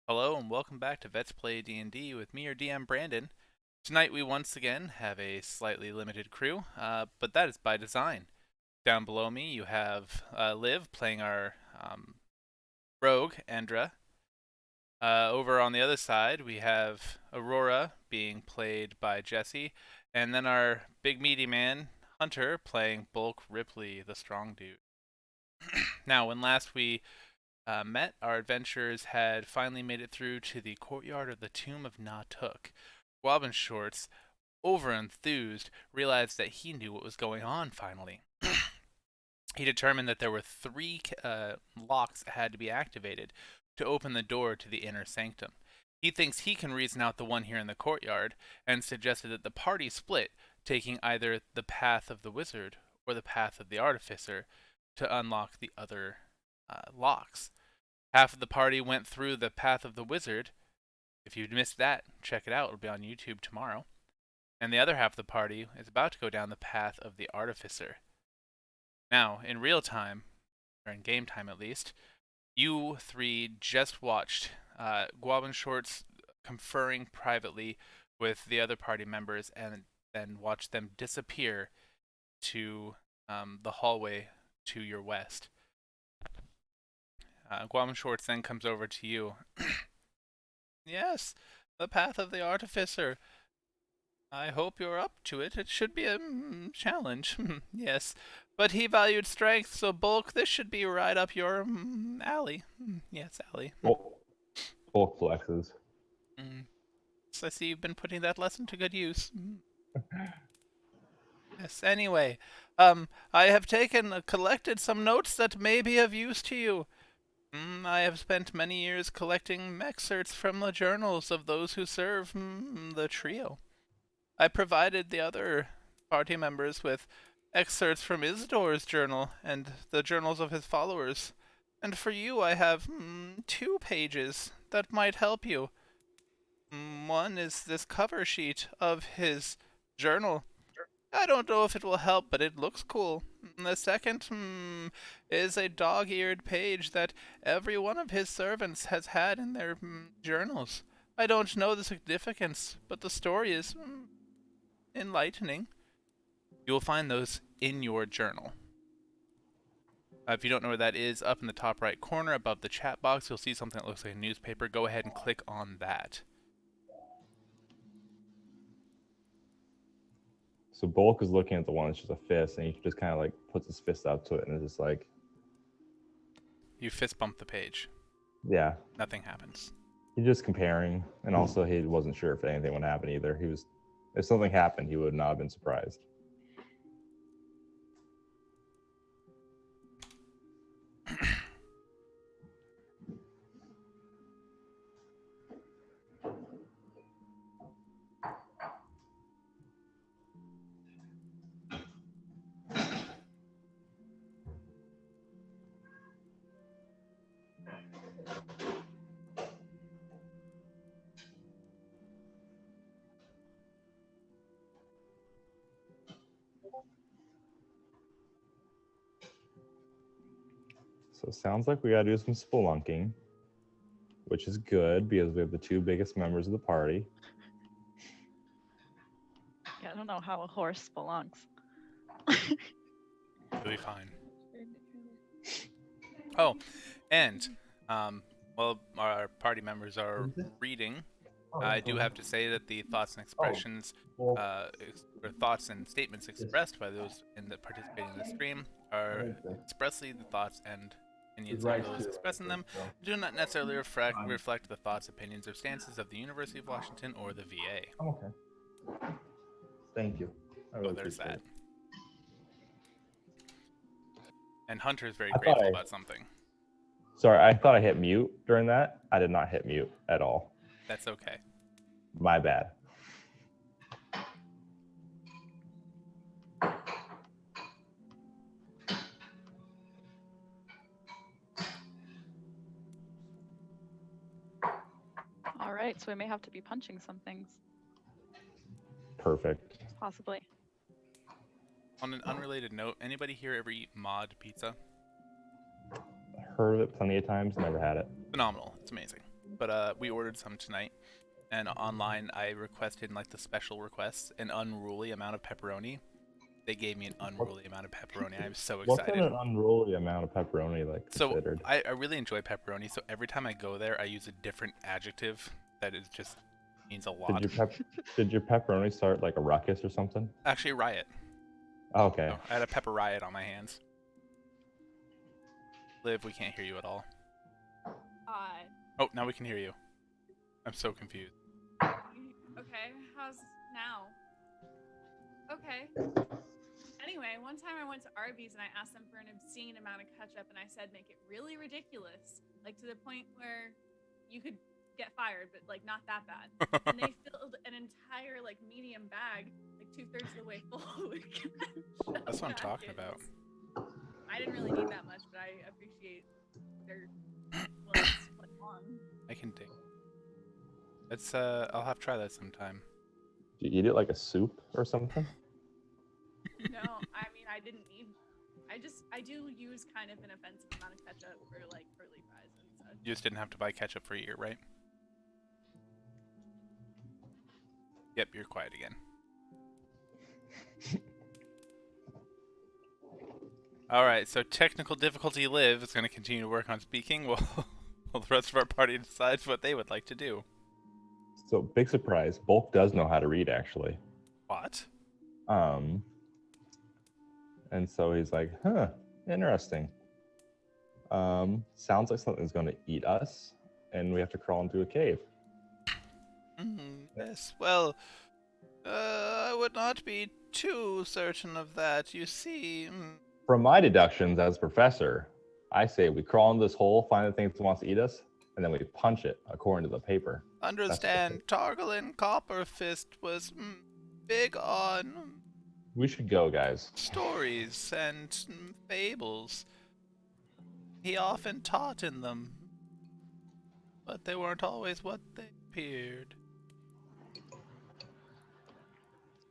Hello and welcome back to Vets Play D&D with me, your DM Brandon. Tonight we once again have a slightly limited crew, but that is by design. Down below me you have Liv playing our rogue, Endra. Over on the other side we have Aurora being played by Jesse, and then our big meaty man, Hunter, playing Bulk Ripley, the strong dude. Now, when last we met, our adventurers had finally made it through to the courtyard of the tomb of Natuk. Wobbin Shorts, over enthused, realized that he knew what was going on finally. He determined that there were three locks that had to be activated to open the door to the inner sanctum. He thinks he can reason out the one here in the courtyard, and suggested that the party split, taking either the path of the wizard or the path of the artificer to unlock the other locks. Half of the party went through the path of the wizard. If you missed that, check it out. It'll be on YouTube tomorrow. And the other half of the party is about to go down the path of the artificer. Now, in real time, or in game time at least, you three just watched Guavin Shorts conferring privately with the other party members and then watched them disappear to the hallway to your west. Guam Shorts then comes over to you. Yes, the path of the Artificer. I hope you're up to it. It should be a challenge. Yes, but he valued strength, so Bulk, this should be right up your alley. Yes, alley. Bulk flexes. So I see you've been putting that lesson to good use. Yes, anyway, I have collected some notes that may be of use to you. I have spent many years collecting excerpts from the journals of those who serve the trio. I provided the other party members with excerpts from Isidore's journal and the journals of his followers. And for you, I have 2 pages that might help you. One is this cover sheet of his journal. I don't know if it will help, but it looks cool. The second is a dog-eared page that every one of his servants has had in their journals. I don't know the significance, but the story is enlightening. You will find those in your journal. If you don't know where that is, up in the top right corner above the chat box, you'll see something that looks like a newspaper. Go ahead and click on that. So Bulk is looking at the one that's just a fist, and he just kind of like puts his fist out to it, and it's just like, You fist bump the page. yeah. Nothing happens. He's just comparing, and also he wasn't sure if anything would happen either. If something happened, he would not have been surprised. So it sounds like we gotta do some spelunking, which is good because we have the two biggest members of the party. Yeah, I don't know how a horse spelunks. You'll be fine. Oh, and while our party members are reading, I do have to say that the thoughts and expressions, or thoughts and statements expressed by those participating in the stream are expressly the thoughts and opinions of those expressing them, do not necessarily reflect the thoughts, opinions, or stances of the University of Washington or the VA. I'm okay. Thank you. So there's that. And Hunter is very grateful about something. Sorry, I thought I hit mute during that. I did not hit mute at all. That's okay. My bad. All right, so we may have to be punching some things. Perfect. Possibly. On an unrelated note, anybody here ever eat mod pizza? Heard of it plenty of times, never had it. Phenomenal. It's amazing. but we ordered some tonight. And online, I requested like the special requests, an unruly amount of pepperoni. They gave me an unruly amount of pepperoni. I'm so What's excited. an unruly amount of pepperoni like So considered? I really enjoy pepperoni. So every time I go there, I use a different adjective that is just means a lot. Did your pepperoni start like a ruckus or something? Actually, riot. Oh, okay. Oh, I had a pepper riot on my hands. Liv, we can't hear you at all. Oh, now we can hear you. I'm so confused. Okay, how's now? Okay. Anyway, one time I went to Arby's and I asked them for an obscene amount of ketchup and I said make it really ridiculous, like to the point where you could get fired, but like not that bad. And they filled an entire like medium bag, like 2/3 of the way full with ketchup. That's what I'm talking about. I didn't really need that much, but I appreciate their split on. I can dig. It's I'll have to try that sometime. Do you eat it like a soup or something? No, I mean I didn't need. I do use kind of an offensive amount of ketchup for like curly fries and such. You just didn't have to buy ketchup for a year, right? Yep, you're quiet again. Alright, so technical difficulty Liv is going to continue to work on speaking while the rest of our party decides what they would like to do. So big surprise, Bulk does know how to read actually. What? And so he's like, huh, interesting. Sounds like something's going to eat us, and we have to crawl into a cave. Yes, well, I would not be too certain of that. You see... From my deductions as professor, I say we crawl into this hole, find the thing that wants to eat us, and then we punch it according to the paper. Understand, Targalin Copperfist was big on... We should go, guys. stories and fables. He often taught in them, but they weren't always what they appeared.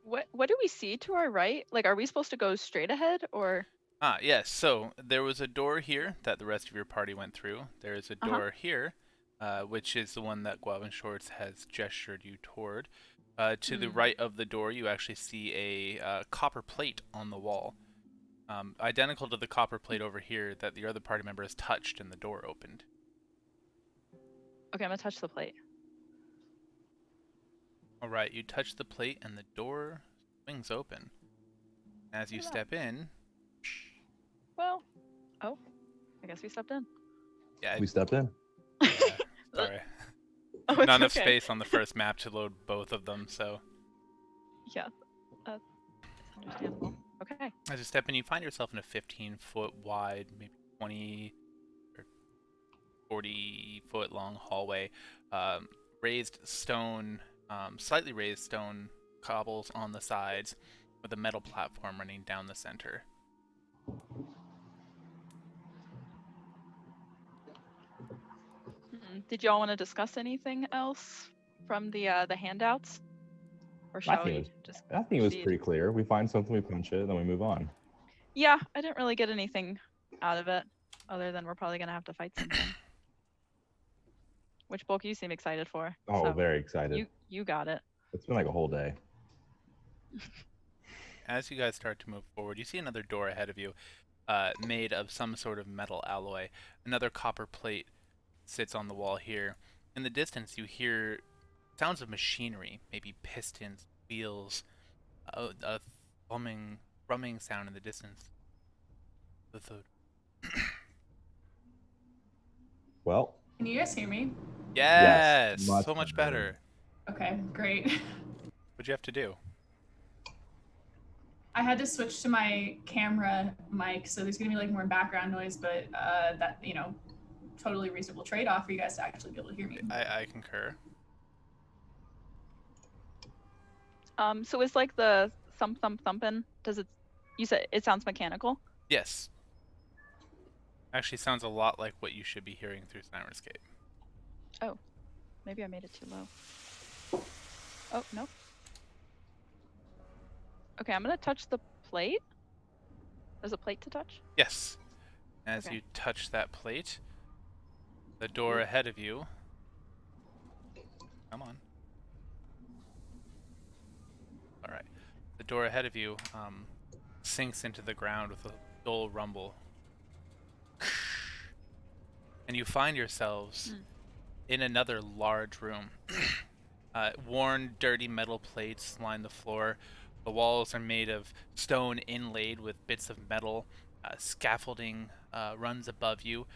What do we see to our right? Like, are we supposed to go straight ahead or? Ah, yes. So there was a door here that the rest of your party went through. There is a door here, which is the one that Guavin Shorts has gestured you toward. To the right of the door, you actually see a copper plate on the wall, identical to the copper plate over here that the other party member has touched and the door opened. Okay, I'm gonna touch the plate. All right, you touch the plate and the door swings open. As you step in... Well, oh, I guess we stepped in. Yeah, We stepped in. yeah, sorry. Oh, it's Not enough okay. space on the first map to load both of them, so... Yeah, it's understandable. Okay. As you step in, you find yourself in a 15-foot wide, maybe 20 or 40-foot long hallway. Raised stone, slightly raised stone cobbles on the sides with a metal platform running down the center. Did y'all want to discuss anything else from the handouts? Or shall we just I think it was proceed? pretty clear. We find something, we punch it, then we move on. Yeah, I didn't really get anything out of it, other than we're probably gonna have to fight something. Which Bulk you seem excited for. Oh, so very excited. You got it. It's been like a whole day. As you guys start to move forward, you see another door ahead of you, made of some sort of metal alloy. Another copper plate sits on the wall here. In the distance, you hear sounds of machinery, maybe pistons, wheels, a rumming sound in the distance. Well, Can you guys hear me? Yes, much so much better. better. Okay, great. What'd you have to do? I had to switch to my camera mic, so there's gonna be like more background noise, but that, you know, totally reasonable trade-off for you guys to actually be able to hear me. I concur. So is like the thumping, does it, you said it sounds mechanical? Yes. Actually sounds a lot like what you should be hearing through Sirenscape. Oh, maybe I made it too low. Oh, no. Okay, I'm gonna touch the plate. There's a plate to touch? Yes. As Okay. you touch that plate, the door ahead of you Come on. All right. The door ahead of you sinks into the ground with a dull rumble. And you find yourselves in another large room. Worn, dirty metal plates line the floor. The walls are made of stone inlaid with bits of metal. Scaffolding runs above you.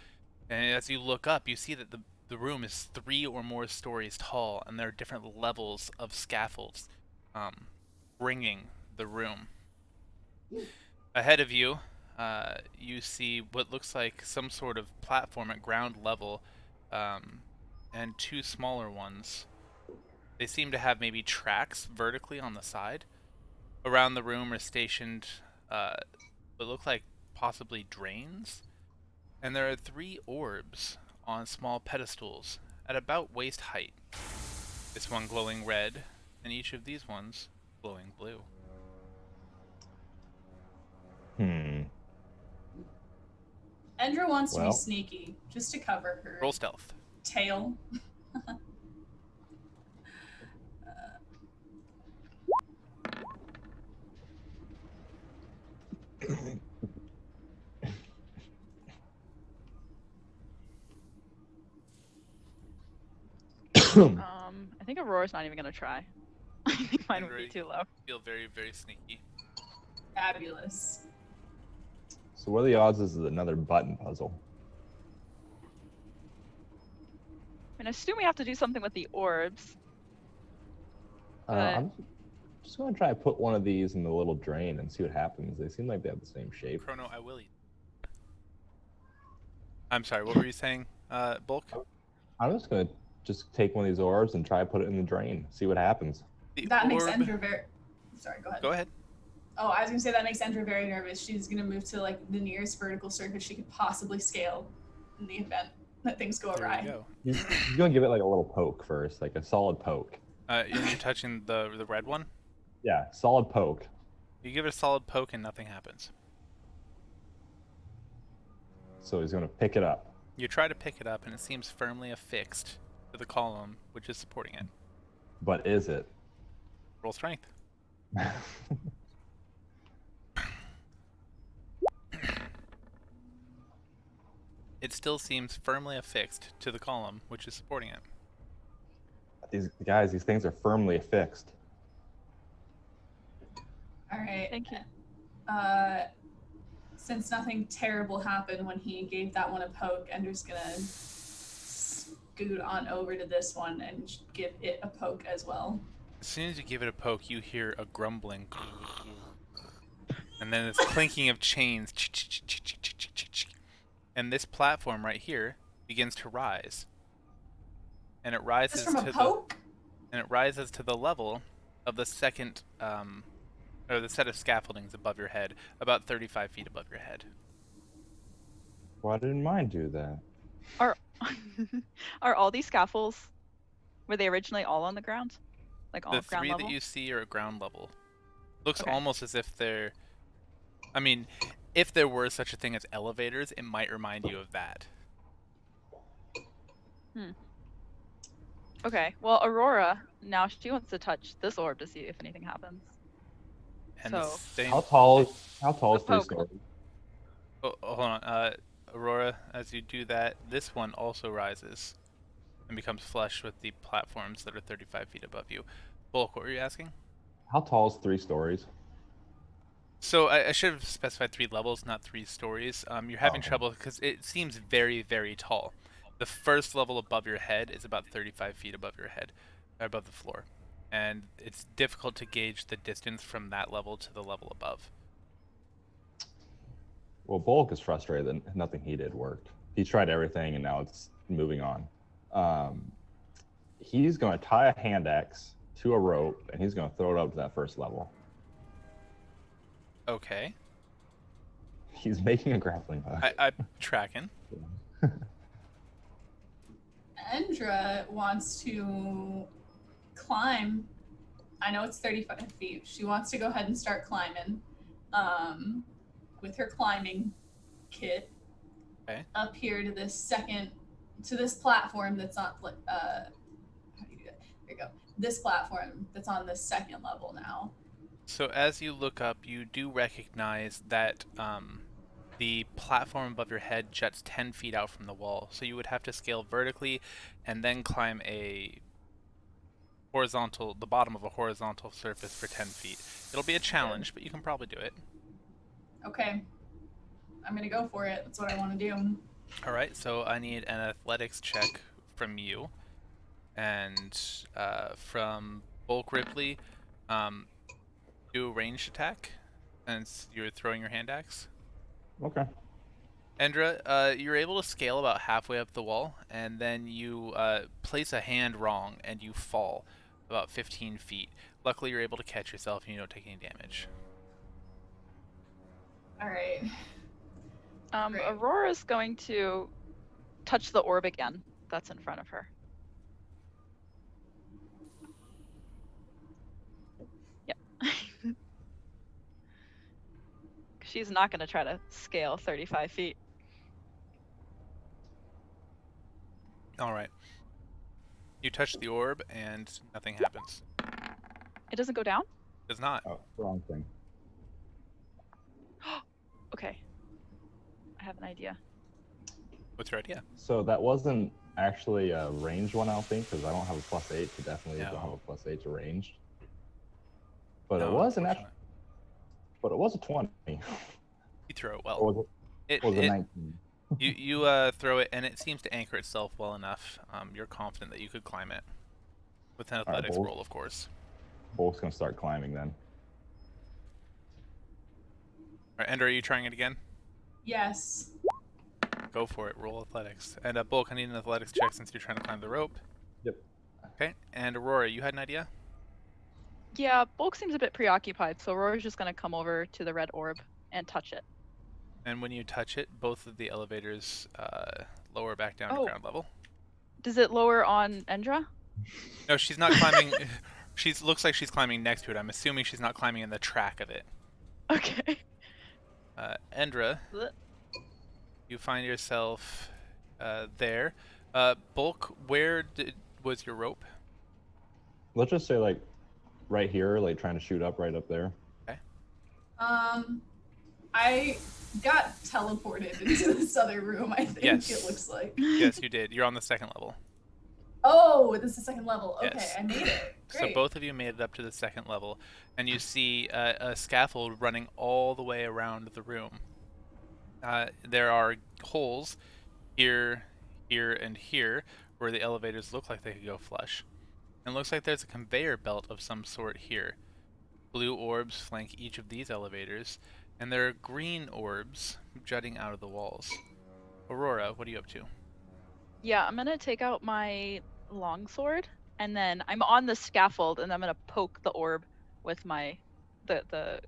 And as you look up, you see that the room is 3 or more stories tall, and there are different levels of scaffolds ringing the room. Ahead of you, you see what looks like some sort of platform at ground level, and 2 smaller ones. They seem to have maybe tracks vertically on the side. Around the room are stationed what look like possibly drains, and there are 3 orbs on small pedestals at about waist height. This one glowing red, and each of these ones glowing blue. Endra wants to be Well. sneaky, just to cover her Roll stealth. tail. I think Aurora's not even gonna try. I think mine would be Endra, too low. Feel very, very sneaky. Fabulous. So what are the odds this is another button puzzle? I assume we have to do something with the orbs. But I'm just going to try to put one of these in the little drain and see what happens. They seem like they have the same shape. Chrono, I will eat. I'm sorry, what were you saying, Bulk? I'm just going to take one of these orbs and try to put it in the drain, see what happens. The That makes orb- Endra very. Sorry, go ahead. Go ahead. Oh, I was gonna say that makes Endra very nervous. She's gonna move to like the nearest vertical surface she could possibly scale in the event that things go There awry. you go. He's going to give it like a little poke first, like a solid poke. You're touching the red one? Yeah, solid poke. You give it a solid poke and nothing happens. So he's going to pick it up. You try to pick it up and it seems firmly affixed to the column which is supporting it. But is it? Roll strength. It still seems firmly affixed to the column which is supporting it. These things are firmly affixed. All right. thank you. Since nothing terrible happened when he gave that one a poke, Endra's gonna scoot on over to this one and give it a poke as well. As soon as you give it a poke, you hear a grumbling. And then this clinking of chains. And this platform right here begins to rise. And it rises Just from to a poke? the level of the second or the set of scaffoldings above your head, about 35 feet above your head. Why didn't mine do that? Are all these scaffolds, were they originally all on the ground? Like all The ground 3 level? that you see are at ground level. Looks Okay. almost as if they're... I mean, if there were such a thing as elevators, it might remind you of that. Okay, well, Aurora, now she wants to touch this orb to see if anything happens. And the So- same... How tall is The 3 poke. stories? Oh, hold on. Aurora, as you do that, this one also rises and becomes flush with the platforms that are 35 feet above you. Bulk, what were you asking? How tall is 3 stories? So I should have specified 3 levels, not 3 stories. You're having okay. trouble because it seems very, very tall. The first level above your head is about 35 feet above your head, above the floor. And it's difficult to gauge the distance from that level to the level above. Well, Bulk is frustrated that nothing he did worked. He tried everything, and now it's moving on. He's going to tie a hand axe to a rope, and he's going to throw it up to that first level. Okay. He's making a grappling hook. I'm tracking. Endra wants to climb. I know it's 35 feet. She wants to go ahead and start climbing with her climbing kit. Okay. Up here to this platform that's not how do you do that? this platform that's on the second level now. So as you look up, you do recognize that the platform above your head juts 10 feet out from the wall. So you would have to scale vertically and then climb the bottom of a horizontal surface for 10 feet. It'll be a challenge, but you can probably do it. Okay. I'm gonna go for it. That's what I want to do. All right, so I need an athletics check from you, and from Bulk Ripley, do a ranged attack, since you're throwing your hand axe. Okay. Endra, you're able to scale about halfway up the wall, and then you place a hand wrong, and you fall about 15 feet. Luckily, you're able to catch yourself, and you don't take any damage. All right. Great. Aurora's going to touch the orb again that's in front of her. Yep. She's not going to try to scale 35 feet. All right. You touch the orb, and nothing happens. It doesn't go down? It does not. Oh, wrong thing. Okay. I have an idea. What's your idea? So that wasn't actually a ranged one, I don't think, because I don't have a +8 to definitely No. don't have a +8 to ranged. But No, it was an unfortunately. but it was a 20. You throw it well. Or was it, was it 19? You throw it, and it seems to anchor itself well enough. You're confident that you could climb it. With an athletics Bulk. roll, of course. Bulk's gonna start climbing then. All right, Ender, are you trying it again? Yes. Go for it. Roll athletics. And Bulk, I need an athletics check since you're trying to climb the rope. Yep. Okay. And Aurora, you had an idea? Yeah, Bulk seems a bit preoccupied, so Aurora's just going to come over to the red orb and touch it. And when you touch it, both of the elevators lower back down to Oh. ground level. Does it lower on Endra? No, she's not climbing. Looks like she's climbing next to it. I'm assuming she's not climbing in the track of it. Okay. Endra, Blech. you find yourself there. Bulk, where was your rope? Let's just say like right here, like trying to shoot up right up there. I got teleported into this other room, I think Yes. it looks like. Yes, you did. You're on the second level. Oh, this is the second level. Okay, Yes. I made it. So Great. both of you made it up to the second level, and you see a scaffold running all the way around the room. There are holes here, here, and here where the elevators look like they could go flush. And it looks like there's a conveyor belt of some sort here. Blue orbs flank each of these elevators, and there are green orbs jutting out of the walls. Aurora, what are you up to? Yeah, I'm going to take out my longsword, and then I'm on the scaffold, and I'm going to poke the orb with my the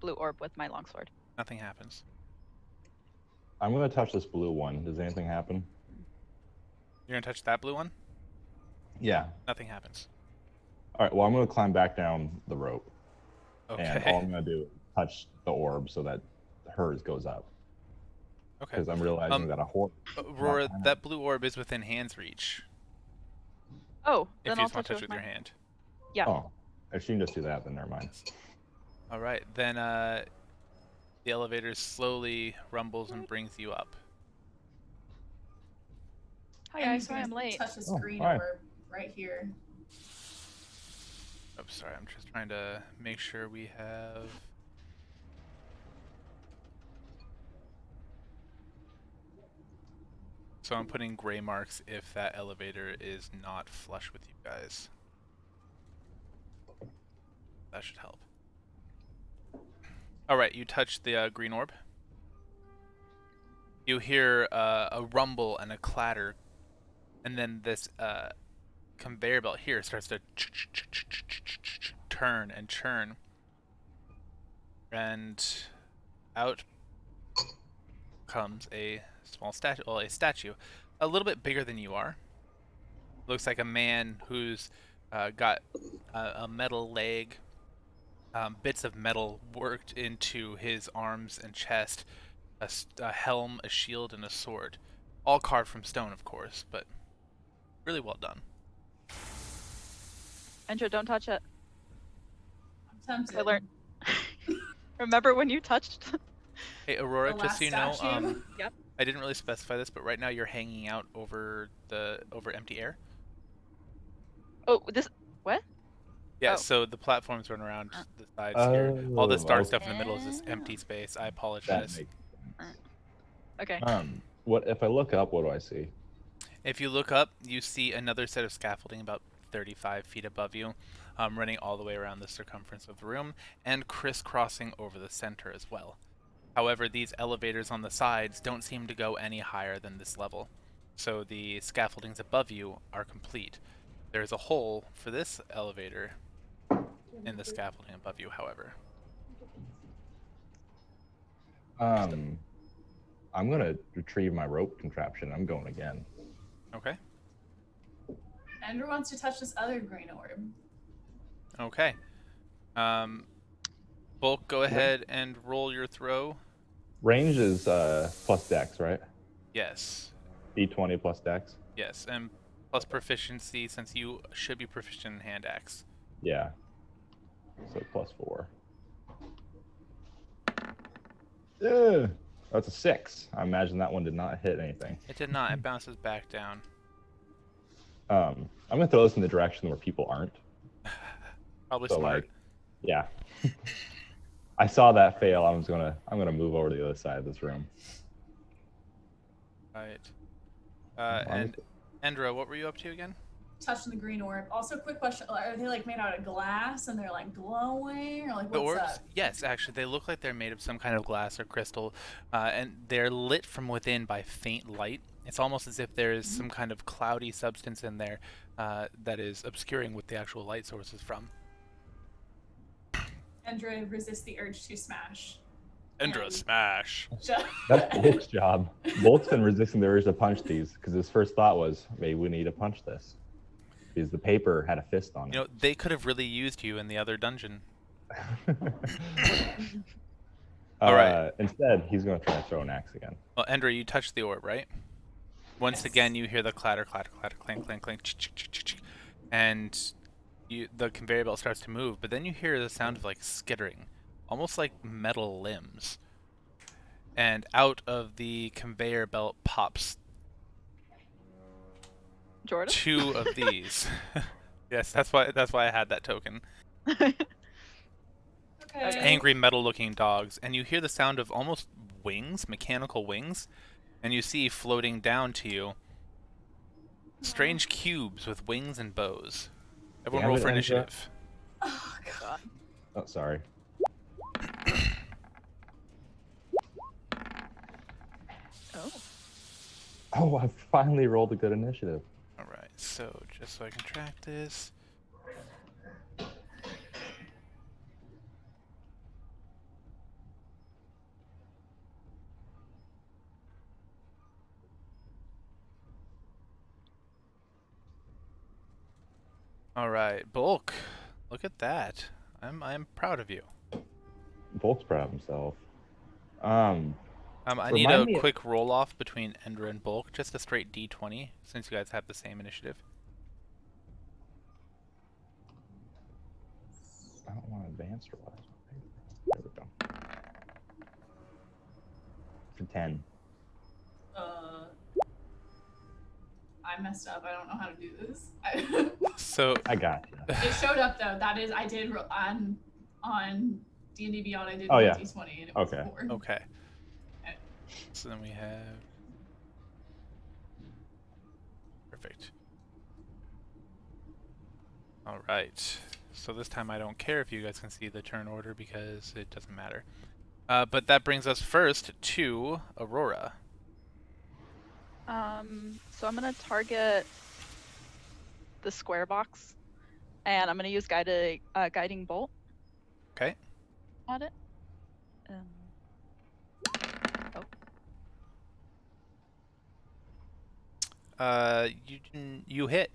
blue orb with my longsword. Nothing happens. I'm gonna touch this blue one. Does anything happen? You're gonna touch that blue one? Yeah. Nothing happens. All right. Well, I'm gonna climb back down the rope, and all Okay. I'm gonna do is touch the orb so that hers goes up. Okay. Because I'm realizing that a horse. Aurora, that blue orb is within hand's reach. Oh, If then you I'll just want touch to it touch with with your my... hand. Yeah. Oh, if she can just do that, then never mind. All right, then the elevator slowly rumbles and brings you up. Hi I'm guys, just sorry gonna I'm late. touch this Oh, green hi. orb right here. Oh, sorry, I'm just trying to make sure we have... So I'm putting gray marks if that elevator is not flush with you guys. That should help. Alright, you touch the green orb. You hear a rumble and a clatter, and then this conveyor belt here starts to turn and churn. And out comes a small statue, well, a statue, a little bit bigger than you are. Looks like a man who's got a metal leg, bits of metal worked into his arms and chest, a helm, a shield, and a sword. All carved from stone, of course, but really well done. Endra, don't touch it. I'm tempted. I learned. Remember when you touched? Hey, Aurora, The just so you last know, statue. Yep. I didn't really specify this, but right now you're hanging out over empty air. Oh, this. What? Yeah, Oh. so the platforms run around the sides here. All this Oh, dark okay. stuff in the middle is this empty space. I That apologize. makes sense. Okay. What if I look up? What do I see? If you look up, you see another set of scaffolding about 35 feet above you, running all the way around the circumference of the room and crisscrossing over the center as well. However, these elevators on the sides don't seem to go any higher than this level, so the scaffoldings above you are complete. There is a hole for this elevator in the scaffolding above you, however. I'm gonna retrieve my rope contraption. I'm going again. Okay. Andrew wants to touch this other green orb. Okay. Bulk, go ahead and roll your throw. Range is plus dex, right? Yes. D20 plus dex. Yes, and plus proficiency since you should be proficient in hand axe. Yeah. So +4. Ugh, that's a 6. I imagine that one did not hit anything. It did not. It bounces back down. I'm gonna throw this in the direction where people aren't. Probably So smart. like, yeah. I saw that fail. I'm gonna move over to the other side of this room. Right. And Endra, what were you up to again? Touching the green orb. Also, quick question: are they like made out of glass and they're like glowing, or like The what's orbs? up? Yes, actually, they look like they're made of some kind of glass or crystal, and they're lit from within by faint light. It's almost as if there is some kind of cloudy substance in there that is obscuring what the actual light source is from. Endra resists the urge to smash. Endra, smash! That's Bolt's job. Bolt's been resisting the urge to punch these because his first thought was maybe we need to punch this because the paper had a fist on it. You know, they could have really used you in the other dungeon. All right. Instead, he's going to try to throw an axe again. Well, Endra, you touched the orb, right? Once Yes. again, you hear the clatter, clatter, clatter, clank, clank, clank, and the conveyor belt starts to move, but then you hear the sound of like skittering, almost like metal limbs. And out of the conveyor belt pops Jordan. 2 of these. Yes, that's why I had that token. Okay. Angry metal-looking dogs, and you hear the sound of almost wings, mechanical wings, and you see floating down to you strange cubes with wings and bows. Everyone roll for initiative. Oh god. Oh, sorry. Oh. Oh, I finally rolled a good initiative. All right, so just so I can track this. All right, Bulk. Look at that. I'm proud of you. Bolt's proud of himself. I need Remind a me of- quick roll-off between Endra and Bulk, just a straight D20, since you guys have the same initiative. I don't want advanced or what? There we go. For 10. I messed up. I don't know how to do this. So I got you. It showed up though. That is, I did on D&D Beyond. I did Oh, yeah. D20 and it was Okay. 4. okay. Okay. So then we have perfect. All right. So this time I don't care if you guys can see the turn order because it doesn't matter. But that brings us first to Aurora. So I'm gonna target the square box, and I'm gonna use guiding bolt. Okay. At it. You hit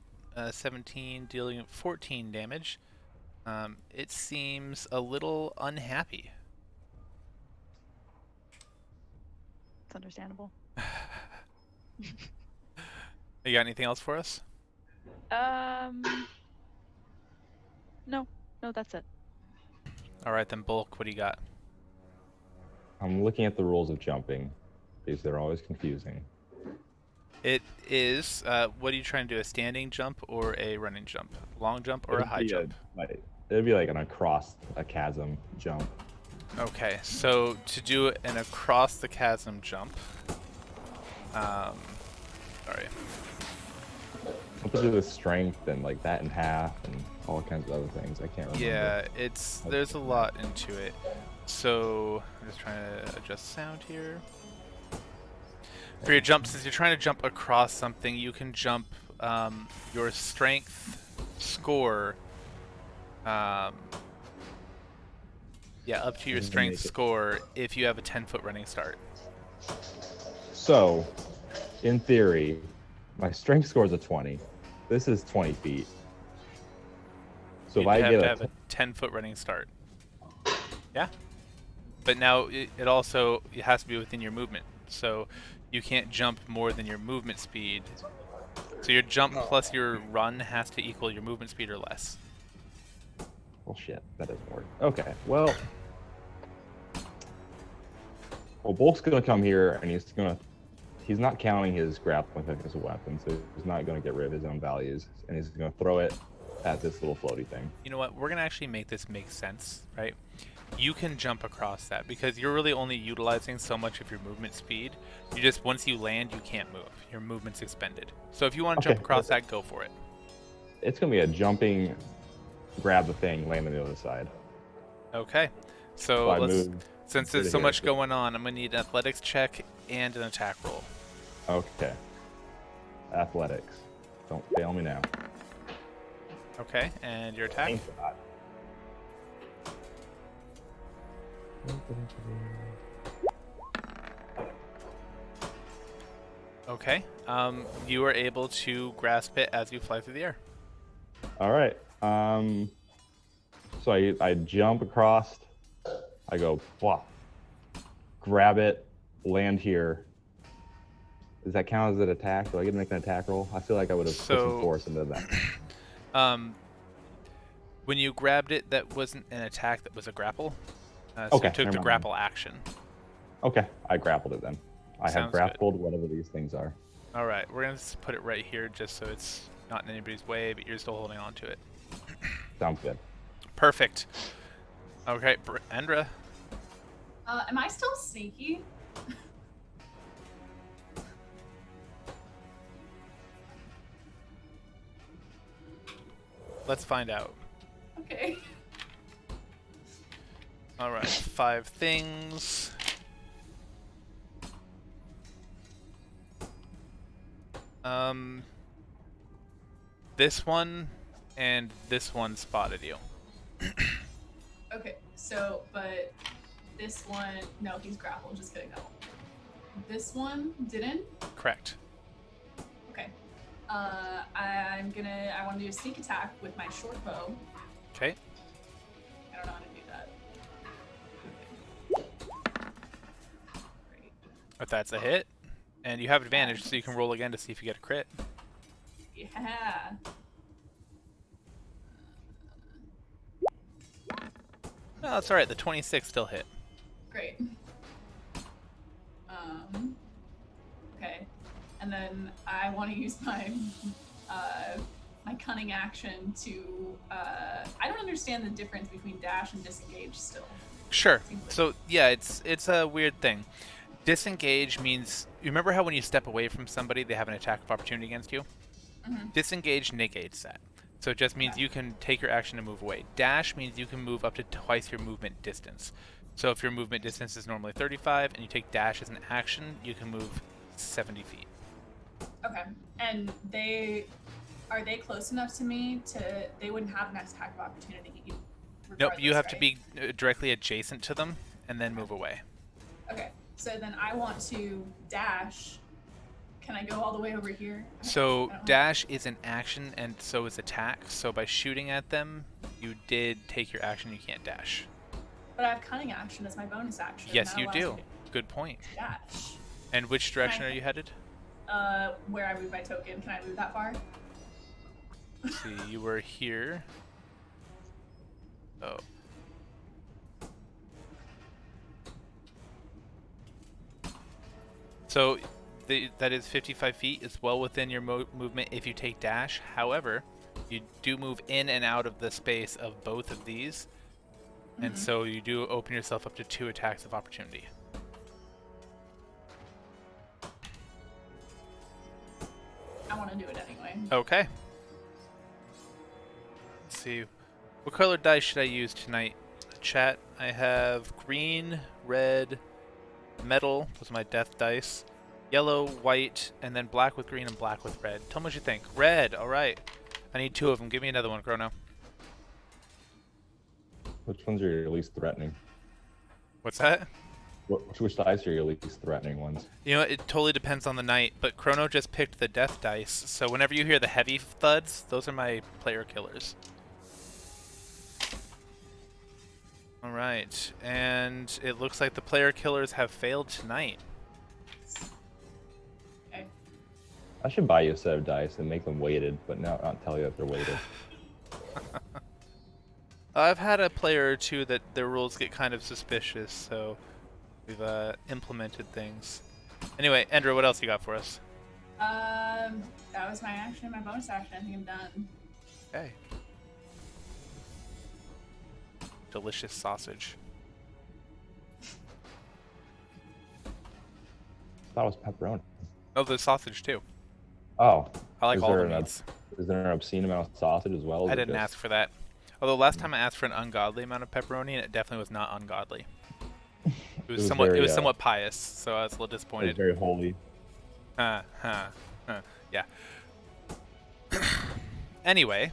17, dealing 14 damage. It seems a little unhappy. It's understandable. You got anything else for us? No, that's it. All right, then Bulk, what do you got? I'm looking at the rules of jumping because they're always confusing. It is, what are you trying to do, a standing jump or a running jump? Long jump or a It'd high be jump? It'd be like an across a chasm jump. Okay, so to do an across the chasm jump, sorry. Something to do with strength and like that in half and all kinds of other things. I can't remember. Yeah, there's a lot into it. So I'm just trying to adjust sound here. For your jump, since you're trying to jump across something, you can jump your strength score. Yeah, up to your strength score if you have a 10-foot running start. So, in theory, my strength score is a 20. This is 20 feet. So if I have get to have a 10-foot running start. Yeah. But now it also has to be within your movement. So you can't jump more than your movement speed. So your jump plus your run has to equal your movement speed or less. well, shit, that doesn't work. Okay, well, Bulk's gonna come here and he's not counting his grappling hook as a weapon, so he's not gonna get rid of his own values, and he's gonna throw it at this little floaty thing. You know what? We're gonna actually make this make sense, right? You can jump across that because you're really only utilizing so much of your movement speed. You just, once you land, you can't move. Your movement's expended. So if you want to jump across that, go for it. It's gonna be a jumping, grab the thing, land on the other side. Okay. So since there's so much going on, I'm gonna need an athletics check and an attack roll. Okay. Athletics. Don't fail me now. Okay, and your attack? Thank God. Okay. You are able to grasp it as you fly through the air. All right. So I jump across. I go, blah, grab it, land here. Does that count as an attack? Do I get to make an attack roll? I feel like I would have put some force into that. When you grabbed it, that wasn't an attack, that was a grapple. So okay, you took the grapple action. Okay, I grappled it then. I have grappled whatever these things are. All right, we're going to put it right here just so it's not in anybody's way, but you're still holding on to it. Sounds good. Perfect. Okay, Endra. Am I still sneaky? Let's find out. Okay. All right, 5 things. This one and this one spotted you. Okay, so, but this one, no, he's grappled, just kidding, no. This one didn't? Correct. Okay. I want to do a sneak attack with my short bow. Okay. I don't know how to do that. Great. If that's a hit, and you have advantage, so you can roll again to see if you get a crit. Yeah. No, that's alright, the 26 still hit. Great. Okay. And then I want to use my my cunning action to I don't understand the difference between dash and disengage still. Sure. So yeah, it's a weird thing. Disengage means, you remember how when you step away from somebody, they have an attack of opportunity against you? Mm-hmm. Disengage negates that. So it just means you can take your action to move away. Dash means you can move up to twice your movement distance. So if your movement distance is normally 35 and you take dash as an action, you can move 70 feet. Okay. And are they close enough to me they wouldn't have an attack of opportunity? Nope, you have to be directly adjacent to them and then move away. Okay. So then I want to dash. Can I go all the way over here? So dash is an action and so is attack. So by shooting at them, you did take your action, you can't dash. But I have cunning action as my bonus action. Yes, you do. Good point. Dash. And which direction are you headed? Where I move my token. Can I move that far? Let's see, you were here. Oh. So that is 55 feet. It's well within your movement if you take dash. However, you do move in and out of the space of both of these. And so you do open yourself up to 2 attacks of opportunity. I want to do it anyway. Okay. Let's see. What color dice should I use tonight? Chat, I have green, red, metal. Those are my death dice. Yellow, white, and then black with green and black with red. Tell me what you think. Red, alright. I need 2 of them. Give me another one, Chrono. Which ones are your least threatening? What's that? Which dice are your least threatening ones? You know, it totally depends on the night, but Chrono just picked the death dice, so whenever you hear the heavy thuds, those are my player killers. Alright, and it looks like the player killers have failed tonight. Okay. I should buy you a set of dice and make them weighted, but not tell you that they're weighted. I've had a player or two that their rules get kind of suspicious, so we've implemented things. Anyway, Endra, what else you got for us? That was my action, my bonus action. I think I'm done. Okay. Delicious sausage. That was pepperoni. Oh, the sausage too. Oh. I like Is all there the an meats. Is there an obscene amount of sausage as well? I didn't ask for that. Although last time I asked for an ungodly amount of pepperoni, and it definitely was not ungodly. It was somewhat. very, It was somewhat pious, so I was a little It's disappointed. very holy. Yeah. Anyway,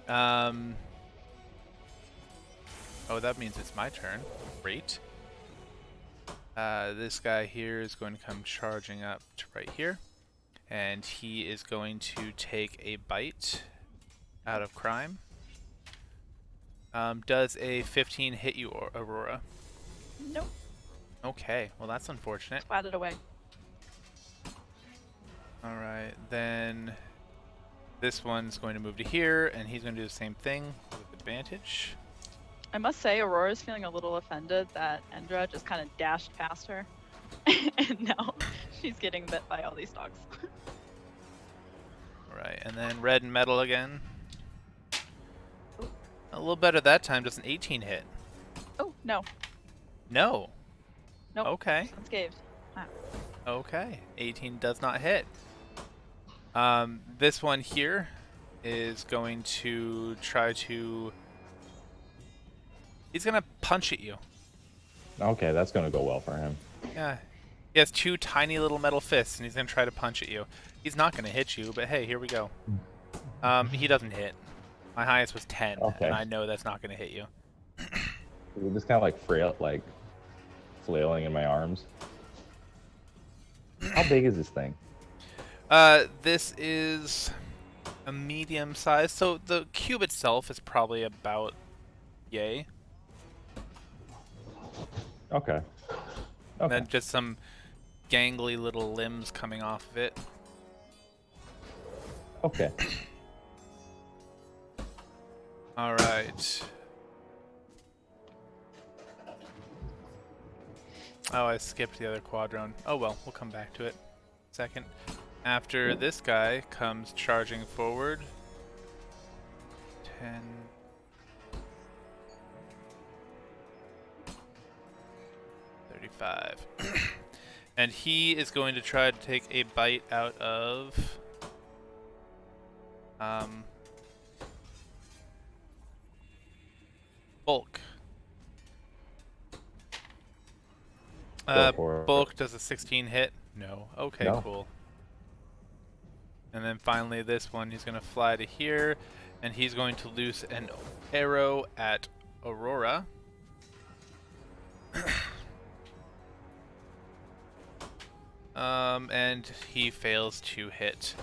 oh, that means it's my turn. Great. This guy here is going to come charging up to right here, and he is going to take a bite out of crime. Does a 15 hit you, Aurora? Nope. Okay, well that's unfortunate. Splat it away. Alright, then this one's going to move to here, and he's going to do the same thing with advantage. I must say, Aurora's feeling a little offended that Endra just kind of dashed past her. And now she's getting bit by all these dogs. Alright, and then red and metal again. A little better that time. Does an 18 hit? Oh, no. No. Nope. Okay. Unscathed. Ah. Okay. 18 does not hit. This one here is going to try to... He's going to punch at you. Okay, that's gonna go well for him. Yeah. He has 2 tiny little metal fists, and he's going to try to punch at you. He's not going to hit you, but hey, here we go. He doesn't hit. My highest was 10, Okay. and I know that's not going to hit you. We're just kind of like flailing in my arms. How big is this thing? This is a medium size, so the cube itself is probably about yay. Okay. And Okay. then just some gangly little limbs coming off of it. Okay. Alright. Oh, I skipped the other quadrone. Oh well, we'll come back to it. Second. After this guy comes charging forward. 10. And he is going to try to take a bite out of Bulk. Go for it. Bulk does a 16 hit? No. Okay, No. cool. And then finally this one, he's going to fly to here, and he's going to loose an arrow at Aurora. And he fails to hit.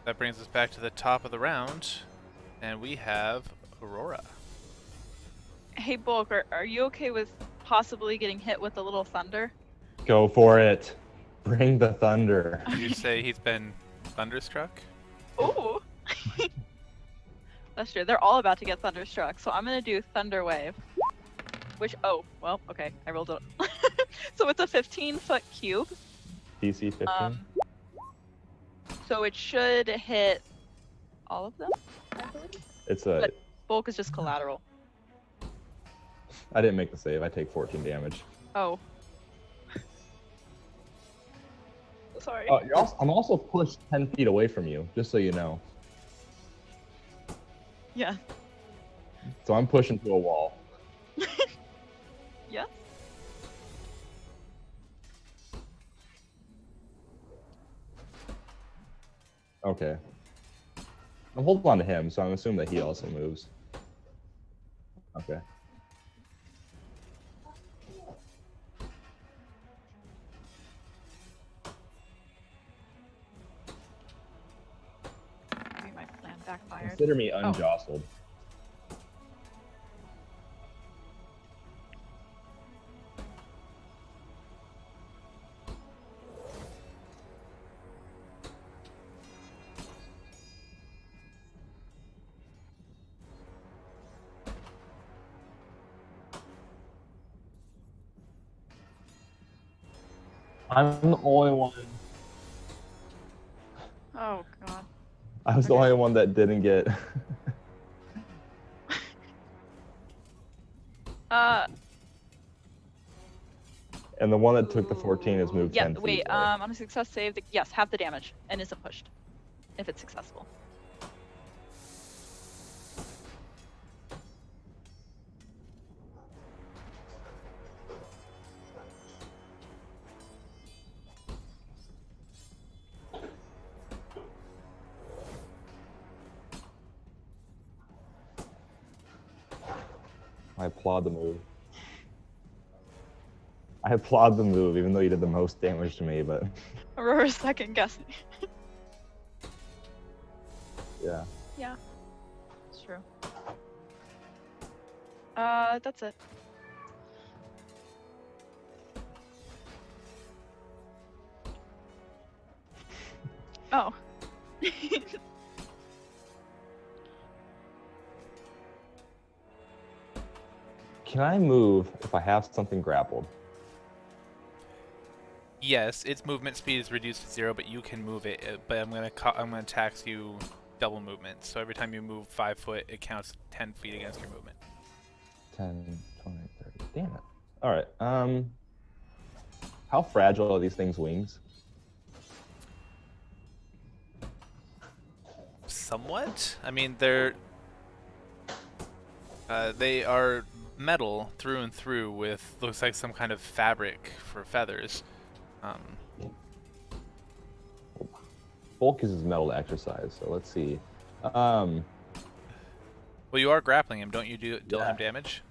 That brings us back to the top of the round, and we have Aurora. Hey, Bulk, are you okay with possibly getting hit with a little thunder? Go for it. Bring the thunder. Did you say he's been thunderstruck? Ooh! That's true. They're all about to get thunderstruck, so I'm gonna do Thunder Wave. Which, oh, well, okay, I rolled it. So it's a 15-foot cube. DC 15. So it should hit all of them, I believe. It's a. But bulk is just collateral. I didn't make the save. I take 14 damage. Oh. Sorry. Oh, I'm also pushed 10 feet away from you, just so you know. Yeah. So I'm pushing to a wall. Yes. Okay. I'm holding on to him, so I'm assuming that he also moves. Okay. Maybe my plan backfired. Consider me unjostled. I'm the only one. Oh god. I was the only one that didn't get. And the one that took the 14 has moved 10 feet. Wait, away. on a success save, yes, half the damage and isn't pushed if it's successful. I applaud the move. I applaud the move, even though you did the most damage to me, but Aurora's second guessing. yeah. Yeah, it's true. That's it. Oh. Can I move if I have something grappled? Yes, its movement speed is reduced to 0, but you can move it. But I'm gonna tax you double movement. So every time you move 5 foot, it counts 10 feet against your movement. 10, 20, 30. Damn it. All right. How fragile are these things' wings? Somewhat. I mean, they are metal through and through with looks like some kind of fabric for feathers. Bulk uses metal to exercise, so let's see. Well, you are grappling him, don't you? Deal Yeah. him damage.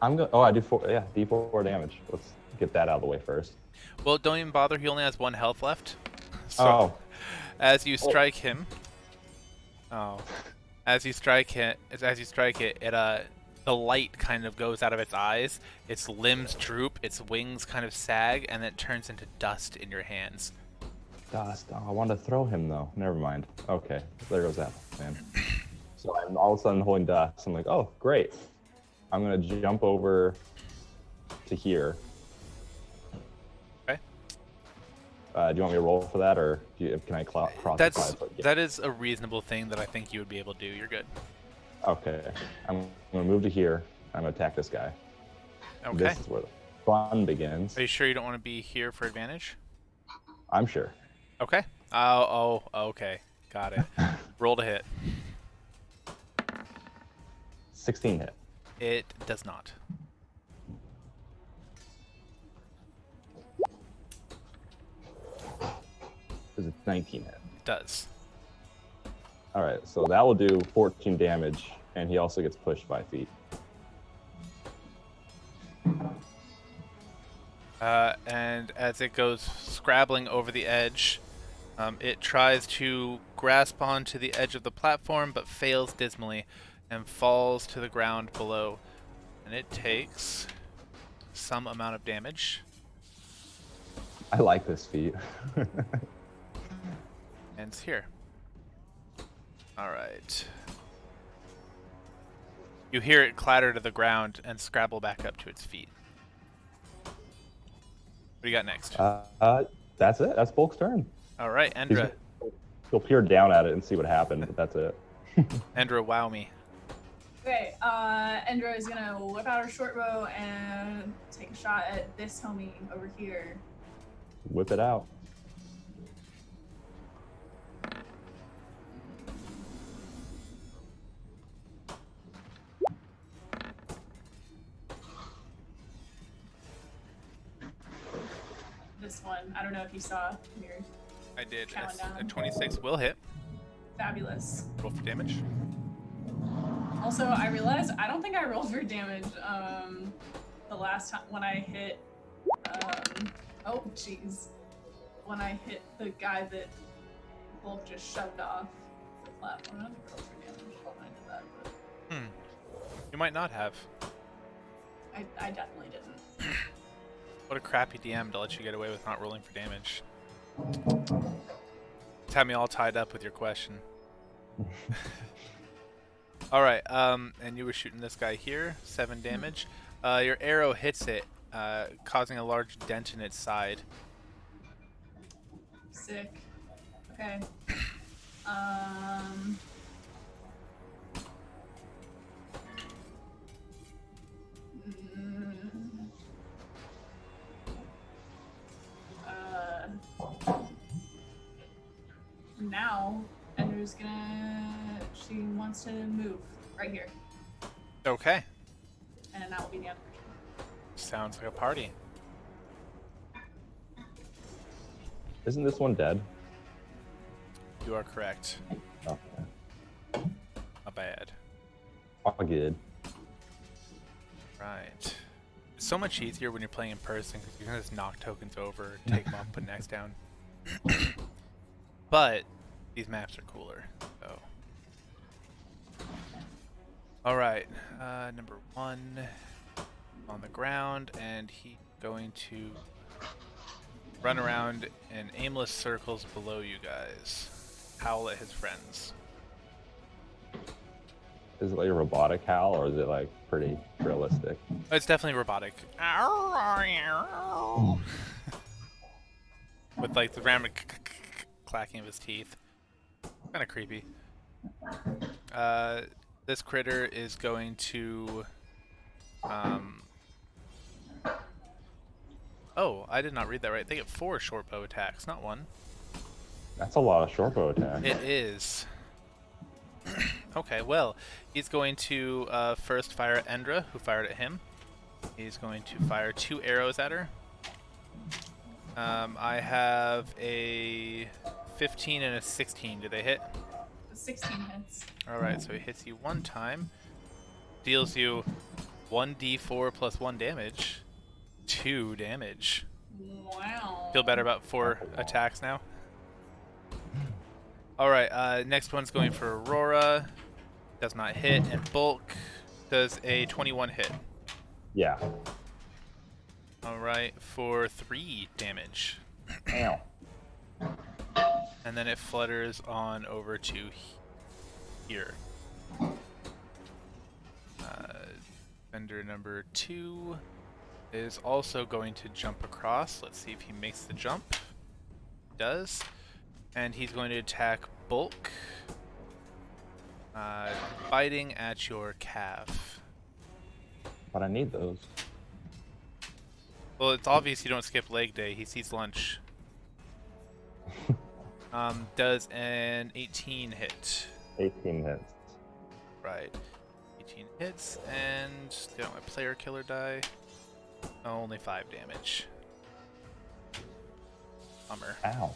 I'm going. Oh, I do 4. Yeah, D4 damage. Let's get that out of the way first. Well, don't even bother. He only has 1 health left. So, Oh. as you strike him, as you strike it, the light kind of goes out of its eyes. Its limbs droop. Its wings kind of sag, and it turns into dust in your hands. Dust. Oh, I wanted to throw him though. Never mind. Okay, there goes that man. So I'm all of a sudden holding dust. I'm like, oh, great. I'm gonna jump over to here. Okay. Do you want me to roll for that, or can I cross the 5 foot gap? That is a reasonable thing that I think you would be able to do. You're good. Okay. I'm gonna move to here. I'm gonna attack this guy. Okay. This is where the fun begins. Are you sure you don't want to be here for advantage? I'm sure. Okay. Oh, okay. Got it. Roll to hit. 16 hit. It does not. Is it 19 hit? It does. All right, so that will do 14 damage, and he also gets pushed 5 feet. And as it goes scrabbling over the edge, it tries to grasp onto the edge of the platform, but fails dismally and falls to the ground below. And it takes some amount of damage. I like this feat. Ends here. All right. You hear it clatter to the ground and scrabble back up to its feet. What do you got next? That's it. That's Bulk's turn. All right, Endra. He'll peer down at it and see what happened, but that's it. Endra, wow me. Okay, Endra is gonna whip out her short bow and take a shot at this homie over here. Whip it out. This one, I don't know if you saw your I did. Countdown. A 26 will hit. fabulous. Roll for damage. Also, I realized I don't think I rolled for damage the last time when I hit oh jeez. When I hit the guy that Wolf just shoved off the platform. I don't think I rolled for damage when I did that, but You might not have. I definitely didn't. What a crappy DM to let you get away with not rolling for damage. It's had me all tied up with your question. Alright, and you were shooting this guy here, 7 damage. Your arrow hits it, causing a large dent in its side. Sick. Okay. Now, Endra's she wants to move right here, Okay, and that will be the end of her turn. sounds like a party. Isn't this one dead? You are correct. Okay. Not bad. All good. Right. It's so much easier when you're playing in person because you can just knock tokens over, take them up, put next down. But these maps are cooler, so. Alright, number 1 on the ground, and he's going to run around in aimless circles below you guys. Howl at his friends. Is it like a robotic howl, or is it like pretty realistic? Oh, it's definitely robotic. With like the random clacking of his teeth. Kind of creepy. This critter is going to... Oh, I did not read that right. They get 4 short bow attacks, not 1. That's a lot of short bow attacks. It is. Okay, well, he's going to first fire at Endra, who fired at him. He's going to fire 2 arrows at her. I have a 15 and a 16. Do they hit? 16 hits. Alright, so he hits you 1 time. Deals you 1d4 plus 1 damage. 2 damage. Wow. Feel better about 4 attacks now? Alright, next one's going for Aurora. Does not hit. And Bulk does a 21 hit. Yeah. Alright, for 3 damage. Ow. And then it flutters on over to here. Vendor number 2 is also going to jump across. Let's see if he makes the jump. He does. And he's going to attack Bulk, biting at your calf. But I need those. Well, it's obvious you don't skip leg day. He sees lunch. Does an 18 hit. 18 hits. Right. 18 hits, and get out my player killer die. Oh, only 5 damage. Bummer. Ow.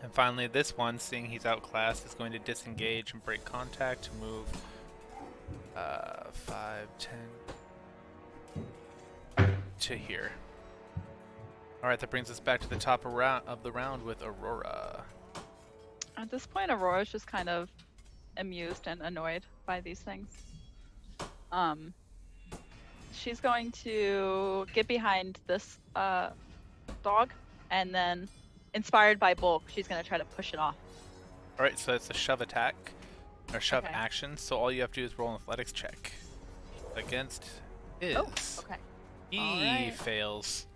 And finally, this one, seeing he's outclassed, is going to disengage and break contact to move 5, 10 to here. Alright, that brings us back to the top of the round with Aurora. At this point, Aurora's just kind of amused and annoyed by these things. She's going to get behind this dog, and then, inspired by Bulk, she's going to try to push it off. All right, so it's a shove attack or shove Okay. action. So all you have to do is roll an athletics check against his. Oh, okay. He Alright. fails.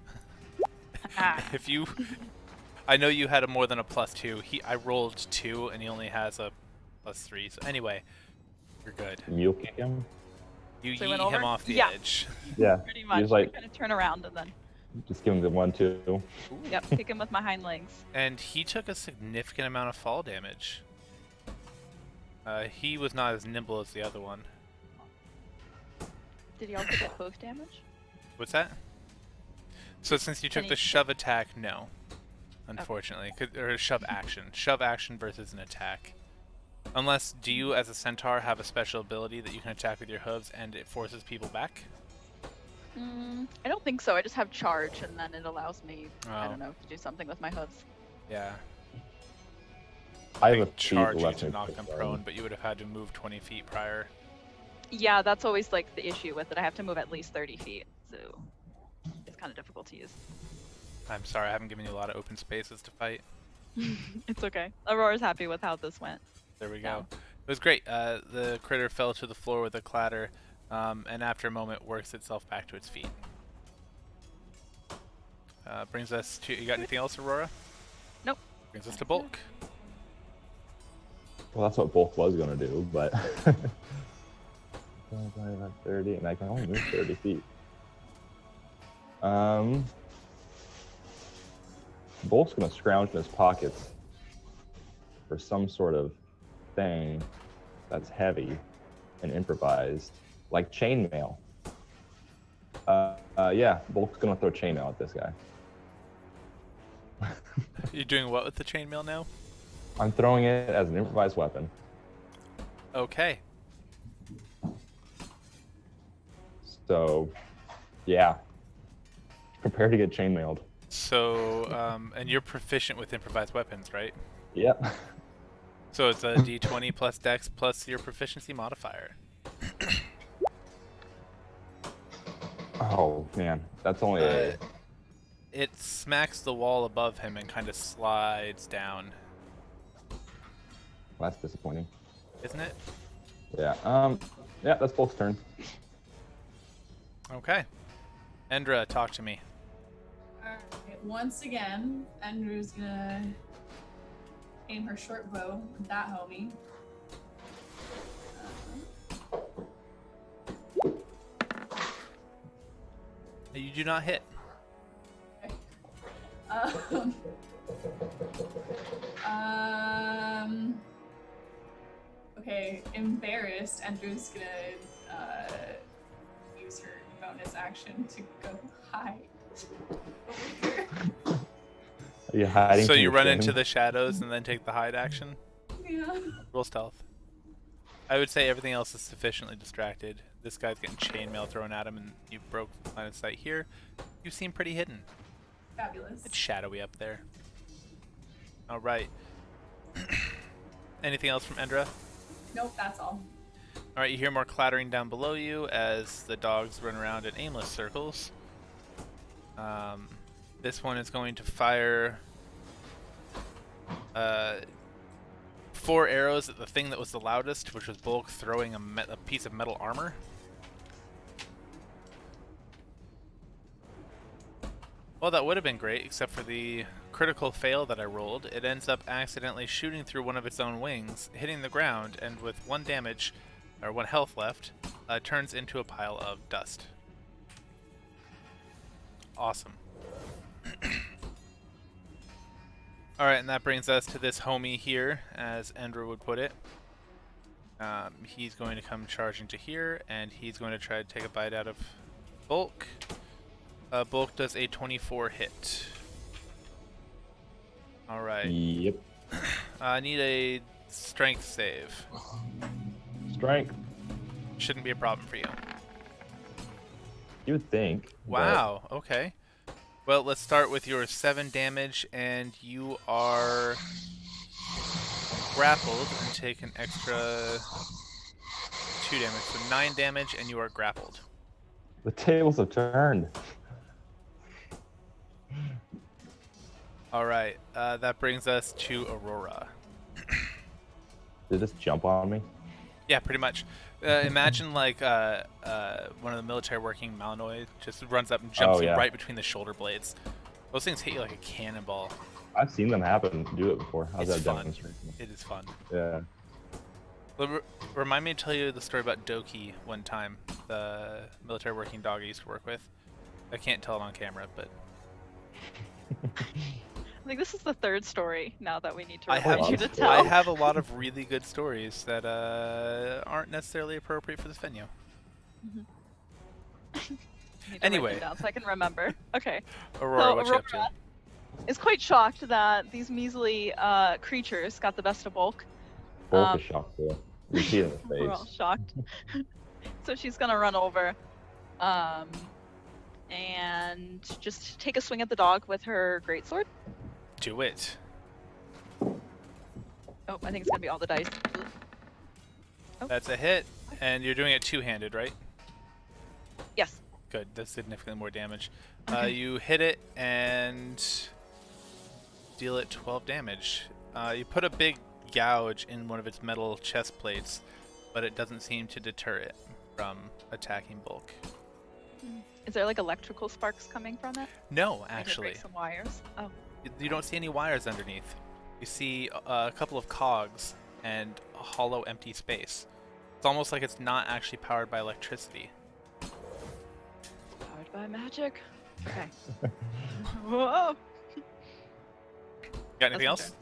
Ah. If you, I know you had a more than a +2. I rolled 2, and he only has a +3. So anyway, you're good. Mule kick him. You So he went yeet him over? off the Yeah. edge. Yeah. Pretty You much. just like Kind of turn around and then, just give him the 1-2. yep, kick him with my hind legs. And he took a significant amount of fall damage. He was not as nimble as the other one. Did he also get hoof damage? What's that? So since you took Any- the shove attack, no. Unfortunately. Or shove action. Shove action versus an attack. Unless, do you as a centaur have a special ability that you can attack with your hooves and it forces people back? I don't think so. I just have charge, and then it allows me, I Oh. don't know, to do something with my hooves. Yeah. I have a think feat charge you left to me knock pick them them. prone, but you would have had to move 20 feet prior. Yeah, that's always like the issue with it. I have to move at least 30 feet, so it's kind of difficult to use. I'm sorry, I haven't given you a lot of open spaces to fight. It's okay. Aurora's happy with how this went. There we Yeah. go. It was great. The critter fell to the floor with a clatter, and after a moment works itself back to its feet. Brings us to... You got anything else, Aurora? Nope. Brings us to Bulk. Well, that's what Bulk was gonna do, but 30, and I can only move 30 feet. Bulk's gonna scrounge in his pockets for some sort of thing that's heavy and improvised, like chainmail. Yeah, Bulk's gonna throw chainmail at this guy. You're doing what with the chainmail now? I'm throwing it as an improvised weapon. Okay. So, yeah. Prepare to get chainmailed. So, and you're proficient with improvised weapons, right? Yep. So it's a d20 plus dex plus your proficiency modifier. Oh man, that's only a. It smacks the wall above him and kind of slides down, That's disappointing. isn't it? Yeah. Yeah, that's Bulk's turn. Okay. Endra, talk to me. Alright, once again, Endra's gonna aim her short bow at that homie. You do not hit. Um, okay, embarrassed, Endra's gonna use her bonus action to go hide over here. Are you hiding? So from you your run shame? into the shadows and then take the hide action? Yeah. Roll stealth. I would say everything else is sufficiently distracted. This guy's getting chainmail thrown at him and you broke line of sight here. You seem pretty hidden. Fabulous. It's shadowy up there. Alright. Anything else from Endra? Nope, that's all. Alright, you hear more clattering down below you as the dogs run around in aimless circles. This one is going to fire 4 arrows at the thing that was the loudest, which was Bulk throwing a piece of metal armor. Well, that would have been great, except for the critical fail that I rolled. It ends up accidentally shooting through one of its own wings, hitting the ground, and with 1 damage, or 1 health left, turns into a pile of dust. Awesome. Alright, and that brings us to this homie here, as Endra would put it. He's going to come charging to here, and he's going to try to take a bite out of Bulk. Bulk does a 24 hit. Alright. Yep. I need a strength save. Strength. Shouldn't be a problem for you. You would think. but Wow, okay. Well, let's start with your 7 damage, and you are grappled and take an extra 2 damage. So 9 damage, and you are grappled. The tables have turned. Alright, that brings us to Aurora. Did it just jump on me? Yeah, pretty much. Imagine like one of the military working Malinois just runs up and jumps Oh, you yeah. right between the shoulder blades. Those things hit you like a cannonball. I've seen them do it before. How's It's that fun. demonstration? It is fun. Yeah. Well, remind me to tell you the story about Doki one time, the military working dog I used to work with. I can't tell it on camera, but I think this is the third story now that we need to I have remind you to I tell. I have a lot of really good stories that aren't necessarily appropriate for this venue. Need to write them Anyway. down so I can remember. Okay. Aurora, So what you up to? Aurora is quite shocked that these measly creatures got the best of Bulk. Bulk is shocked too. You see it in the We're all face. shocked. So she's gonna run over, and just take a swing at the dog with her greatsword. Do it. Oh, I think it's gonna be all the dice. Oh. That's a hit, and you're doing it two-handed, right? Yes. Good. That's significantly more damage. Okay. You hit it and deal it 12 damage. You put a big gouge in one of its metal chest plates, but it doesn't seem to deter it from attacking Bulk. Is there like electrical sparks coming from it? No, I could actually. break some wires. Oh. You don't see any wires underneath. You see a couple of cogs and a hollow empty space. It's almost like it's not actually powered by electricity. Powered by magic. Okay. Whoa. Got anything That's my else? turn.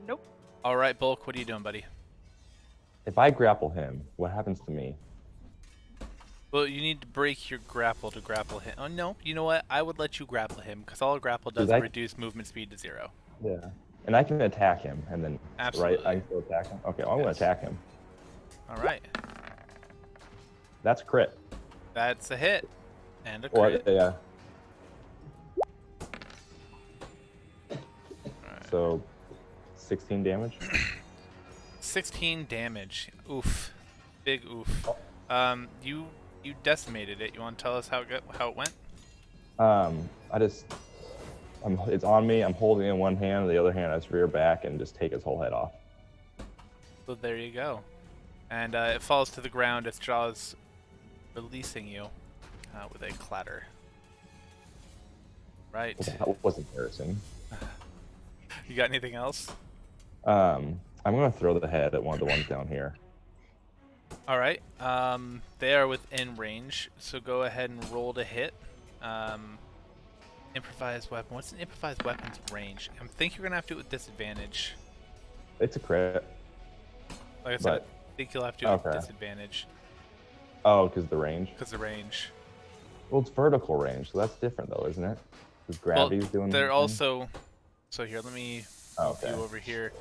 Nope. Alright, Bulk, what are you doing, buddy? If I grapple him, what happens to me? Well, you need to break your grapple to grapple him. Oh, no. You know what? I would let you grapple him, because all a grapple does is I- reduce movement speed to 0. Yeah. And I can attack him, and then Absolutely. right, I can still attack him. Okay, well, I'm Yes. gonna attack him. Alright. That's crit. That's a hit. And a Or crit. yeah. Alright. So, 16 damage. 16 damage. Oof. Big oof. You decimated it. You want to tell us how it went? It's on me. I'm holding it in one hand, the other hand I just rear back and just take his whole head off. So there you go. And it falls to the ground, its jaws releasing you with a clatter. Right. That was embarrassing. You got anything else? I'm gonna throw the head at one of the ones down here. All right. They are within range, so go ahead and roll to hit. Improvised weapon. What's an improvised weapon's range? I think you're gonna have to do it with disadvantage. It's a crit. Like I said, But- I think you'll have to do it with okay. disadvantage Oh, because the range. because the range. Well, it's vertical range, so that's different though, isn't it? Because Well, gravity's doing. they're the thing? also. So here, let me Oh, view okay. over here.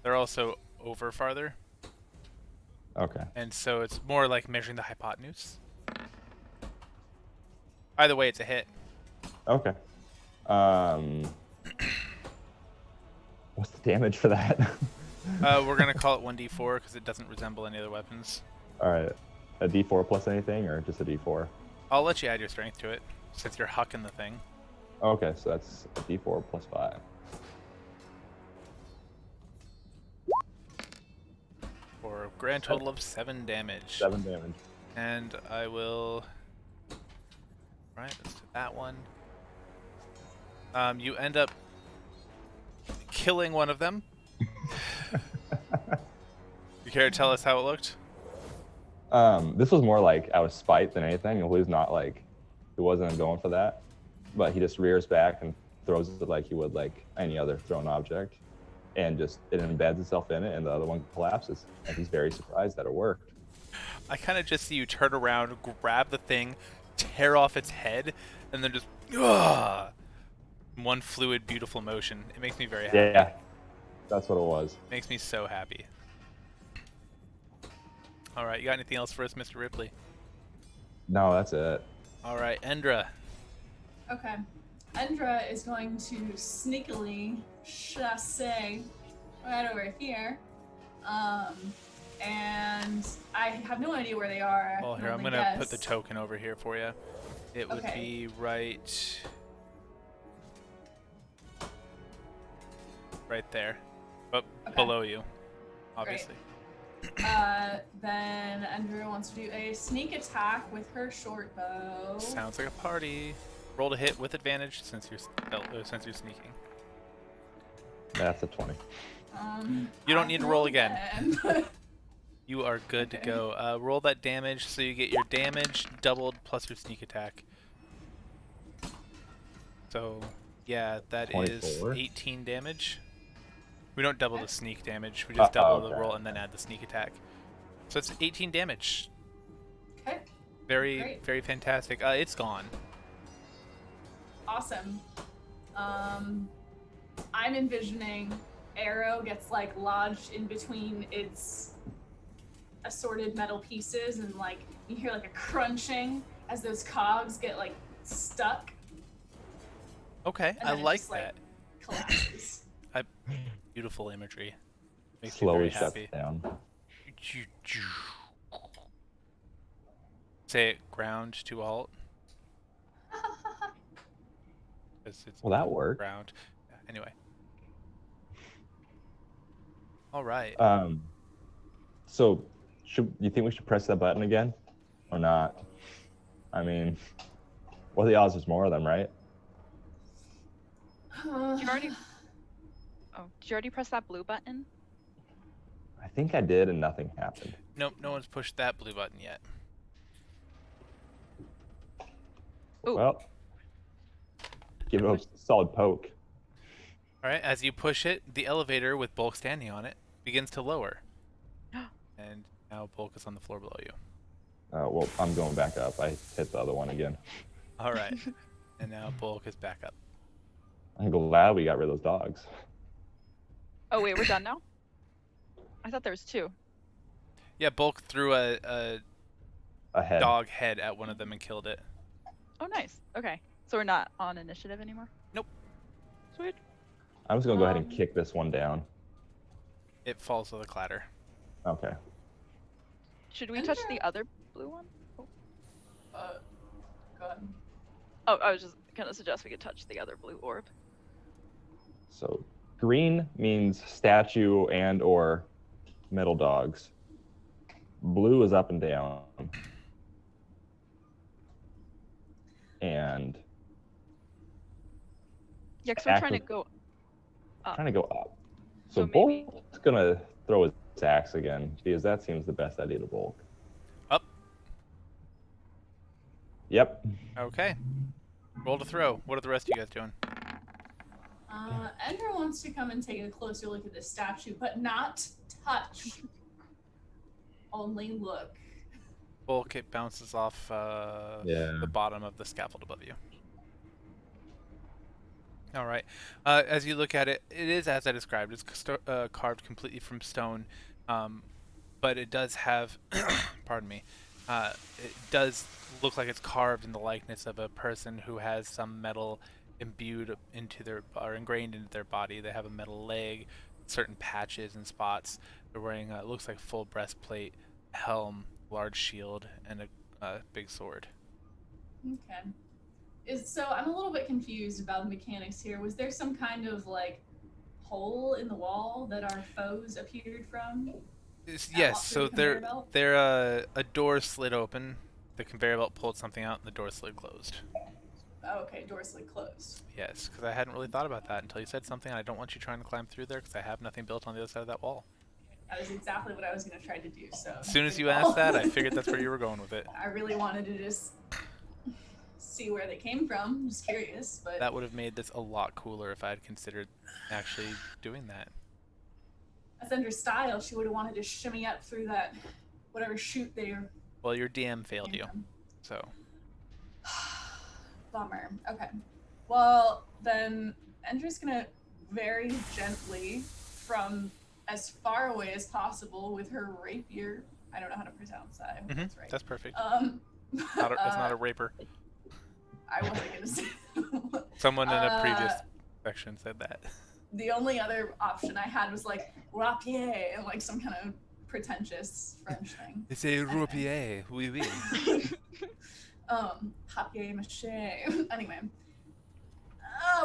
They're also over farther, Okay. and so it's more like measuring the hypotenuse. Either way, it's a hit. Okay. What's the damage for that? We're gonna call it 1d4 because it doesn't resemble any other weapons. All right. A D4 plus anything, or just a D4? I'll let you add your strength to it since you're hucking the thing. Okay, so that's a D4 plus 5. For a grand total of 7 damage. 7 damage. And I will. Right, let's do that one. You end up killing one of them. You care to tell us how it looked? This was more like out of spite than anything. It was not like he wasn't going for that, but he just rears back and throws it like he would like any other thrown object, and just it embeds itself in it, and the other one collapses. And he's very surprised that it worked. I kind of just see you turn around, grab the thing, tear off its head, and then just one fluid, beautiful motion. It makes me very happy. Yeah, that's what it was. Makes me so happy. All right, you got anything else for us, Mr. Ripley? No, that's it. All right, Endra. Okay. Endra is going to sneakily chasse right over here. And I have no idea where they are. Well, I can here, I'm only gonna put the guess. token over here for you. It would Okay. be right there, but Okay. below you, obviously. Then Endra wants to do a sneak attack with her short bow. Sounds like a party. Roll to hit with advantage since you're sneaking. That's a 20. You don't need to roll rolled again. then. You are good to Okay. go. Roll that damage so you get your damage doubled plus your sneak attack. So, yeah, that is 24? 18 damage. We don't double the sneak damage. We just double the okay. roll and then add the sneak attack. So it's 18 damage. Okay, Very, Great. very fantastic. It's gone. awesome. I'm envisioning arrow gets like lodged in between its assorted metal pieces, and like you hear like a crunching as those cogs get like stuck. Okay, And I then it like just, like, that. Collapses. Beautiful imagery. Makes Slowly me very shuts happy. down. Say it ground to a halt. 'Cause it's Well, that worked. ground. Yeah, anyway. All right. So, you think we should press that button again, or not? I mean, what are the odds? There's more of them, right? Did you already? Oh, did you already press that blue button? I think I did, and nothing happened. Nope, no one's pushed that blue button yet. Ooh. Well, give it a solid poke. All right, as you push it, the elevator with Bulk standing on it begins to lower. And now Bulk is on the floor below you. Well, I'm going back up. I hit the other one again. All right. And now Bulk is back up. I'm glad we got rid of those dogs. Oh wait, we're done now. I thought there was 2. Yeah, Bulk threw a A head. dog head at one of them and killed it. Oh nice. Okay, so we're not on initiative anymore. Nope. Sweet. I'm just gonna go ahead and Um, kick this one down. It falls with a clatter. Okay. Should we touch the other blue one? Go ahead. Oh, I was just gonna suggest we could touch the other blue orb. So green means statue and or metal dogs. Blue is up and down. And Yeah, because we're trying to Active- go up. trying to go up. So, So maybe- Bulk's gonna throw his axe again because that seems the best idea to Bulk. Up. Yep. Okay. Roll to throw. What are the rest of you guys doing? Endra wants to come and take a closer look at this statue, but not touch. Only look. Bulk, it bounces off Yeah. the bottom of the scaffold above you. All right. As you look at it, it is as I described. It's carved completely from stone, but it does have, pardon me, it does look like it's carved in the likeness of a person who has some metal imbued into their or ingrained into their body. They have a metal leg, certain patches and spots. They're wearing looks like full breastplate, helm, large shield, and a big sword. Okay. So I'm a little bit confused about the mechanics here. Was there some kind of like hole in the wall that our foes appeared from? Yes, so through the conveyor belt? a door slid open. The conveyor belt pulled something out, and the door slid closed. Oh, okay, door slid closed. Yes, because I hadn't really thought about that until you said something. I don't want you trying to climb through there because I have nothing built on the other side of that wall. That was exactly what I was going to try to do. So As soon as good you call. asked that, I figured that's where you were going with it. I really wanted to just see where they came from. Just curious, but That would have made this a lot cooler if I had considered actually doing that. that's Endra's style. She would have wanted to shimmy up through that whatever chute they were. Well, your DM failed you, from. so Bummer. Okay. Well, then Endra's gonna very gently, from as far away as possible, with her rapier. I don't know how to pronounce that. I hope that's right. that's perfect. That's not a raper. I wasn't gonna say. Someone in a previous section said that. The only other option I had was like rapier and like some kind of pretentious French thing. It's a rapier, oui oui. Papier mâché. Anyway,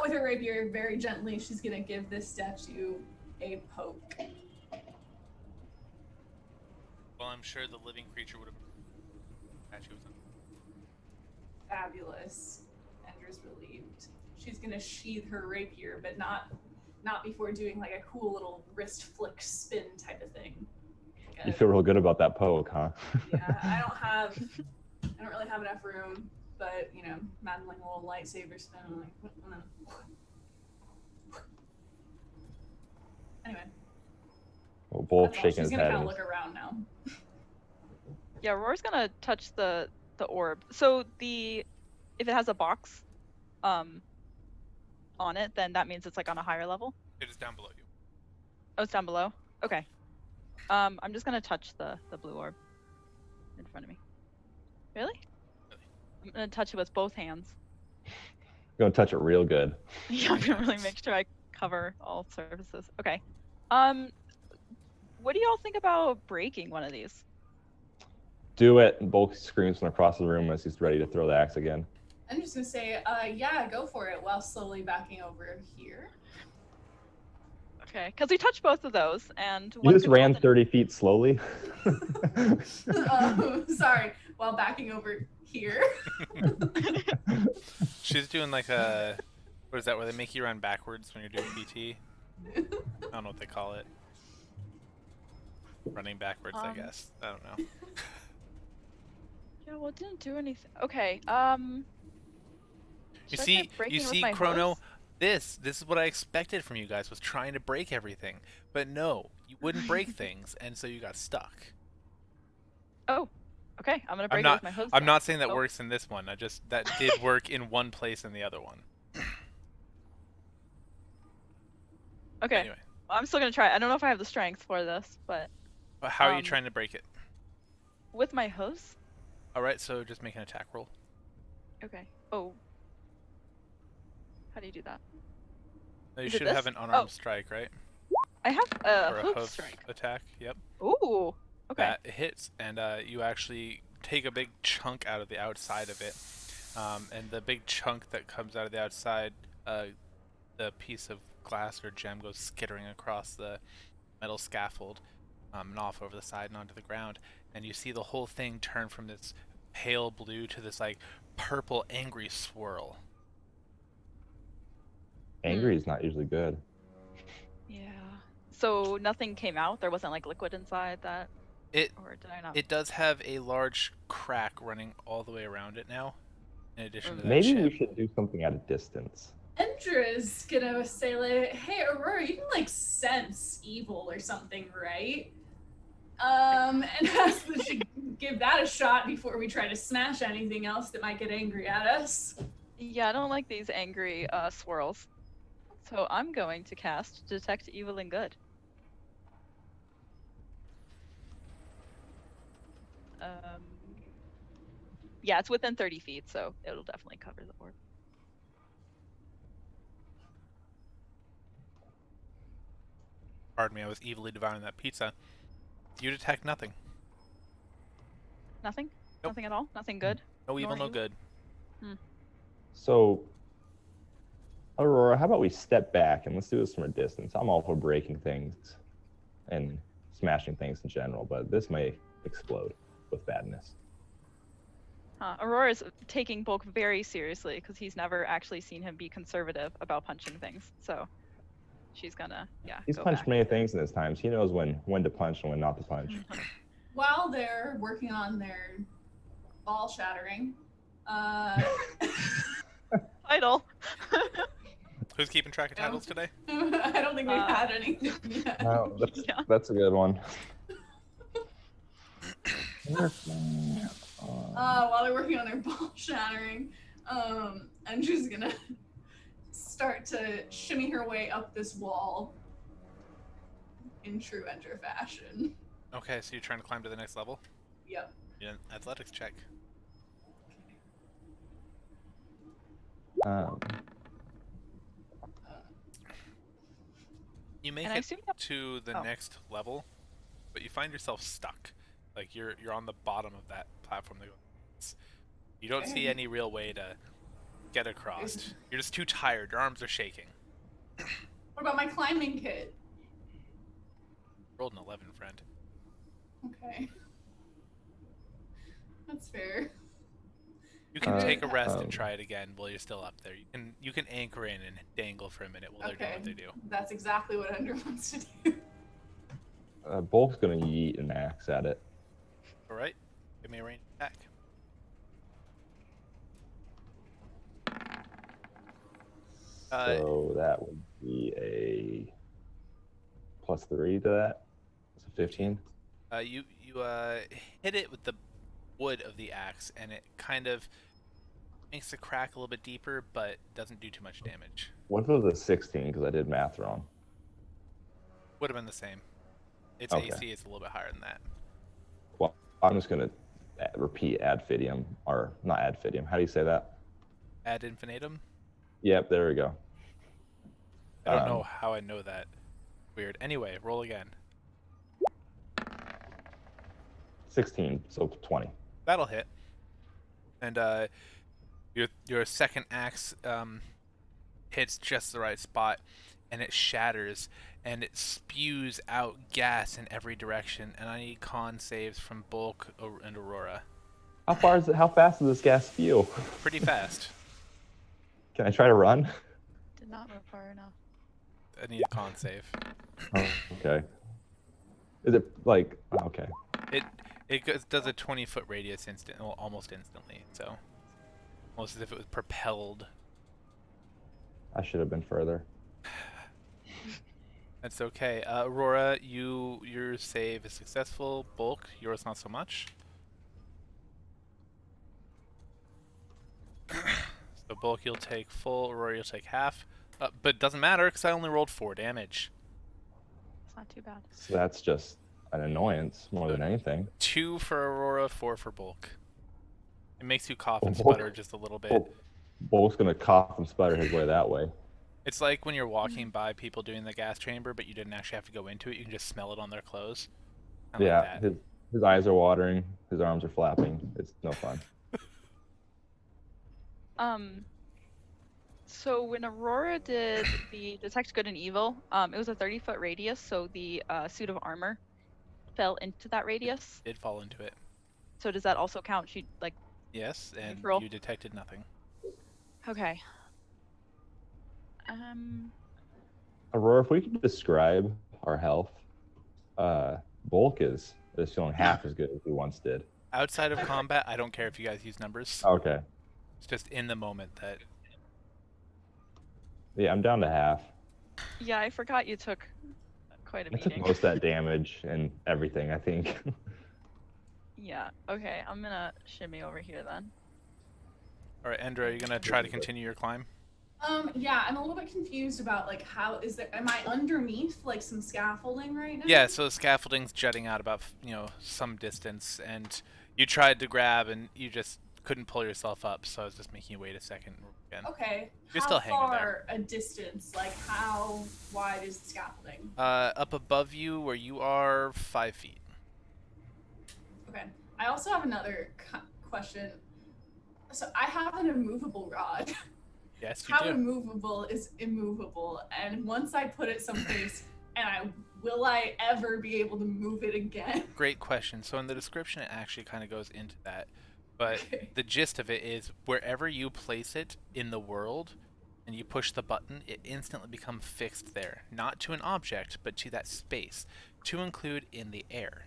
with her rapier, very gently, she's gonna give this statue a poke. I'm sure the living creature would have. Statue was Fabulous. Endra's relieved. She's gonna sheathe her rapier, but not before doing like a cool little wrist flick spin type of thing. Like You feel real good about that poke, huh? Yeah, I don't really have enough room, but you know, imagine like a little lightsaber spin. I'm like, anyway. Well, both That's all. shaking She's his gonna head. kind of look around now. Yeah, Aurora's gonna touch the orb. So if it has a box on it, then that means it's like on a higher level. It is down below you. Oh, it's down below. Okay. I'm just gonna touch the blue orb in front of me. Really? I'm gonna touch it with both hands. Gonna touch it real good. Yeah, I'm gonna really make sure I cover all surfaces. Okay. What do y'all think about breaking one of these? Do it. And Bulk screams from across the room as he's ready to throw the axe again. I'm just gonna say, yeah, go for it, while slowly backing over here. Okay, because we touched both of those, and You one just could ran roll 30 feet slowly. Sorry, while backing over here. She's doing like a. What is that? Where they make you run backwards when you're doing PT? I don't know what they call it. Running backwards, I guess. I don't know. Yeah, well, it didn't do anything. Okay. You should I see, try breaking you with see, my Chrono. hose? This is what I expected from you guys, was trying to break everything, but no, you wouldn't break things, and so you got stuck. Oh, okay. I'm gonna break I'm it with my hose. I'm then. not saying that Oh. works in this one. That did work in one place in the other one. Okay. Anyway, I'm still gonna try. I don't know if I have the strength for this, but how are you Um, trying to break it? with my hose. All right, so just make an attack roll. Okay. Oh. How do you do that? You Is it should have this? an unarmed Oh. strike, right? I have a Or a hoof hoof strike. attack. Yep. Ooh. Okay. That hits, and you actually take a big chunk out of the outside of it, and the big chunk that comes out of the outside, the piece of glass or gem goes skittering across the metal scaffold, and off over the side and onto the ground, and you see the whole thing turn from this pale blue to this like purple angry swirl. Angry is not usually good. Yeah. So nothing came out. There wasn't like liquid inside that. It Or did I not? it does have a large crack running all the way around it now, in addition to that Maybe we chip. should do something at a distance. Endra's gonna say like, hey Aurora, you can like sense evil or something, right? And ask that she give that a shot before we try to smash anything else that might get angry at us. Yeah, I don't like these angry swirls. So I'm going to cast Detect Evil and Good. Yeah, it's within 30 feet, so it'll definitely cover the orb. Pardon me, I was evilly devouring that pizza. You detect nothing. Nothing? Nope. Nothing at all? Nothing good? No evil, Nor no good. So, Aurora, how about we step back and let's do this from a distance? I'm all for breaking things and smashing things in general, but this may explode with badness. Aurora's taking Bulk very seriously because he's never actually seen him be conservative about punching things. So she's gonna, He's go punched back. many things in his times. He knows when to punch and when not to punch. While they're working on their ball shattering, Idle. Who's keeping track of titles today? I don't think we've had any yet. No, Yeah. that's a good one. While they're working on their ball shattering, Endra's gonna start to shimmy her way up this wall in true Endra fashion. Okay, so you're trying to climb to the next level? Yep. Yeah, athletics check. You make And I it assume you have- to the oh. next level, but you find yourself stuck. Like you're on the bottom of that platform. You don't see Okay. any real way to get across. You're just too tired. Your arms are shaking. What about my climbing kit? Rolled an 11, friend. Okay. That's fair. You can take a rest and Um, try it again while you're still up there. You can anchor in and dangle for a minute while they're doing Okay. what they do. That's exactly what Endra wants to do. Bulk's gonna yeet an axe at it. All right, give me a range attack. So that would be a +3 to that. So 15. You hit it with the wood of the axe, and it kind of makes the crack a little bit deeper, but doesn't do too much damage. What if it was a 16? Because I did math wrong. Would have been the same. Its Okay. AC is a little bit higher than that. Well, I'm just gonna repeat ad fidium, or not ad fidium. How do you say that? Ad infinitum? Yep, there we go. I don't know how I know that. Weird. Anyway, roll again. 16, so 20. That'll hit. And your second axe hits just the right spot, and it shatters, and it spews out gas in every direction. And I need con saves from Bulk and Aurora. How fast does this gas spew? Pretty fast. Can I try to run? Did not move far enough. I need a con save. Oh, okay. Is it like okay? It does a 20-foot radius almost instantly. So almost as if it was propelled. I should have been further. That's okay. Aurora, your save is successful. Bulk, yours not so much. So Bulk, you'll take full. Aurora, you'll take half. But it doesn't matter because I only rolled 4 damage. It's not too bad. So that's just an annoyance more than anything. 2 for Aurora, 4 for Bulk. It makes you cough and Bulk- sputter just a little bit. Bulk's gonna cough and sputter his way that way. It's like when you're walking by people doing the gas chamber, but you didn't actually have to go into it. You can just smell it on their clothes. Kinda Yeah, like that. his eyes are watering, his arms are flapping. It's no fun. So when Aurora did the detect good and evil, it was a 30-foot radius, so the suit of armor fell into that radius. Did fall into it. So does that also count? She like Yes, and Neutral. you detected nothing. okay. Aurora, if we could describe our health, Bulk is feeling half as good as he once did. Outside of combat, I don't care if you guys use numbers. Okay. It's just in the moment that Yeah, I'm down to half. Yeah, I forgot you took quite a I took beating. most of that damage and everything, I think. Yeah. Okay, I'm gonna shimmy over here then. All right, Endra, are you gonna try to continue your climb? Yeah, I'm a little bit confused about like how am I underneath like some scaffolding right now? Yeah, so the scaffolding's jutting out about some distance, and you tried to grab and you just couldn't pull yourself up. So I was just making you wait a second again. Okay. You're how still hanging far there. a distance? Like how wide is the scaffolding? Up above you, where you are, 5 feet. Okay. I also have another question. So I have an immovable rod. Yes, you How do. immovable is immovable? And once I put it someplace, will I ever be able to move it again? Great question. So in the description, it actually kind of goes into that. But Okay. the gist of it is wherever you place it in the world and you push the button, it instantly becomes fixed there. Not to an object, but to that space, to include in the air.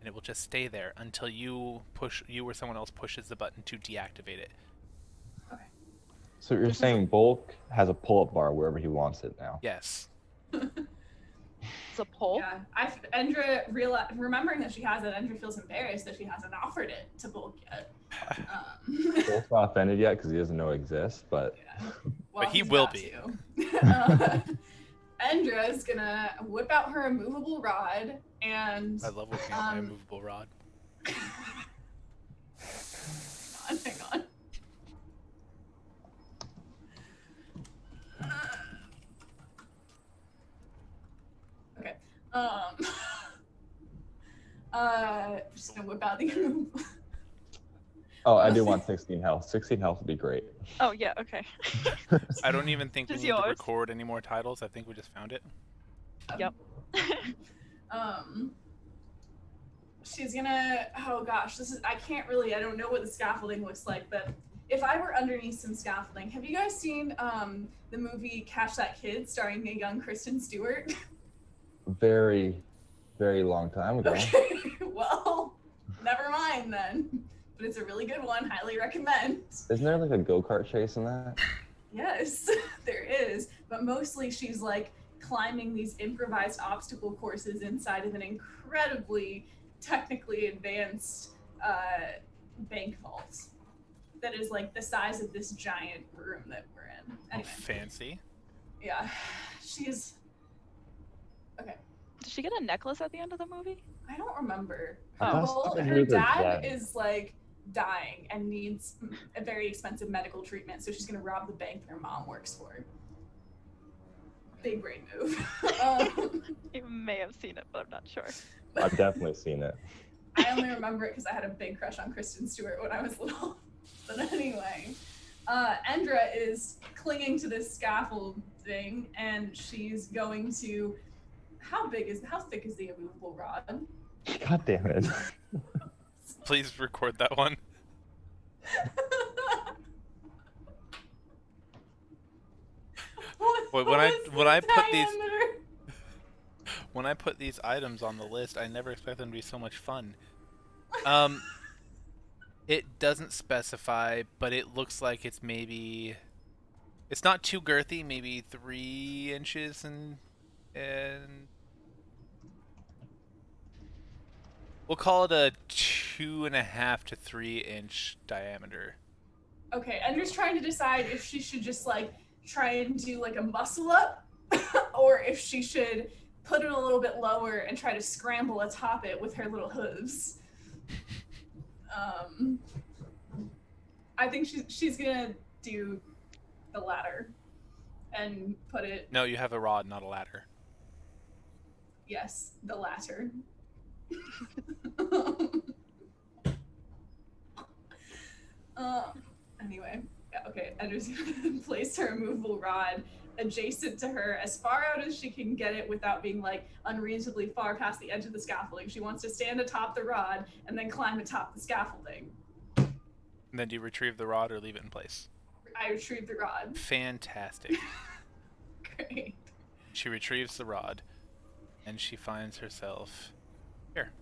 And it will just stay there until you or someone else pushes the button to deactivate it. Okay. So you're saying Bulk has a pull-up bar wherever he wants it now? Yes. It's a pole. Yeah. Endra remembering that she has it, Endra feels embarrassed that she hasn't offered it to Bulk yet. Bulk's not offended yet because he doesn't know it exists, but Yeah. But he he's will got be. to. Endra is gonna whip out her immovable rod and I love working on my immovable rod. hang on. Okay. Just gonna whip out the immovable. oh, I do want 16 health. 16 health would be great. Oh yeah. Okay. I don't even think we Just need to yours. record any more titles. I think we just found it. Yep. she's gonna. Oh gosh, I can't really. I don't know what the scaffolding looks like, but if I were underneath some scaffolding, have you guys seen the movie Catch That Kid starring a young Kristen Stewart? Very, very long time ago. Okay, well, never mind then. But it's a really good one. Highly recommend. Isn't there like a go-kart chase in that? Yes, there is. But mostly she's like climbing these improvised obstacle courses inside of an incredibly technically advanced bank vault that is like the size of this giant room that we're in. Anyway. Oh, fancy. Yeah, she's okay. Did she get a necklace at the end of the movie? I don't remember. I thought Well, someone her knew their dad dad. is like dying and needs a very expensive medical treatment, so she's gonna rob the bank that her mom works for. Big brain move. You may have seen it, but I'm not sure. I've definitely seen it. I only remember it because I had a big crush on Kristen Stewart when I was little. But anyway, Endra is clinging to this scaffolding, and she's going to. How thick is the immovable rod? God damn it. Please record that one. Wait, when I put these items on the list, I never expect them to be so much fun. It doesn't specify, but it looks like it's maybe. It's not too girthy, maybe 3 inches and we'll call it a 2.5 to 3 inch diameter. Okay, Endra's trying to decide if she should just like try and do like a muscle up, or if she should put it a little bit lower and try to scramble atop it with her little hooves. I think she's gonna do the latter and put it. No, you have a rod, not a ladder. Yes, the latter. Anyway, yeah, okay. Endra's gonna place her immovable rod adjacent to her as far out as she can get it without being like unreasonably far past the edge of the scaffolding. She wants to stand atop the rod and then climb atop the scaffolding. And then do you retrieve the rod or leave it in place? I retrieve the rod. Fantastic. Great. She retrieves the rod, and she finds herself here.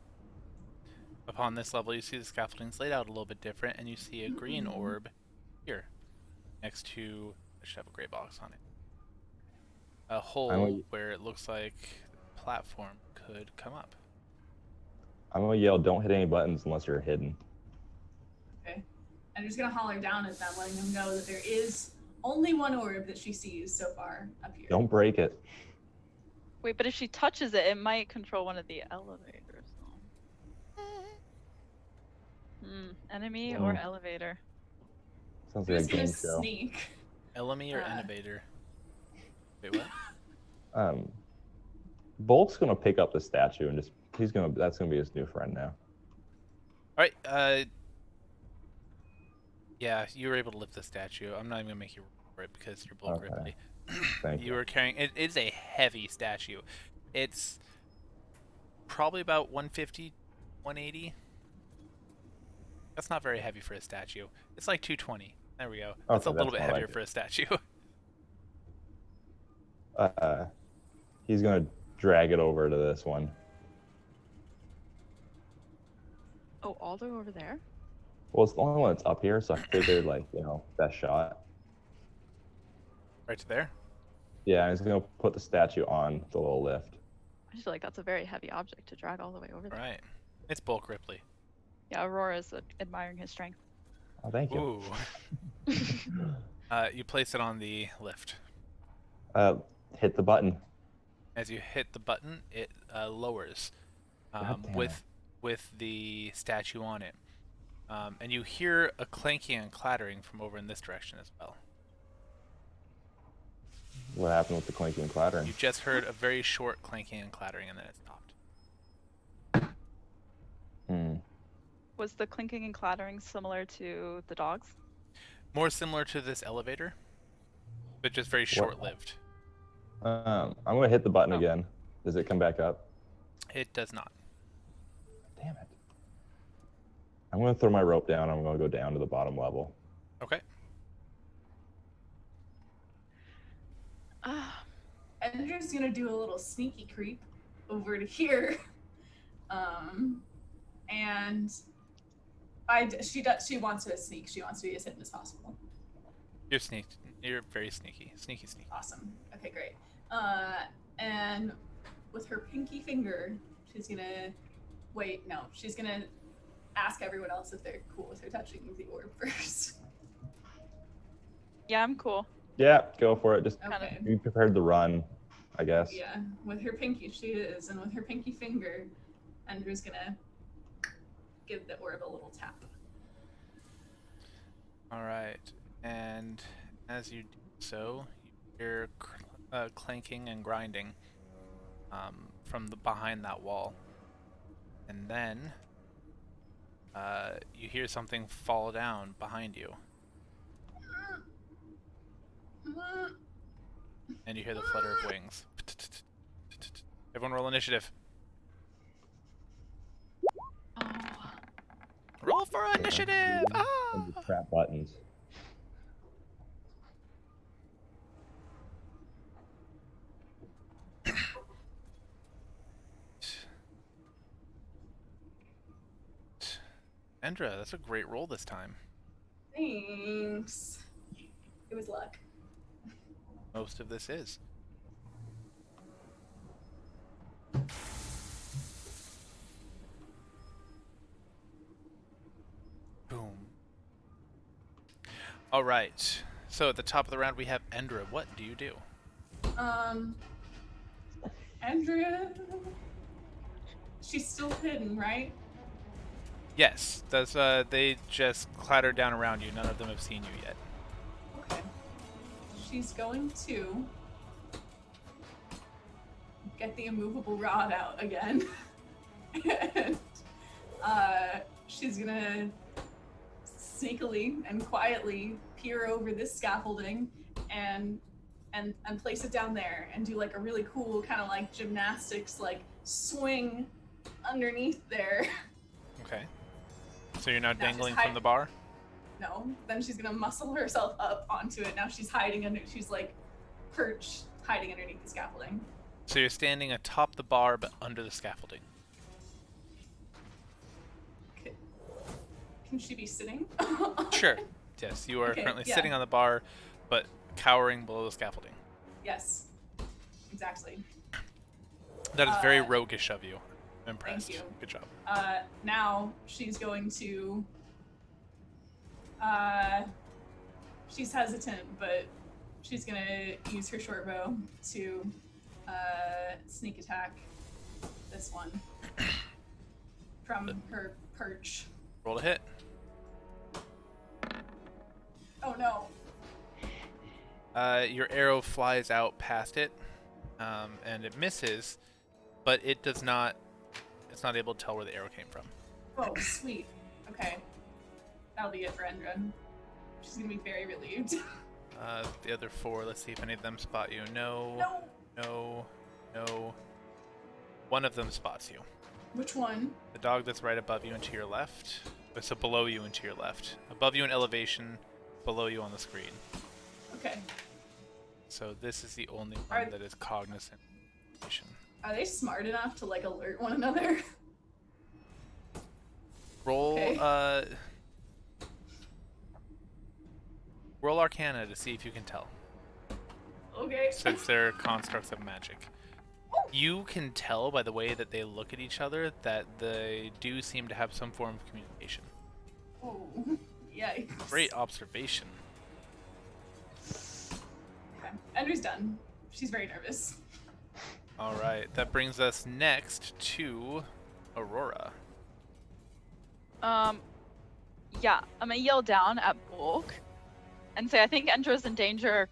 Upon this level, you see the scaffolding's laid out a little bit different, and you see a green orb here, next to. I should have a gray box on it. A hole where it looks like the platform could come up. I'm gonna yell, don't hit any buttons unless you're hidden. Okay. I'm just gonna holler down at them, letting them know that there is only one orb that she sees so far up here. Don't break it. Wait, but if she touches it, it might control one of the elevators. Enemy or elevator? Sounds like Who's a game gonna show. sneak? Enemy or innovator? Wait, what? Bulk's gonna pick up the statue and that's gonna be his new friend now. Alright, yeah, you were able to lift the statue. I'm not even gonna make you roll it because you're bulk Ripley. Thank You you. were carrying it is a heavy statue. It's probably about 150, 180. That's not very heavy for a statue. It's like 220. There we go. That's a Okay, little that's bit more heavier like for a statue. He's gonna drag it over to this one. Oh, all the way over there? Well, it's the only one that's up here, so I figured, like, best shot. Right to there. Yeah, he's gonna put the statue on the little lift. I just feel like that's a very heavy object to drag all the way over there. Right. It's bulk Ripley. Yeah, Aurora's admiring his strength. Oh, thank you. Ooh. You place it on the lift. Hit the button. As you hit the button, it lowers God damn with the statue on it. And you hear a clanking and clattering from over in this direction as well. What happened with the clinking and clattering? You just heard a very short clanking and clattering, and then it stopped. Was the clinking and clattering similar to the dogs? More similar to this elevator, but just very short-lived. I'm gonna hit the button again. Does it come back up? It does not. Damn it. I'm gonna throw my rope down. I'm gonna go down to the bottom level. Okay. Endra's gonna do a little sneaky creep over to here, and she wants to sneak. She wants to be as hidden as possible. You're sneaked. You're very sneaky. Sneaky. Awesome. Okay, great. And with her pinky finger, she's gonna she's gonna ask everyone else if they're cool with her touching the orb first. Yeah, I'm cool. Yeah, go for it. Just Okay. be prepared to run, I guess. Yeah, with her pinky she is, and with her pinky finger, Endra's gonna give the orb a little tap. All right. And as you do so, you hear clanking and grinding from behind that wall. And then you hear something fall down behind you. And you hear the flutter of wings. Everyone roll initiative. Oh. Roll for initiative! Ah! And the trap buttons. Endra, that's a great roll this time. Thanks. It was luck. Most of this is. Boom. All right. So at the top of the round, we have Endra. What do you do? Andrea, she's still hidden, right? Yes. Does they just clatter down around you? None of them have seen you yet. Okay. She's going to get the immovable rod out again. And she's gonna sneakily and quietly peer over this scaffolding and place it down there and do like a really cool kind of like gymnastics like swing underneath there. Okay. So you're now Now she's dangling from the bar? No, then she's gonna muscle herself up onto it. Now she's hiding under. She's like perched, hiding underneath the scaffolding. So you're standing atop the bar but under the scaffolding. Can she be sitting? Sure. Yes, you are Okay, currently yeah. sitting on the bar but cowering below the scaffolding. Yes, exactly. That is very roguish of you. I'm impressed. Thank you. Good job. Now she's going to. She's hesitant, but she's gonna use her short bow to sneak attack this one from her perch. Roll to hit. Oh no! Your arrow flies out past it, and it misses, but it does not. It's not able to tell where the arrow came from. Oh, sweet. Okay, that'll be it for Endra. She's gonna be very relieved. The other four. Let's see if any of them spot you. No. No. No. No. One of them spots you. Which one? The dog that's right above you and to your left. So below you and to your left. Above you in elevation, below you on the screen. Okay. So this is the only one that is cognizant. Are they smart enough to like alert one another? Roll Okay. Roll Arcana to see if you can tell. Okay. Since they're constructs of magic. You can tell by the way that they look at each other that they do seem to have some form of communication. Oh, yikes. Great observation. Okay. Endra's done. She's very nervous. Alright, that brings us next to Aurora. Yeah, I'm gonna yell down at Bulk and say, I think Endra's in danger.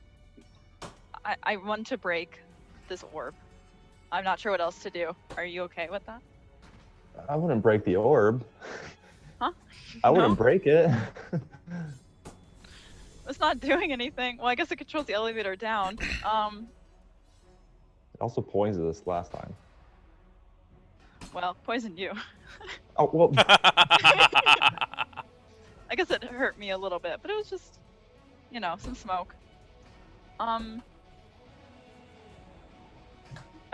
I want to break this orb. I'm not sure what else to do. Are you okay with that? I wouldn't break the orb. Huh? I wouldn't No? break it. It's not doing anything. Well, I guess it controls the elevator down. It also poisoned us last time. Well, poisoned you. Oh, well, I guess it hurt me a little bit, but it was just, some smoke. I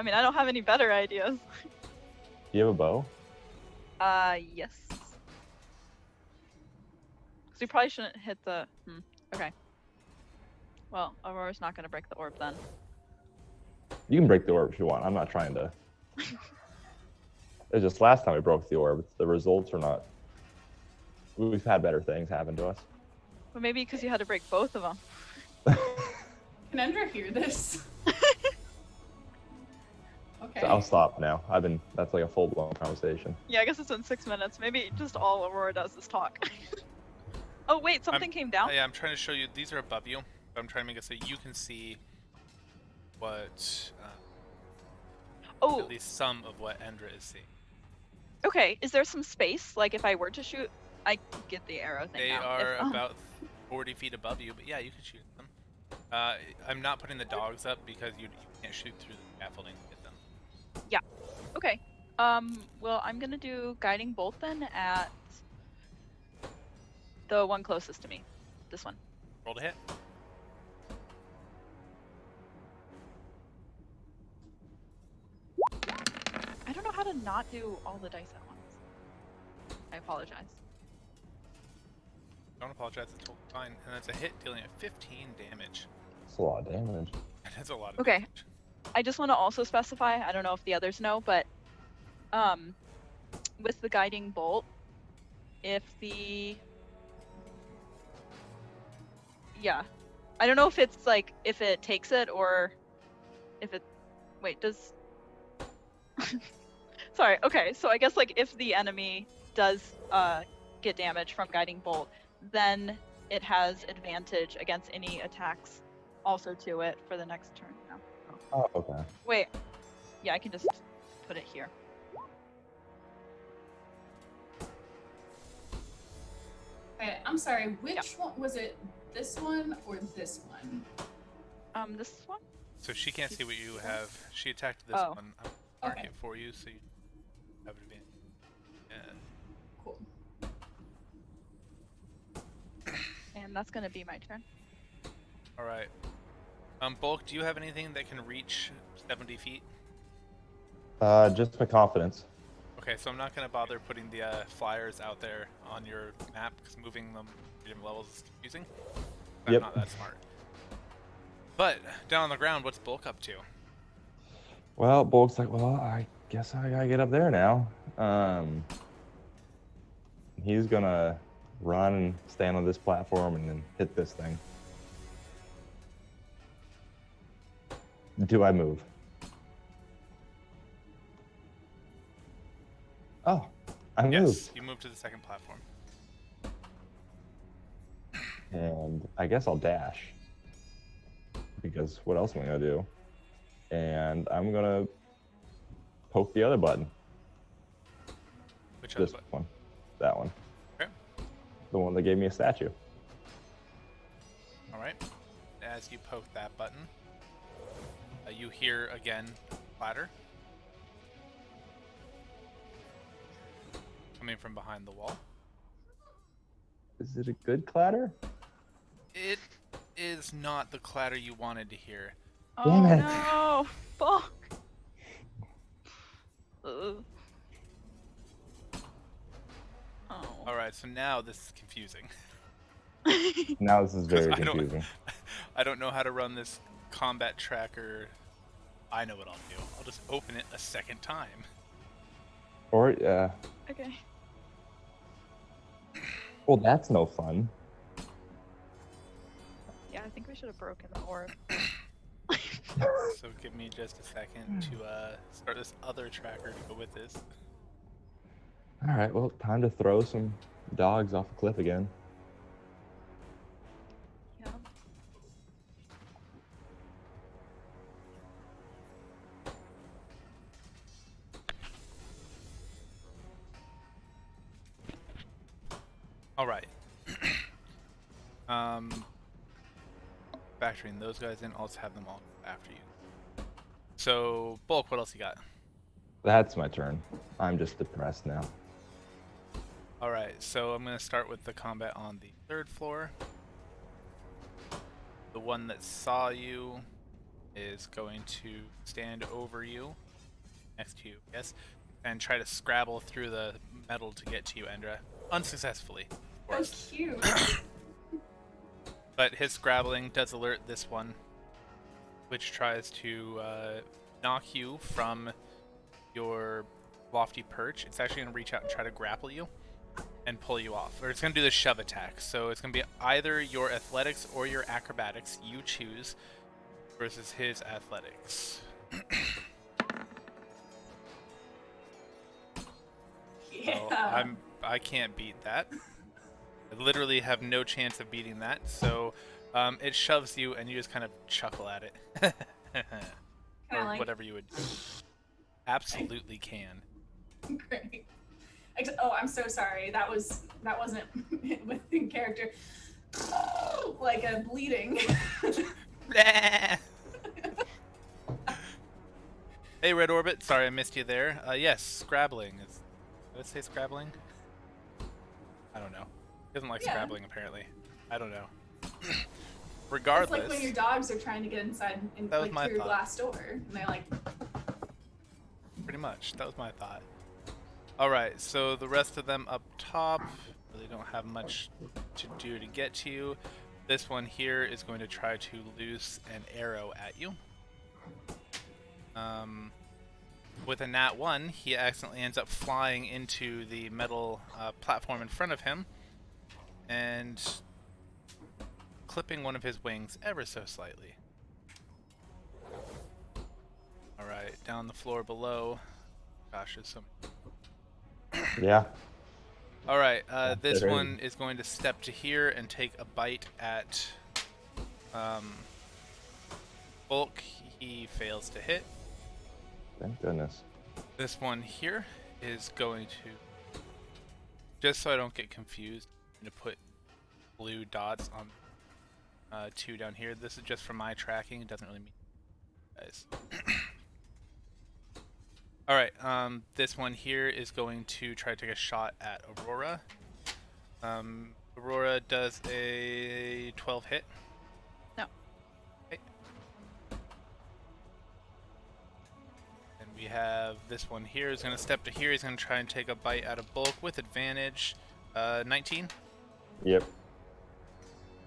mean, I don't have any better ideas. Do you have a bow? Yes. Because we probably shouldn't hit the. Okay. Well, Aurora's not gonna break the orb then. You can break the orb if you want. I'm not trying to. It's just last time we broke the orb, the results are not. We've had better things happen to us. Well, maybe because you had to break both of them. Can Endra hear this? Okay. So I'll stop now. That's like a full-blown conversation. Yeah, I guess it's in 6 minutes. Maybe just all Aurora does is talk. Oh wait, something came down? Yeah, I'm trying to show you. These are above you. But I'm trying to make it so you can see what, at least some of what Endra is seeing. Okay, is there some space? Like if I were to shoot, I get the arrow thing They now. are about 40 feet above you, but yeah, you can shoot them. I'm not putting the dogs up because you can't shoot through the scaffolding to get them. Yeah. Okay. Well, I'm gonna do guiding bolt then at the one closest to me. This one. Roll to hit. I don't know how to not do all the dice at once. I apologize. Don't apologize, it's totally fine. And that's a hit dealing at 15 damage. That's a lot of damage. That's a lot of Okay. damage. I just want to also specify, I don't know if the others know, but with the guiding bolt, if I don't know if it's like if it takes it or if it does sorry, okay, so I guess like if the enemy does get damage from guiding bolt, then it has advantage against any attacks also to it for the next turn. Oh, okay. Wait. Yeah, I can just put it here. Okay, I'm sorry, which one was it? This one or this one? This one? So she can't see what you have. She attacked this Oh. one. I'm marking Okay. it for you so you have an advantage. And Cool. And that's gonna be my turn. alright. Bulk, do you have anything that can reach 70 feet? Just my confidence. Okay, so I'm not going to bother putting the flyers out there on your map because moving them medium levels is confusing. I'm Yep. not that smart. But down on the ground, what's Bulk up to? Well, Bulk's like, well, I guess I gotta get up there now. He's gonna run and stand on this platform and then hit this thing. Do I move? Oh, I moved. Yes, you move to the second platform. And I guess I'll dash. Because what else am I gonna do? And I'm gonna poke the other button. Which other This button? one. That one. Okay. The one that gave me a statue. Alright. As you poke that button, you hear again clatter coming from behind the wall. Is it a good clatter? It is not the clatter you wanted to hear. Damn Oh it. no! Fuck! Ugh. Oh. Alright, so now this is confusing. Now this is very 'Cause I don't- confusing. I don't know how to run this combat tracker. I know what I'll do. I'll just open it a second time. Or, Okay. well, that's no fun. Yeah, I think we should have broken the orb. So give me just a second to start this other tracker to go with this. All right, well, time to throw some dogs off a cliff again. Yeah. All right. Factoring those guys in, I'll just have them all after you. So, Bulk, what else you got? That's my turn. I'm just depressed now. Alright, so I'm going to start with the combat on the 3rd floor. The one that saw you is going to stand over you, next to you, yes, and try to scrabble through the metal to get to you, Endra. Unsuccessfully, of Oh, course. cute. But his scrabbling does alert this one, which tries to knock you from your lofty perch. It's actually going to reach out and try to grapple you and pull you off. Or it's going to do the shove attack. So it's going to be either your athletics or your acrobatics. You choose versus his athletics. So Yeah. I can't beat that. I literally have no chance of beating that. So it shoves you and you just kind of chuckle at it. Can I, Or like- whatever you would do. Absolutely can. Great. Oh, I'm so sorry. That wasn't within character. Like a bleeding. Hey, Red Orbit. Sorry I missed you there. Yes, scrabbling. Did I say scrabbling? I don't know. He doesn't like Yeah. scrabbling, apparently. I don't know. It's Regardless. like when your dogs are trying to get inside That was like my through your thought. glass door, and they're like, Pretty much. That was my thought. Alright, so the rest of them up top really don't have much to do to get to you. This one here is going to try to loose an arrow at you. With a nat 1, he accidentally ends up flying into the metal platform in front of him and clipping one of his wings ever so slightly. Alright, down the floor below. Gosh, there's so many. Yeah. Alright, this there is. one is going to step to here and take a bite at Bulk. He fails to hit. Thank goodness. This one here is going to, just so I don't get confused, I'm going to put blue dots on 2 down here. This is just for my tracking. It doesn't really mean guys. Alright, this one here is going to try to take a shot at Aurora. Aurora does a 12 hit. No. Okay. And we have this one here is going to step to here. He's going to try and take a bite out of Bulk with advantage. 19. Yep.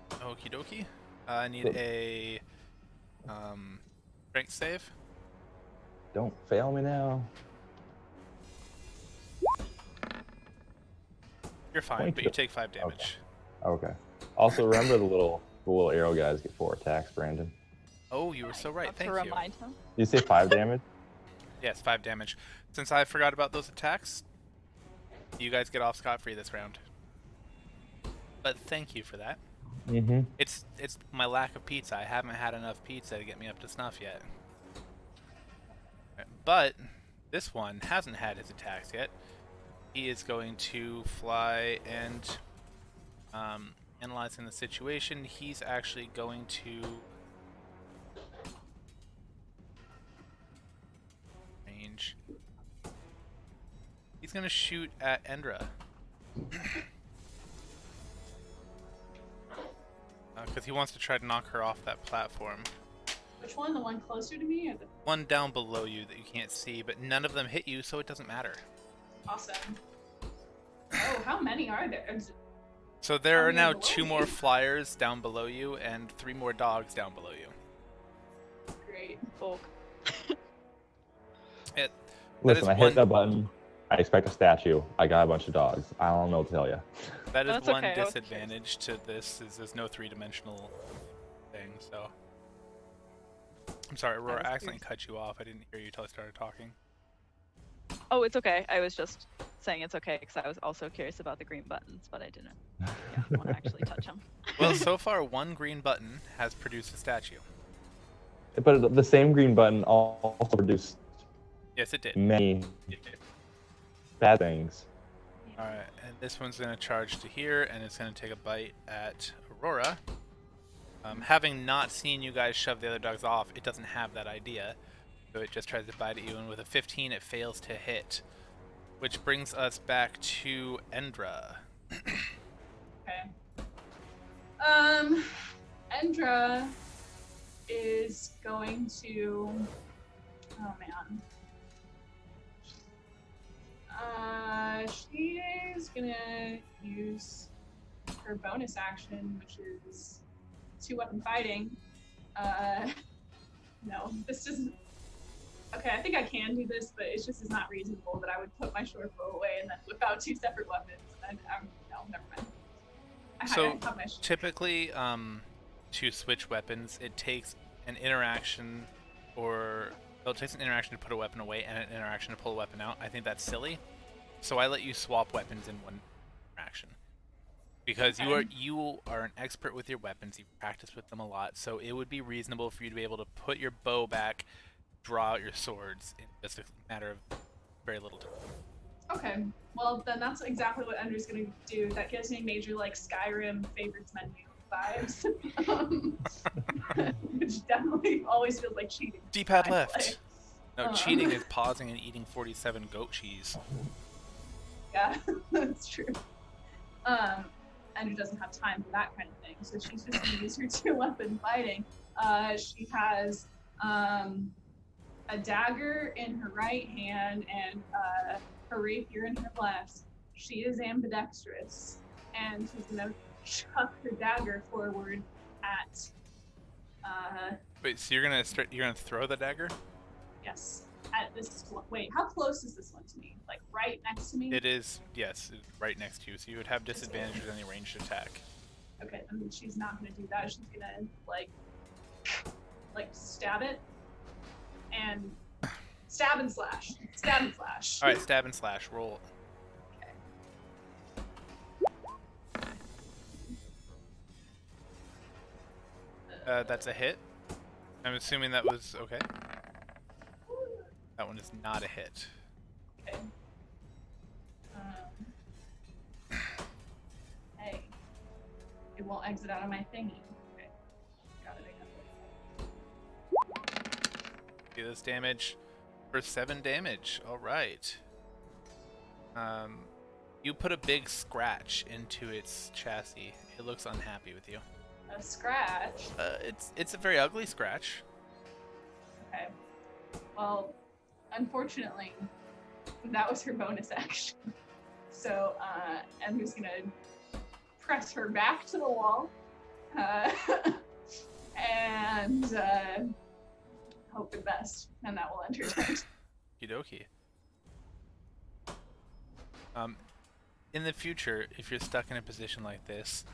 Okie dokie. I need a strength save. Don't fail me now. You're fine, but you take 5 damage. Okay. Also, remember the little arrow guys get 4 attacks, Brandon. Oh, you were so right. Have Thank to you. remind him. You say 5 damage? Yes, 5 damage. Since I forgot about those attacks, you guys get off scot-free this round. But thank you for that. Mm-hmm. It's my lack of pizza. I haven't had enough pizza to get me up to snuff yet. But this one hasn't had his attacks yet. He is going to fly and analyzing the situation. He's actually going to range. He's going to shoot at Endra. Because he wants to try to knock her off that platform. which one? The one closer to me, or the One down below you that you can't see, but none of them hit you, so it doesn't matter. awesome? Oh, how many are there? So there How are many now below 2 me? more flyers down below you and 3 more dogs down below you. Great. Bulk. That Listen, is I one- hit that button. I expect a statue. I got a bunch of dogs. I don't know what to tell you. That is That's one okay, I was disadvantage to this, is there's no 3-dimensional thing, so... I'm sorry, Aurora, was I accidentally curious. cut you off. I didn't hear you until I started talking. Oh, it's okay. I was just saying it's okay because I was also curious about the green buttons, but I didn't want to actually touch them. Well, so far, one green button has produced a statue. But the same green button also produced Yes, it did. many bad things. Alright, and this one's going to charge to here, and it's going to take a bite at Aurora. Having not seen you guys shove the other dogs off, it doesn't have that idea. So it just tries to bite at you, and with a 15, it fails to hit. Which brings us back to Endra. Okay. Endra is going to. Oh man. She is gonna use her bonus action, which is 2-weapon fighting. No, this isn't. Okay, I think I can do this, but it's just is not reasonable that I would put my short bow away and then whip out 2 separate weapons. And no, never mind. So typically, to switch weapons, it takes an interaction, or well, it takes an interaction to put a weapon away and an interaction to pull a weapon out. I think that's silly. So I let you swap weapons in one interaction. Because you are an expert with your weapons, you've practiced with them a lot, so it would be reasonable for you to be able to put your bow back, draw out your swords in just a matter of very little time. Okay, well then that's exactly what Endra's gonna do. That gives me major like Skyrim favorites menu vibes, which definitely always feels like cheating. D-pad left. No, cheating is pausing and eating 47 goat cheese. Yeah, that's true. Endra doesn't have time for that kind of thing, so she's just gonna use her 2-weapon fighting. She has a dagger in her right hand and her rapier in her left. She is ambidextrous, and she's gonna chuck her dagger forward at. Wait, so you're gonna throw the dagger? Yes, at this one. Wait, how close is this one to me? Like right next to me? It is, yes, it's right next to you, so you would have disadvantage with any ranged attack. Okay, then she's not gonna do that. She's gonna like stab it and stab and slash. Stab and slash. All right, stab and slash. Roll. Okay. That's a hit. I'm assuming that was okay. That one is not a hit. Okay. Hey, it won't exit out of my thingy. Okay, got it. Do this damage for 7 damage. All right. You put a big scratch into its chassis. It looks unhappy with you. A scratch? It's a very ugly scratch. Okay. Well, unfortunately, that was her bonus action. So, Emma's gonna press her back to the wall, and hope for the best, and that will end her turn. Okie dokie. In the future, if you're stuck in a position like this,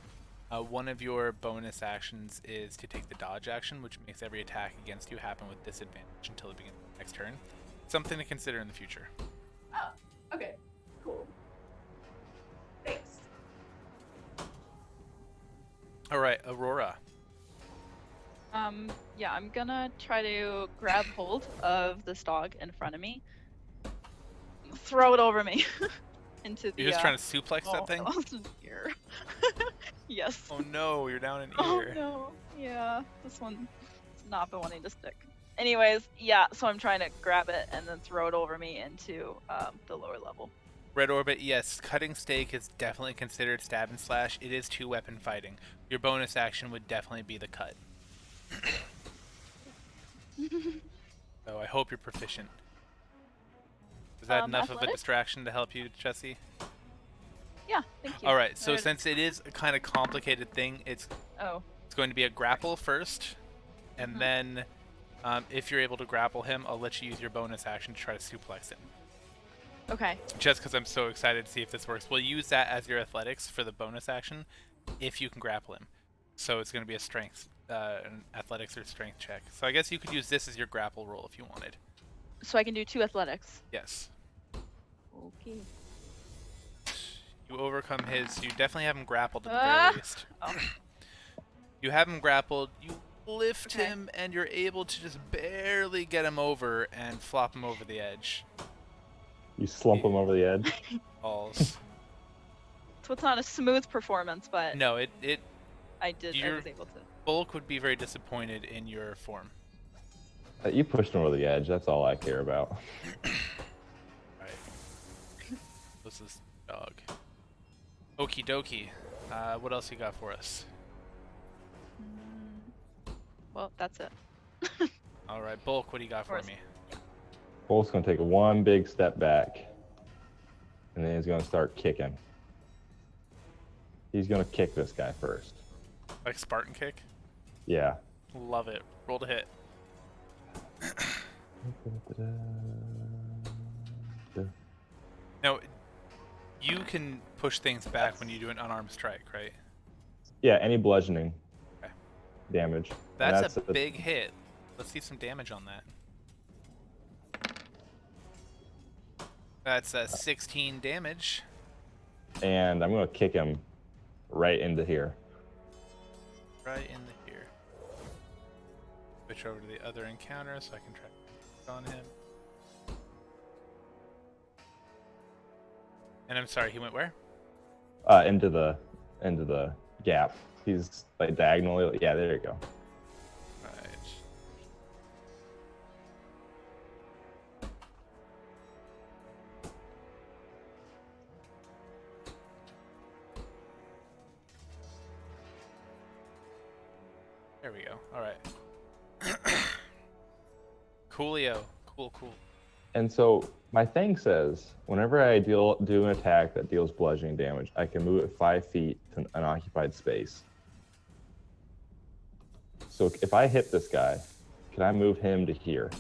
one of your bonus actions is to take the dodge action, which makes every attack against you happen with disadvantage until the beginning of the next turn. Something to consider in the future. Oh, okay, cool. Thanks. All right, Aurora. Yeah, I'm gonna try to grab hold of this dog in front of me, throw it over me into the. You're just trying to suplex that thing? Ear. Yes. Oh no, you're down an ear. Oh no. Yeah, this one's not been wanting to stick. Anyways, yeah, so I'm trying to grab it and then throw it over me into the lower level. Red Orbit, yes, cutting stake is definitely considered stab and slash. It is 2-weapon fighting. Your bonus action would definitely be the cut. So I hope you're proficient. Is that enough of a distraction to help you, Jesse? Yeah, thank you. Alright, so since it is a kind of complicated thing, it's going to be a grapple first, and then if you're able to grapple him, I'll let you use your bonus action to try to suplex him. Okay. Just because I'm so excited to see if this works. We'll use that as your athletics for the bonus action, if you can grapple him. So it's going to be a strength, an athletics or strength check. So I guess you could use this as your grapple roll if you wanted. So I can do 2 athletics? Yes. Okay. You overcome his, you definitely have him grappled at the very least. Oh. You have him grappled, you lift him, and you're able to just barely get him over and flop him over the edge. You slump him over the edge? Balls. So it's not a smooth performance, but... No, I was able to. Bulk would be very disappointed in your form. You pushed him over the edge, that's all I care about. Right. This is dog. Okie dokie. What else you got for us? Well, that's it. All right, Bulk. What do you got for Course. me? Bolt's gonna take one big step back, and then he's gonna start kicking. He's gonna kick this guy first. Like Spartan kick. Yeah. Love it. Roll to hit. Now, you can push things back when you do an unarmed strike, right? Yeah, any bludgeoning Okay. damage. That's a big hit. Let's see some damage on that. That's 16 damage. And I'm gonna kick him right into here. Right in the here. Switch over to the other encounter so I can track on him. And I'm sorry, he went where? Into the gap. He's like diagonally. Yeah, there you go. Right. There we go. All right. Coolio. Cool. And so my thing says, whenever I do an attack that deals bludgeoning damage, I can move it 5 feet to an unoccupied space. So if I hit this guy, can I move him to here?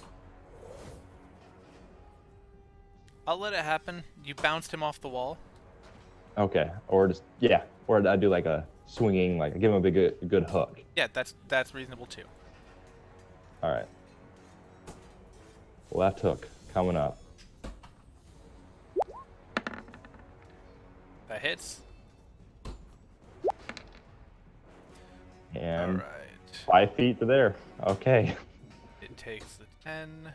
I'll let it happen. You bounced him off the wall. Okay, or just or I do like a swinging, like I give him a good hook. Yeah, that's reasonable too. All right. Left hook coming up. That hits. And All right. 5 feet to there. Okay. It takes the 10.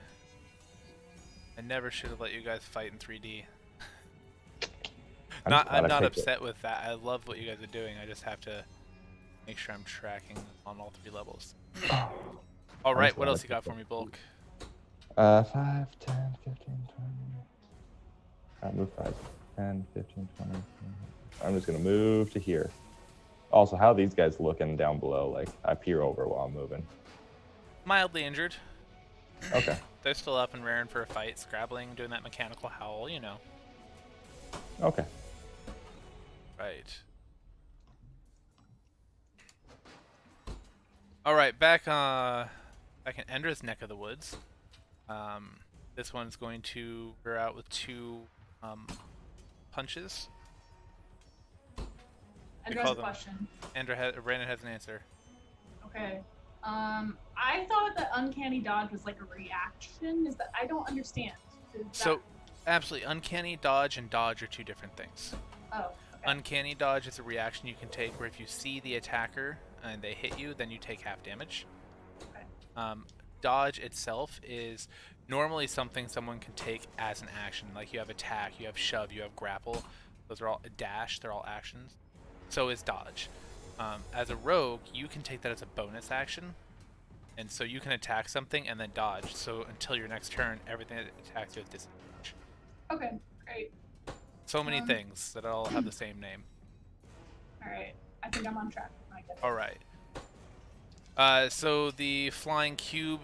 I never should have let you guys fight in 3D. I'm not upset with that. I love what you guys are doing. I just have to make sure I'm tracking on all 3 levels. All right, what else you got for me, Bulk? 5, 10, 15, 20. I'll move 5, 10, 15, 20. I'm just gonna move to here. Also, how are these guys looking down below? Like I peer over while I'm moving. Mildly injured. Okay. They're still up and raring for a fight, scrabbling, doing that mechanical howl, you know. Okay. Right. All right, back in Endra's neck of the woods. This one's going to rear out with 2 punches. Endra has a question. Brandon has an answer. Okay. I thought that uncanny dodge was like a reaction. Is that I don't understand. So, absolutely, uncanny dodge and dodge are 2 different things. Oh. Okay. Uncanny dodge is a reaction you can take where if you see the attacker and they hit you, then you take half damage. Okay. Dodge itself is normally something someone can take as an action. Like you have attack, you have shove, you have grapple. Those are all dash. They're all actions. So is dodge. As a rogue, you can take that as a bonus action, and so you can attack something and then dodge. So until your next turn, everything that attacks you is disadvantage. Okay. Great. So many things that all have the same name. All right. I think I'm on track with my guess. All right. So the flying cube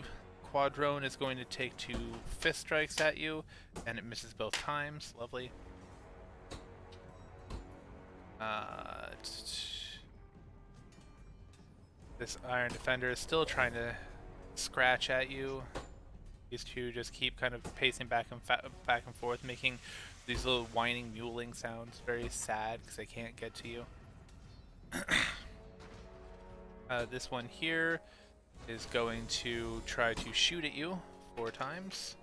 quadrone is going to take 2 fist strikes at you, and it misses both times. Lovely. This Iron Defender is still trying to scratch at you. These 2 just keep kind of pacing back and forth, making these little whining, mewling sounds. Very sad because they can't get to you. This one here is going to try to shoot at you 4 times.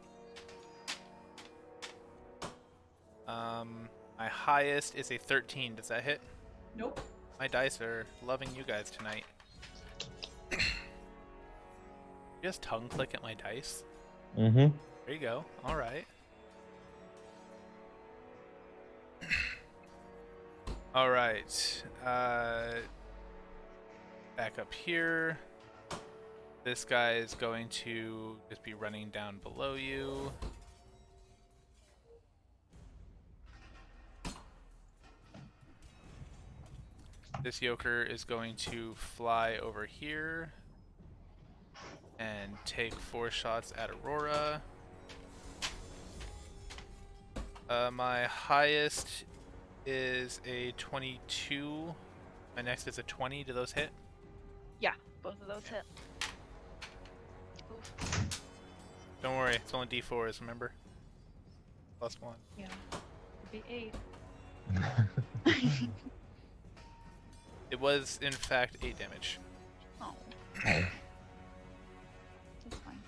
My highest is a 13. Does that hit? Nope. My dice are loving you guys tonight. Just tongue click at my dice. Mm-hmm. There you go. All right. All right. Back up here. This guy is going to just be running down below you. This yoker is going to fly over here and take 4 shots at Aurora. My highest is a 22. My next is a 20. Do those hit? Yeah, both of those hit. Oof. Don't worry, it's only d4s, remember? +1. Yeah. It'd be 8. It was, in fact, 8 damage. Oh, Oh. that's fine.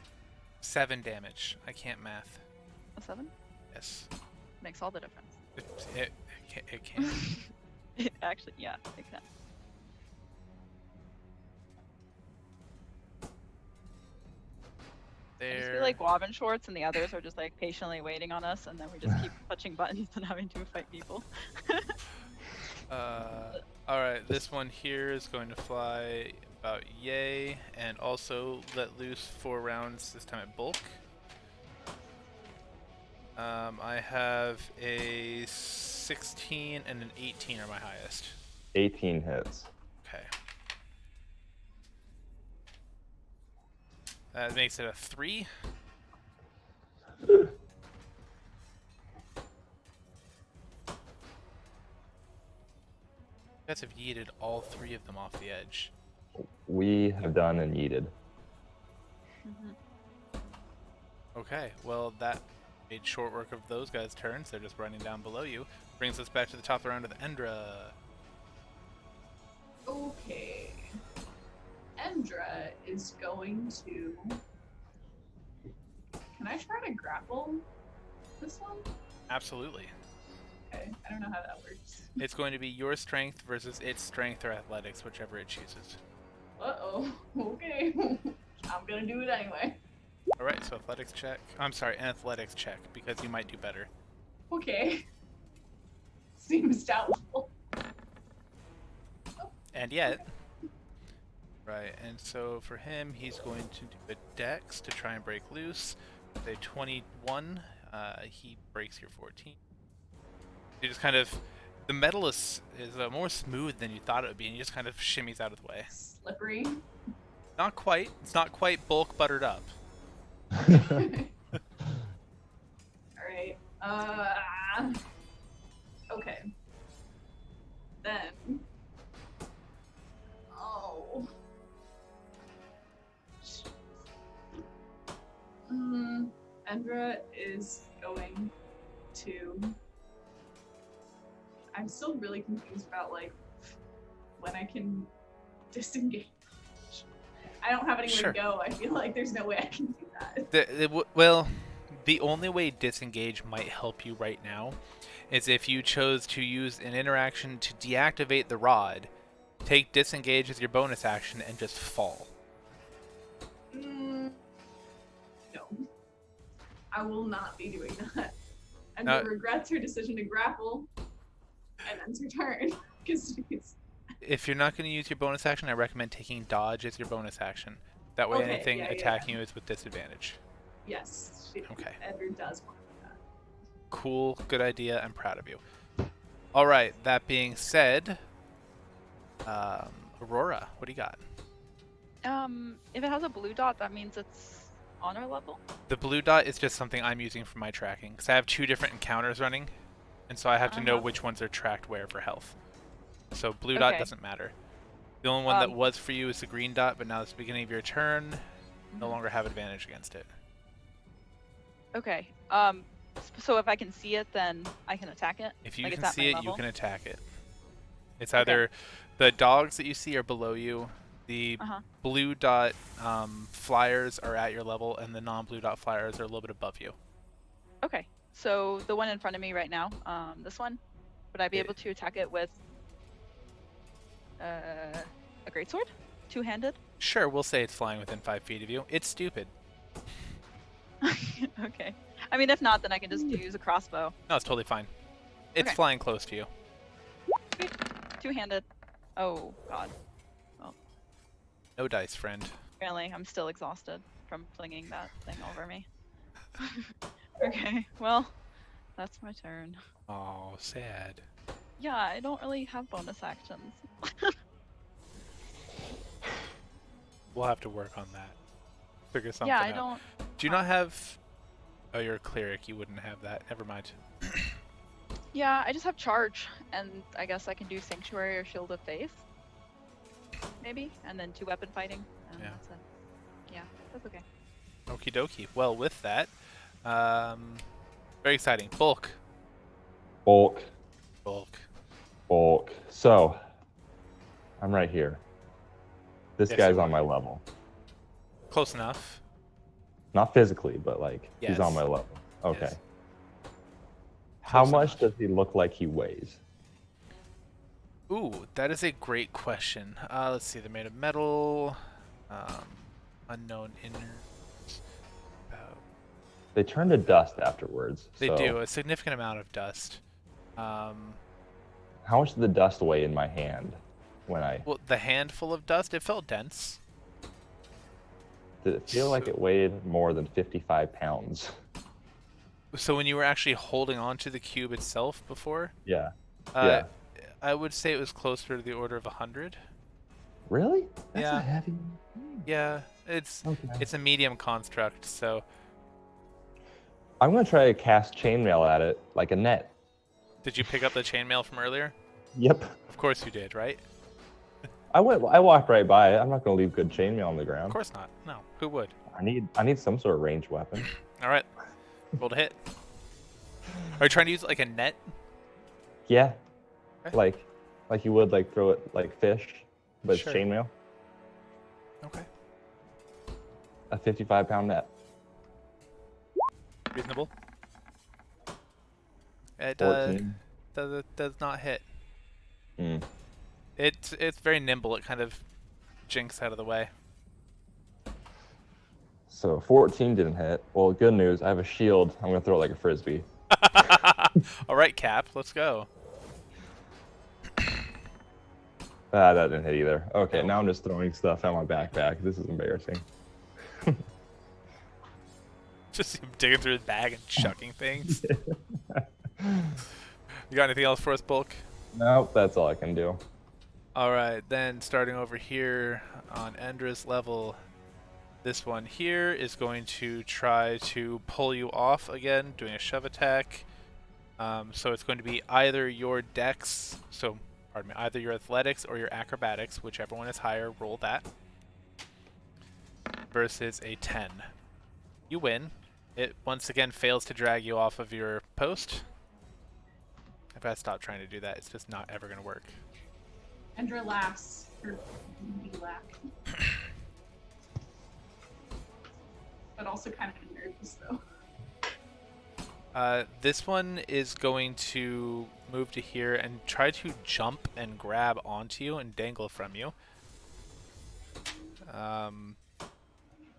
7 damage. I can't math. A 7? Yes. Makes all the difference. It can. It actually, yeah, it can. I just There. feel like Wob and Schwartz and the others are just like patiently waiting on us, and then we just keep touching buttons and having to fight people. Alright, this one here is going to fly about yay, and also let loose 4 rounds, this time at bulk. I have a 16 and an 18 are my highest. 18 hits. Okay. That makes it a 3. You guys have yeeted all 3 of them off the edge. We have done and yeeted. Okay, well that made short work of those guys' turns. They're just running down below you. Brings us back to the top of the round of Endra. Okay. Endra is going to. Can I try to grapple this one? Absolutely. Okay, I don't know how that works. It's going to be your strength versus its strength or athletics, whichever it chooses. Uh-oh. Okay. I'm gonna do it anyway. Alright, so athletics check. I'm sorry, an athletics check, because you might do better. Okay. Seems doubtful. And yet. Right, and so for him, he's going to do a dex to try and break loose. With a 21, he breaks your 14. You just kind of. The metal is more smooth than you thought it would be, and he just kind of shimmies out of the way. Slippery. Not quite. It's not quite bulk buttered up. Alright. Okay. Then. Oh. Endra is going to. I'm still really confused about like when I can disengage. I don't have anywhere Sure. to go. I feel like there's no way I can do that. Well, the only way disengage might help you right now is if you chose to use an interaction to deactivate the rod, take disengage as your bonus action, and just fall. No. I will not be doing that. And No. regrets her decision to grapple and ends her turn. Because If you're not going to use your bonus action, I recommend taking dodge as your bonus action. That way Okay, anything yeah. attacking you is with disadvantage. yes, Okay. Edgar does want that. Cool, good idea, I'm proud of you. Alright, that being said, Aurora, what do you got? If it has a blue dot, that means it's honor level. The blue dot is just something I'm using for my tracking, because I have 2 different encounters running, and so I have to know which ones are tracked where for health. So blue dot Okay. doesn't matter. The only one that was for you is the green dot, but now it's the beginning of your turn. No longer have advantage against it. Okay. So if I can see it, then I can attack it. If you Like, can it's at see my it, you level? can attack it. It's either the dogs that you see are below you, the blue dot flyers are at your level, and the non-blue dot flyers are a little bit above you. Okay. So the one in front of me right now, this one, would I be able to attack it with a greatsword, 2-handed? Sure, we'll say it's flying within 5 feet of you. It's stupid. Okay. I mean, if not, then I can just use a crossbow. No, it's totally fine. It's Okay. flying close to you. 2-handed. Oh God. No dice, friend. Apparently, I'm still exhausted from flinging that thing over me. Okay. Well, that's my turn. Oh, sad. Yeah, I don't really have bonus actions. We'll have to work on that. Figure Yeah, something I out. don't. Do you not have... Oh, you're a cleric. You wouldn't have that. Never mind. Yeah, I just have charge, and I guess I can do sanctuary or shield of faith, maybe, and then 2 weapon fighting. Yeah. That's it. Yeah, that's okay. Okie dokie. Well, with that, very exciting. Bulk. Bulk, Bulk. bulk. So, I'm right here. This Yes, guy's you on are. my level. Close enough. Not physically, but like he's on Yes. my level. Okay. Yes. How Close much enough. does he look like he weighs? Ooh, that is a great question. Let's see. They're made of metal. Unknown inner. They turn to dust afterwards. They So do a significant amount of dust. how much did the dust weigh in my hand when I Well, the handful of dust, it felt dense. did it feel like So- it weighed more than 55 pounds? So when you were actually holding on to the cube itself before, Yeah. uh, Yeah. I would say it was closer to the order of 100. Really? That's Yeah. not heavy. Yeah, it's Okay. a medium construct, so I'm gonna try to cast chainmail at it like a net. did you pick up the chainmail from earlier? Yep. Of course you did, right? I walked right by it. I'm not gonna leave good chainmail on the Of ground. course not. No, who would? I need some sort of ranged weapon. All right, roll to hit. Are you trying to use like a net? Yeah. Okay. Like you would like throw it like fish, but Sure. it's chainmail. Okay, A 55-pound net. reasonable. It 14. does not hit. Mm. It's very nimble. It kind of jinks out of the way. So 14 didn't hit. Well, good news. I have a shield. I'm gonna throw it like a frisbee. All right, Cap, let's go. Ah, that didn't hit either. Okay, No. now I'm just throwing stuff out my backpack. This is embarrassing. Just him digging through his bag and chucking things. You got anything else for us, Bulk? Nope, that's all I can do. All right, then starting over here on Endra's level, this one here is going to try to pull you off again, doing a shove attack. So it's going to be either your dex, so pardon me, either your athletics or your acrobatics, whichever one is higher, roll that, versus a 10. You win. It once again fails to drag you off of your post. If I stop trying to do that, it's just not ever going to work. Endra laughs. Or we laugh. But also kind of nervous though. This one is going to move to here and try to jump and grab onto you and dangle from you.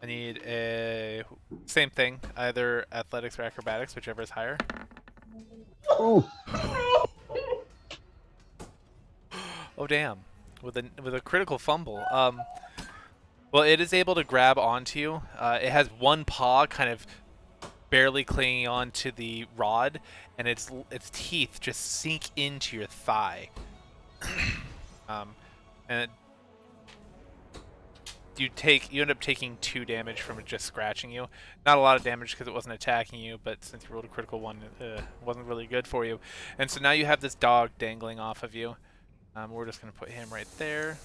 I need a same thing, either athletics or acrobatics, whichever is higher. Ooh. Oh damn! With a critical fumble. Well, it is able to grab onto you. It has one paw kind of barely clinging onto the rod, and its teeth just sink into your thigh. And you end up taking 2 damage from it just scratching you. Not a lot of damage because it wasn't attacking you, but since you rolled a critical one, it wasn't really good for you. And so now you have this dog dangling off of you. We're just gonna put him right there.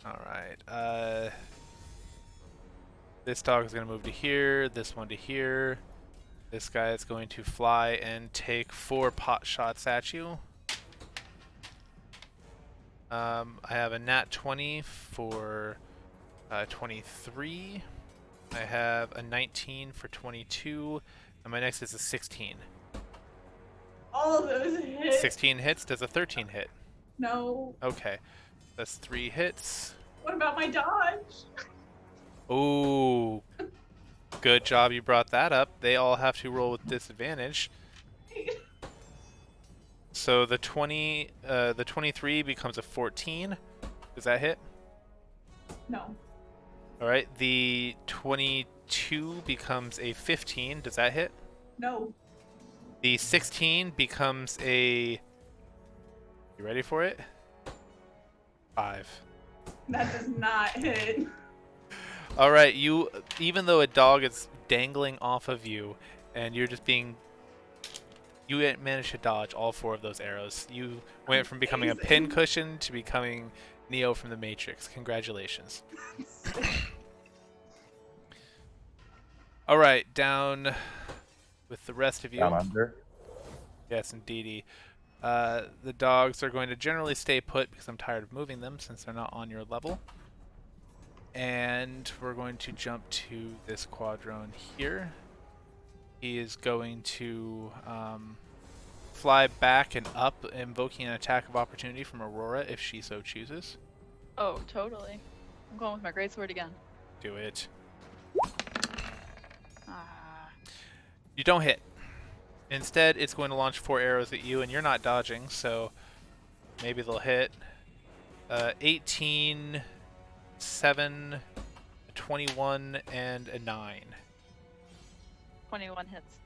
All right. This dog is gonna move to here. This one to here. This guy is going to fly and take 4 pot shots at you. I have a nat 20 for 23. I have a 19 for 22, and my next is a 16. All of those hit. 16 hits. Does a 13 hit? No. Okay, that's 3 hits. What about my dodge? Ooh, good job you brought that up. They all have to roll with disadvantage. So the 23 becomes a 14. Does that hit? No. All right. The 22 becomes a 15. Does that hit? No. The 16 becomes a... You ready for it? 5. That does not hit. All right, you, even though a dog is dangling off of you and you're just being, you managed to dodge all 4 of those arrows. You went from becoming a Amazing. pincushion to becoming Neo from the Matrix. Congratulations. All right, down with the rest of you. Down under. Yes, indeedy. The dogs are going to generally stay put because I'm tired of moving them since they're not on your level. And we're going to jump to this quadrone here. He is going to fly back and up, invoking an attack of opportunity from Aurora if she so chooses. Oh, totally. I'm going with my greatsword again. Do it. Ah. You don't hit. Instead, it's going to launch 4 arrows at you, and you're not dodging, so maybe they'll hit. 18, 7, 21, and a 9. 21 hits.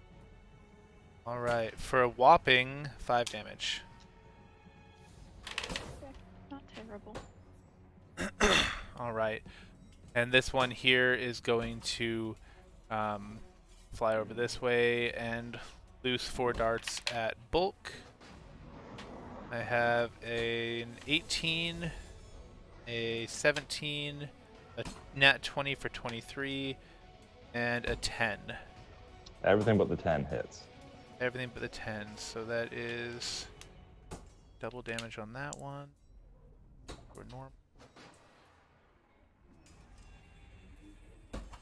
All right, for a whopping 5 damage. Okay, not terrible. All right, and this one here is going to fly over this way and loose 4 darts at bulk. I have an 18, a 17, a nat 20 for 23, and a 10. Everything but the 10 hits. Everything but the 10. So that is double damage on that one. For normal.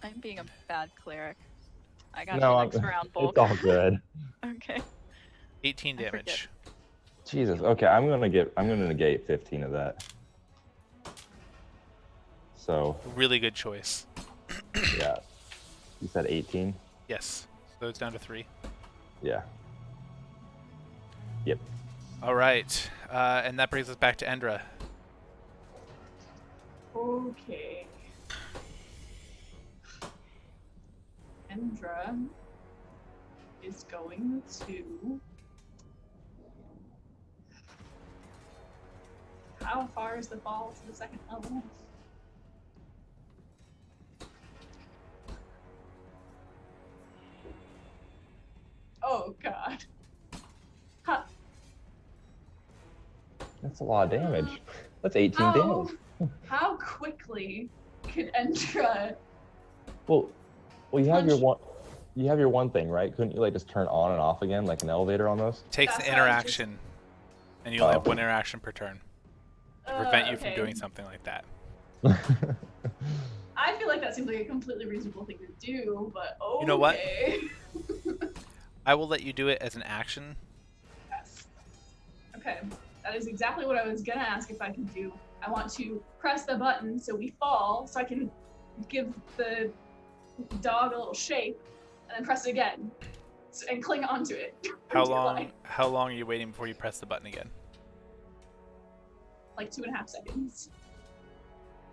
I'm being a bad cleric. I got No, you I'm, next round, Bulk. it's all good. Okay. 18 I forget. damage. Jesus. Okay, I'm gonna negate 15 of that. So Really good choice. yeah, you said 18. Yes. So it's down to 3. Yeah. Yep. All right. And that brings us back to Endra. Okay. Endra is going to. How far is the fall to the second level? Oh god. Huh. That's a lot of damage. That's 18 How, damage. how quickly could Endra Well, you have your punch? one. You have your one thing, right? Couldn't you like just turn on and off again, like an elevator almost? Takes That's an what I was interaction, and you only have Oh. 1 interaction per turn to prevent you from Okay. doing something like that. I feel like that seems like a completely reasonable thing to do, but okay. You know what? I will let you do it as an action. Yes. Okay. That is exactly what I was gonna ask if I can do. I want to press the button so we fall, so I can give the dog a little shake, and then press it again, and cling onto it. How until, long? How long are you waiting before you press the button again? Like 2.5 seconds.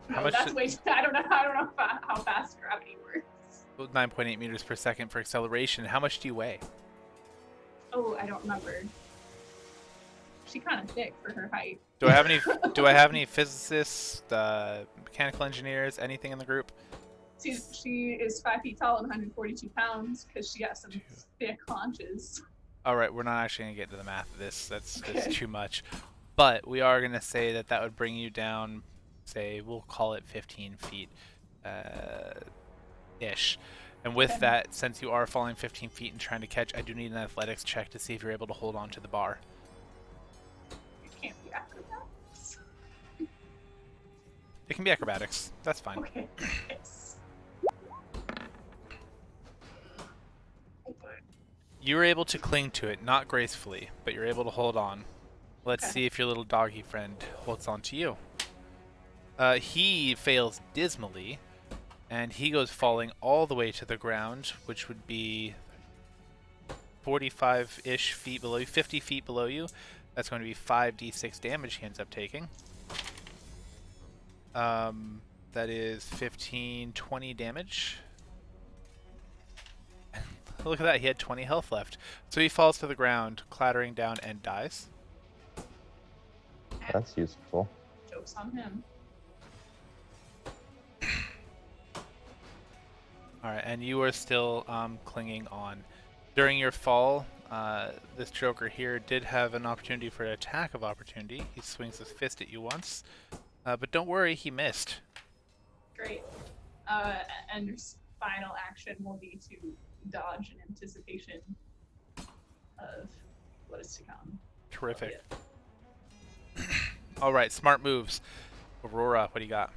How No, much that's did- way. I don't know how fast gravity works. 9.8 meters per second for acceleration. How much do you weigh? Oh, I don't remember. She's kind of thick for her height. Do I have any? Do I have any physicists, mechanical engineers, anything in the group? She is 5 feet tall and 142 pounds because she got some thick haunches. All right, we're not actually gonna get into the math of this. That's Okay. too much. But we are gonna say that that would bring you down. Say we'll call it 15 feet, ish. And with Okay. that, since you are falling 15 feet and trying to catch, I do need an athletics check to see if you're able to hold on to the bar. It can't be acrobatics. It can be acrobatics. That's fine. Okay. Yes. You were able to cling to it, not gracefully, but you're able to hold on. Let's Okay. see if your little doggy friend holds on to you. He fails dismally, and he goes falling all the way to the ground, which would be 45-ish feet below you, 50 feet below you. That's going to be 5d6 damage he ends up taking. That is 15, 20 damage. look at that. He had 20 health left. So he falls to the ground, clattering down, and dies. That's useful. Joke's on him. Alright, and you are still clinging on. During your fall, this Joker here did have an opportunity for an attack of opportunity. He swings his fist at you once. But don't worry, he missed. Great. Ender's final action will be to dodge in anticipation of what is to come. Terrific. Alright, smart moves. Aurora, what do you got?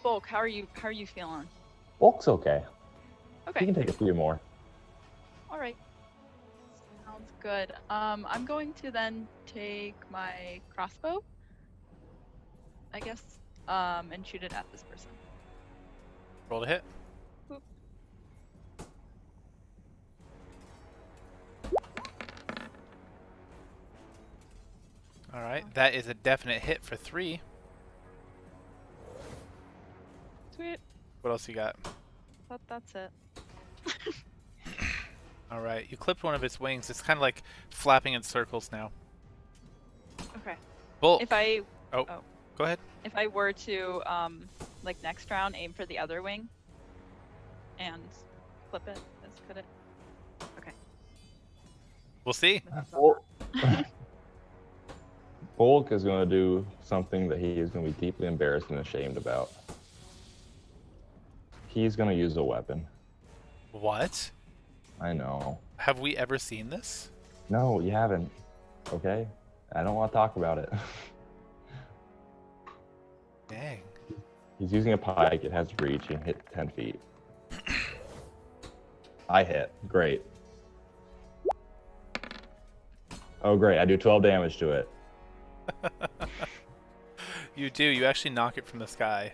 Bulk, how are you feeling? Bulk's okay. He Okay. can take a few more. All right. Sounds good. I'm going to then take my crossbow, I guess, and shoot it at this person. Roll to hit. Boop. Alright, that is a definite hit for 3. Sweet. What else you got? That's it. Alright, you clipped one of its wings. It's kind of like flapping in circles now. Okay. Bulk. If I Go ahead. if I were to like next round aim for the other wing and flip it, could it? Okay. We'll see. Bulk is going to do something that he is going to be deeply embarrassed and ashamed about. He's going to use a weapon. What? I know. Have we ever seen this? No, you haven't. Okay? I don't want to talk about it. Dang. He's using a pike. It has reach. He can hit 10 feet. I hit. Great. Oh, great. I do 12 damage to it. You do. You actually knock it from the sky.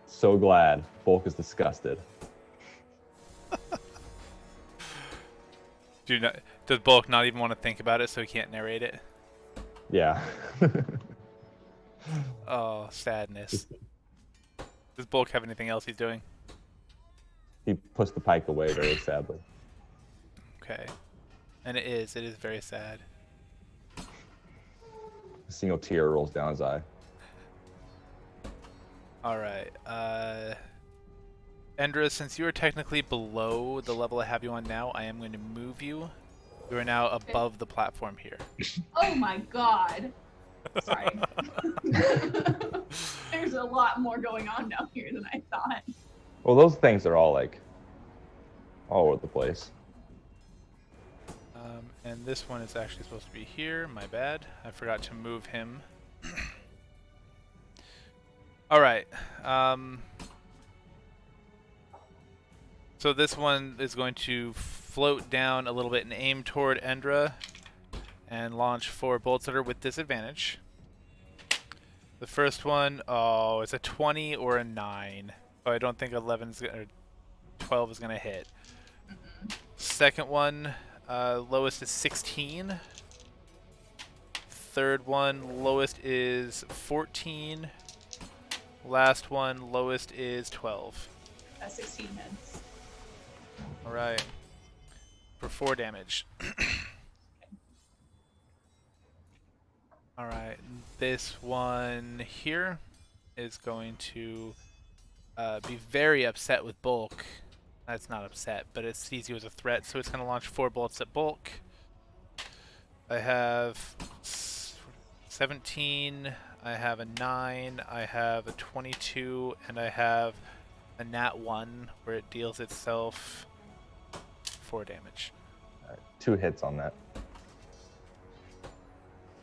So glad. Bulk is disgusted. Does Bulk not even want to think about it so he can't narrate it? Yeah. Oh, sadness. Does Bulk have anything else he's doing? He puts the pike away very sadly. Okay. And it is very sad. A single tear rolls down his eye. Alright, Endra, since you are technically below the level I have you on now, I am going to move you. You are now above the platform here. Oh my god. Sorry. There's a lot more going on down here than I thought. Well, those things are all like all over the place. And this one is actually supposed to be here. My bad. I forgot to move him. Alright. So this one is going to float down a little bit and aim toward Endra and launch 4 bolts at her with disadvantage. The first one, oh, it's a 20 or a 9. So I don't think 12 is going to hit. Second one, lowest is 16. Third one, lowest is 14. Last one, lowest is 12. 16 hits. Alright. For 4 damage. Alright, this one here is going to be very upset with Bulk. That's not upset, but it sees you as a threat, so it's going to launch 4 bolts at Bulk. I have 17, I have a 9, I have a 22, and I have a nat 1 where it deals itself 4 damage. All right, 2 hits on that.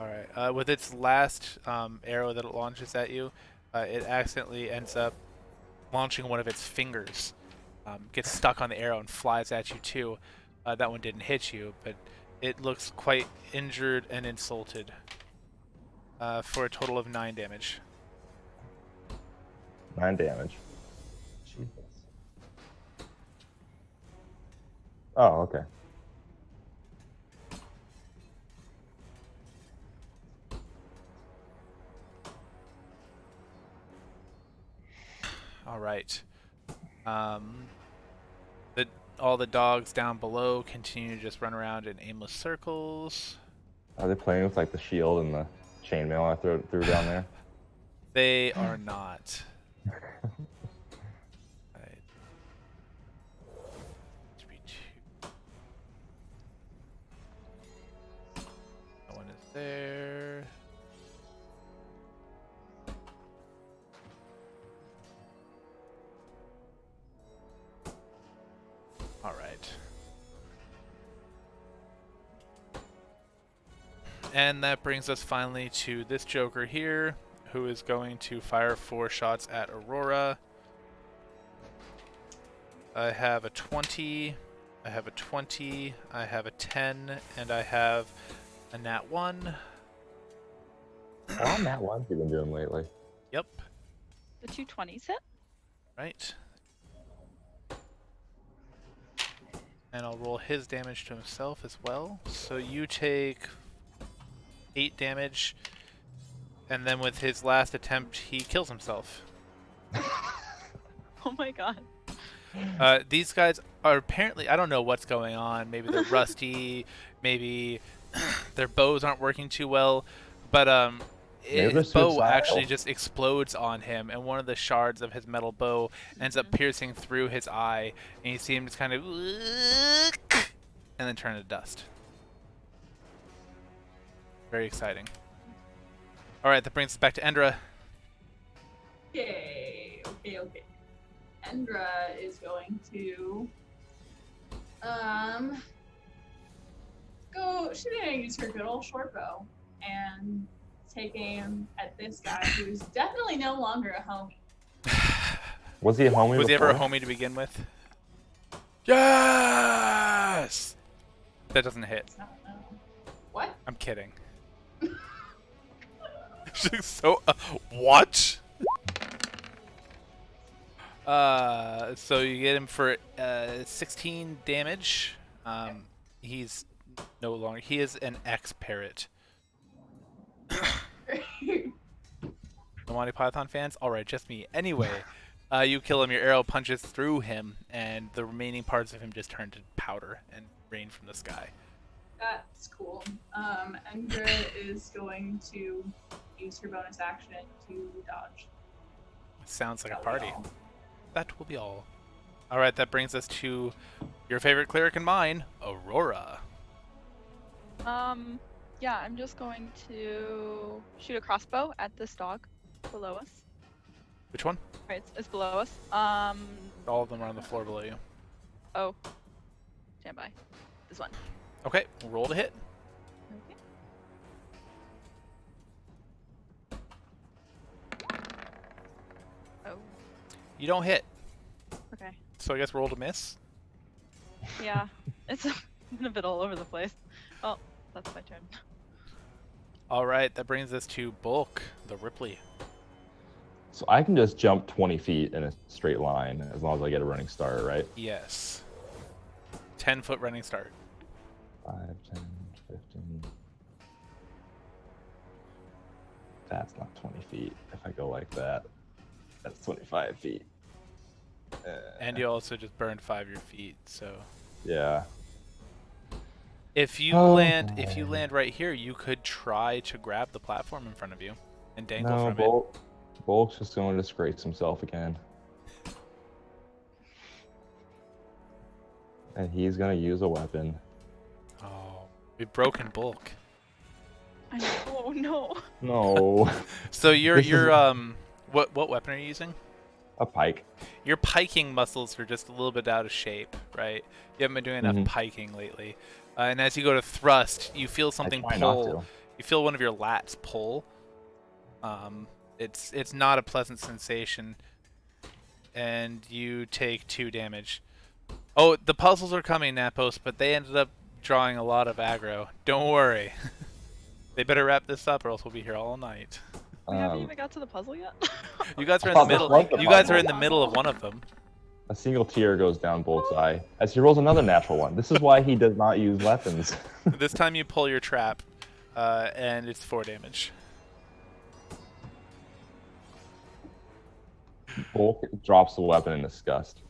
Alright, with its last arrow that it launches at you, it accidentally ends up launching one of its fingers. Gets stuck on the arrow and flies at you too. That one didn't hit you, but it looks quite injured and insulted. For a total of 9 damage. 9 damage. Jesus. Oh, okay. right. The all the dogs down below continue to just run around in aimless circles. Are they playing with like the shield and the chainmail I threw down there? They are not. Right. 3-2. That one is there. All right. And that brings us finally to this Joker here, who is going to fire 4 shots at Aurora. I have a 20, I have a 20, I have a 10, and I have a nat 1. How nat ones you been doing lately? Yep. The 220s hit. Right. And I'll roll his damage to himself as well. So you take 8 damage, and then with his last attempt, he kills himself. Oh my god. These guys are apparently, I don't know what's going on. Maybe they're rusty, maybe their bows aren't working too well, but Maybe they're his bow suicidal. actually just explodes on him, and one of the shards of his metal bow ends up piercing through his eye, and you see him just kind of and then turn to dust. Very exciting. Alright, that brings us back to Endra. Okay. Endra is going to go. She's gonna use her good old short bow and take aim at this guy who's definitely no longer a homie. Was he a homie? Was he ever a before? homie to begin with? Yes! That doesn't hit. I don't know. What? I'm kidding. She's so what? So you get him for 16 damage. He's no longer. He is an ex-parrot. No Monty Python fans? Alright, just me. Anyway, you kill him, your arrow punches through him, and the remaining parts of him just turn to powder and rain from the sky. That's cool. Endra is going to use her bonus action to dodge. Sounds like a That'll be party. all. That will be all. Alright, that brings us to your favorite cleric and mine, Aurora. Yeah, I'm just going to shoot a crossbow at this dog below us. Which one? Right, it's below us. All of them are on the floor below you. Oh. Stand by. This one. Okay, roll to hit. Okay. Oh. You don't hit, Okay. so I guess roll to miss. Yeah. It's been a bit all over the place. Oh, that's my turn. Alright, that brings us to Bulk, the Ripley. So I can just jump 20 feet in a straight line as long as I get a running start, right? Yes. 10-foot running start. 5, 10, 15. That's not 20 feet. If I go like that, that's 25 feet. And you also just burned 5 of your feet, so Yeah. if you land right here, you could try to grab the platform in front of you and dangle No, from it. Bulk's just going to disgrace himself again. And he's going to use a weapon. Oh, we've broken Bulk. I know. Oh no. No. So you're This is- what weapon are you using? A pike. Your piking muscles are just a little bit out of shape, right? You haven't been doing enough Mhm. piking lately. And as you go to thrust, you feel something I try not pull. to. You feel one of your lats pull. It's not a pleasant sensation, and you take 2 damage. Oh, the puzzles are coming, Napos, but they ended up drawing a lot of aggro. Don't worry. They better wrap this up, or else we'll be here all night. We haven't even got to the puzzle yet. You guys are in thought the this middle. was the You guys are puzzle. in the middle of one of them. A single tear goes down Bulk's eye as he rolls another natural one. This is why he does not use weapons. This time you pull your trap, and it's 4 damage. Bulk drops the weapon in disgust.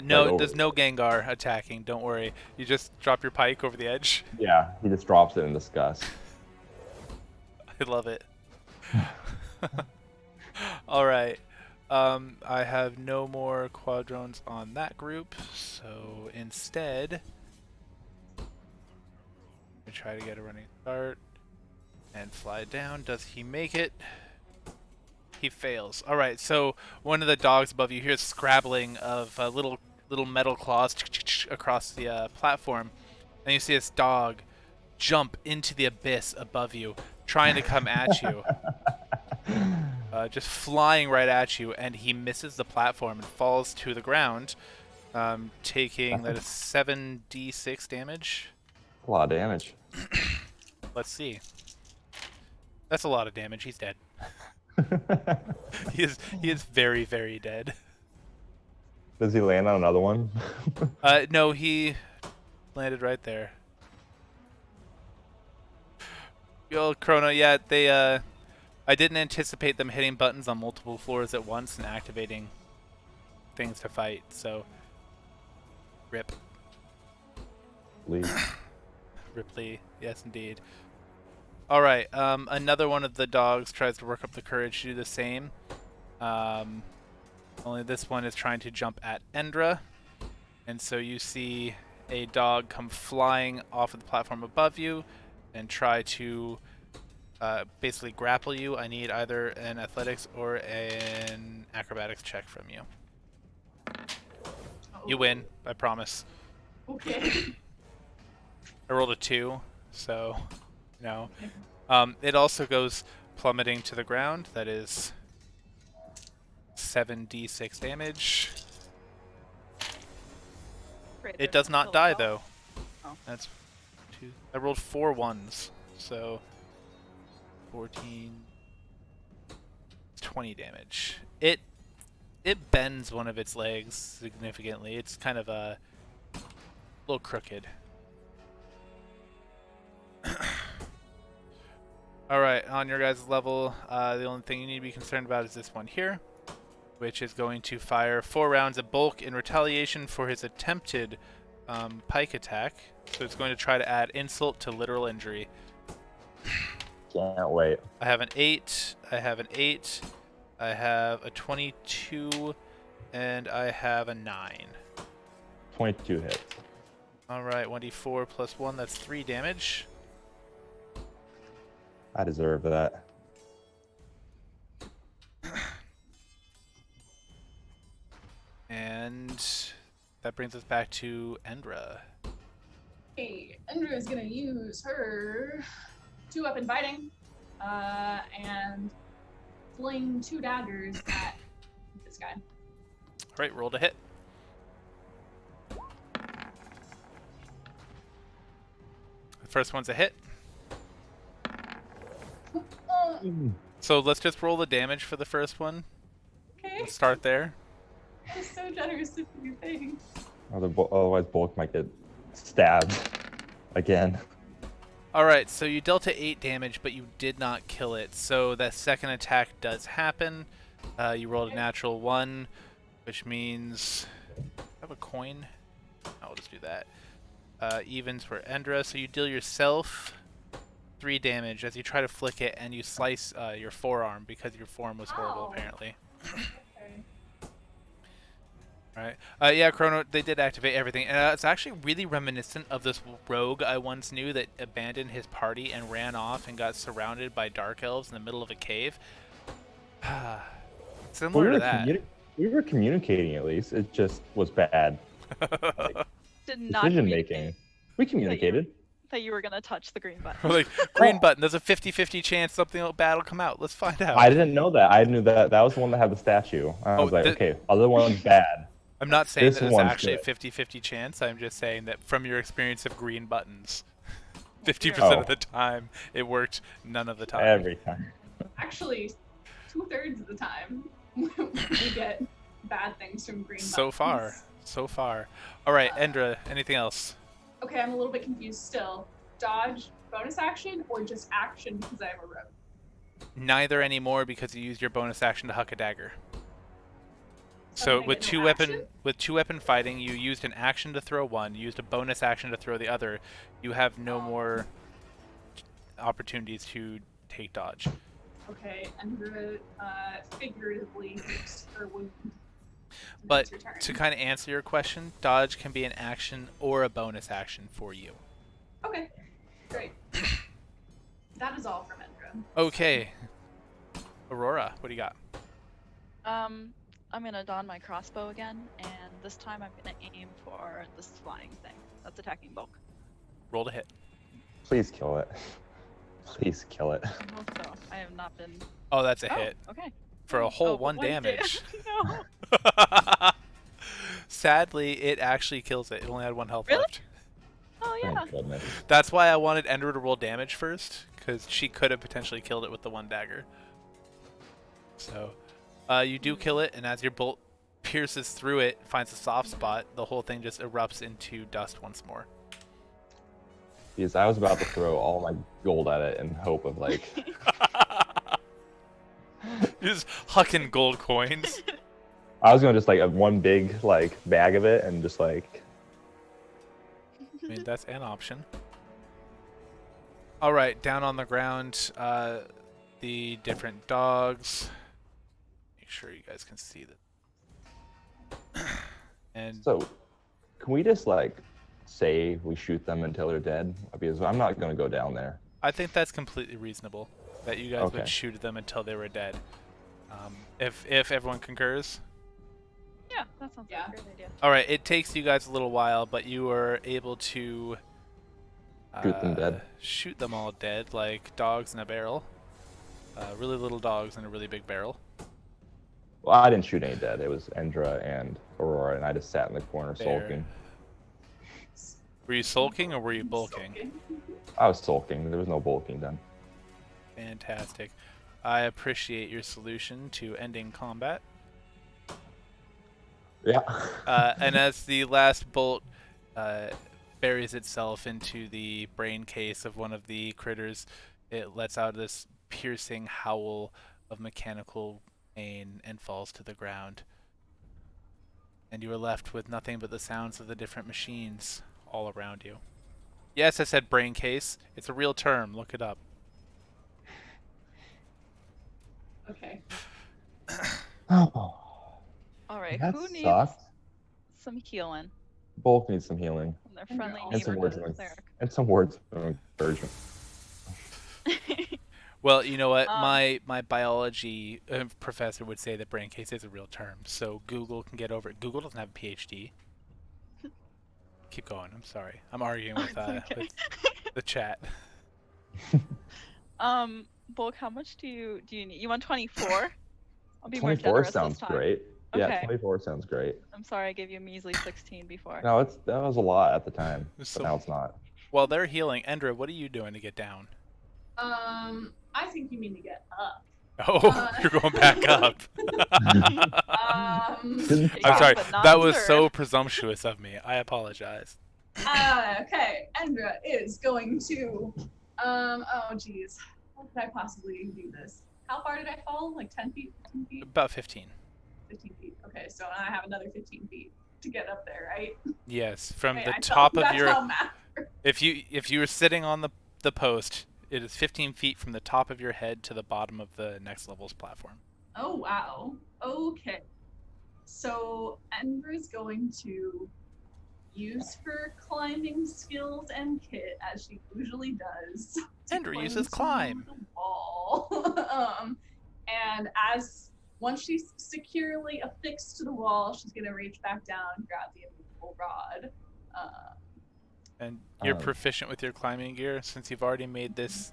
No, Like, there's no Gengar attacking. Don't worry. You just drop your pike over the edge. yeah, he just drops it in disgust. I love it. All right. I have no more quadrones on that group, so instead, we try to get a running start and fly down. Does he make it? He fails. All right. So one of the dogs above you hears scrabbling of little metal claws across the platform, and you see this dog jump into the abyss above you, trying to come at you. Just flying right at you, and he misses the platform and falls to the ground, taking that is 7d6 damage. A lot of damage. Let's see. That's a lot of damage. He's dead. He is very, very dead. Does he land on another one? No, he landed right there. Yo, Chrono, yeah, they I didn't anticipate them hitting buttons on multiple floors at once and activating things to fight, so rip. Ripley, yes indeed. Alright, another one of the dogs tries to work up the courage to do the same. Only this one is trying to jump at Endra. And so you see a dog come flying off of the platform above you and try to basically grapple you. I need either an athletics or an acrobatics check from you. You win, I promise. Okay. I rolled a 2, so no. It also goes plummeting to the ground. That is 7d6 damage. Great, It there's does not still die, a dog. though. Oh. That's 2. I rolled 4 ones, so 14, 20 damage. It bends one of its legs significantly. It's kind of a little crooked. Alright, on your guys' level, the only thing you need to be concerned about is this one here, which is going to fire 4 rounds of bulk in retaliation for his attempted pike attack. So it's going to try to add insult to literal injury. Can't wait. I have an 8, I have an 8, I have a 22, and I have a 9. 22 hits. Alright, 1d4 plus 1, that's 3 damage. I deserve that. And that brings us back to Endra. Okay, Endra is gonna use her 2-weapon fighting, and fling 2 daggers at this guy. Alright, roll to hit. The first one's a hit. So let's just roll the damage for the first one. Okay, Let's start there. that's so generous of you, thanks. Otherwise, Bulk might get stabbed again. Alright, so you dealt a 8 damage, but you did not kill it. So that second attack does happen. You rolled a natural 1, which means... I have a coin? I'll just do that. Evens for Endra. So you deal yourself 3 damage as you try to flick it, and you slice your forearm because your form was horrible, Ow. apparently. Okay. Alright. Yeah, Chrono, they did activate everything. And it's actually really reminiscent of this rogue I once knew that abandoned his party and ran off and got surrounded by dark elves in the middle of a cave. Similar to that. We were communicating at least. It just was bad. Did not Decision communicate making. We communicated. that you were gonna touch the green button. We're like, green button, there's a 50-50 chance something bad will come out. Let's find out. I didn't know that. I knew that was the one that had the statue. I was like, okay, other one's bad. I'm not saying This that it's one's actually good. a 50-50 chance. I'm just saying that from your experience of green buttons, 50% Oh. of the time, it worked none of the time. Every time. Actually, 2/3 of the time, we get bad things from green So far. buttons. So far. Alright, Endra, anything else? Okay, I'm a little bit confused still. Dodge, bonus action, or just action because I have a rogue? Neither anymore because you used your bonus action to huck a dagger. So I with get no action? two weapon fighting, you used an action to throw one, you used a bonus action to throw the other. You have no more opportunities to take dodge. Okay, Endra figuratively hits her wound. But It's your turn. to kind of answer your question, dodge can be an action or a bonus action for you. Okay, great. That is all from Endra. Okay. Aurora, what do you got? I'm gonna don my crossbow again, and this time I'm gonna aim for this flying thing that's attacking Bulk. Roll to hit. Please kill it. Please kill it. I hope so. I have not been. Oh, that's a Oh, hit. okay. For a whole but one damage. No. Sadly, it actually kills it. It only had 1 health Really? left. Oh yeah. Thank goodness. That's why I wanted Endra to roll damage first, because she could have potentially killed it with the 1 dagger. So, you do kill it, and as your bolt pierces through it, finds a soft spot, the whole thing just erupts into dust once more. Because I was about to throw all my gold at it in hope of like. Just hucking gold coins. I was gonna just like have one big like bag of it and just like. I mean, that's an option. All right, down on the ground, the different dogs. Make sure you guys can see that. And So, can we just like say we shoot them until they're dead? Because I'm not gonna go down there. I think that's completely reasonable. That you guys Okay. would shoot them until they were dead. If everyone concurs. Yeah, that sounds Yeah. like a great idea. All right, it takes you guys a little while, but you were able to Shoot them dead. Shoot them all dead, like dogs in a barrel. Really little dogs in a really big barrel. Well, I didn't shoot any dead. It was Endra and Aurora, and I just sat in the corner Fair. sulking. Were you sulking or were you bulking? Sulking. I was sulking. There was no bulking done. Fantastic. I appreciate your solution to ending combat. Yeah. And as the last bolt buries itself into the brain case of one of the critters, it lets out this piercing howl of mechanical pain and falls to the ground. And you are left with nothing but the sounds of the different machines all around you. Yes, I said brain case. It's a real term. Look it up. Okay. Oh, All right, that who needs sucked. some healing Both need some healing from their And friendly some and some neighbor words of cleric? and some words of encouragement. Well, you know what? Um, My biology professor would say that brain case is a real term, so Google can get over it. Google doesn't have a PhD. Keep going. I'm sorry. I'm arguing with, Okay. with the chat. Bulk, how much do you need? You want 24? I'll be more 24 generous sounds this time. great. Yeah, Okay. 24 sounds great. I'm sorry I gave you a measly 16 before. No, that was a lot at the time, So- but now it's not. While they're healing, Endra, what are you doing to get down? I think you mean to get up. Oh, you're going back up. Didn't- Take I'm off, sorry. but not That was serve. so presumptuous of me. I apologize. Okay, Endra is going to, oh geez, how could I possibly do this? How far did I fall? Like 10 feet, 15 feet, About 15. 15 feet. Okay, so I have another 15 feet to get up there, right? Yes, from Okay, the I top thought of that's your. how math works. If you were sitting on the post, it is 15 feet from the top of your head to the bottom of the next level's platform. Oh wow. Okay. So Endra's going to use her climbing skills and kit as she usually does. to Endra uses to climb. The wall. And once she's securely affixed to the wall, she's gonna reach back down and grab the immovable rod. And you're Um, proficient with your climbing gear since you've already made this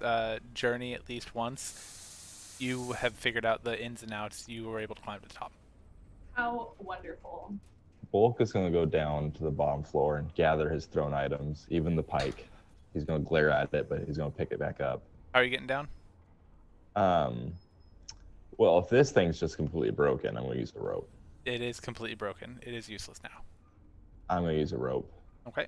journey at least once. You have figured out the ins and outs. You were able to climb to the top. How wonderful. Bulk is going to go down to the bottom floor and gather his thrown items, even the pike. He's going to glare at it, but he's going to pick it back up. How are you getting down? Well, if this thing's just completely broken, I'm going to use a rope. It is completely broken. It is useless now. I'm going to use a rope. Okay.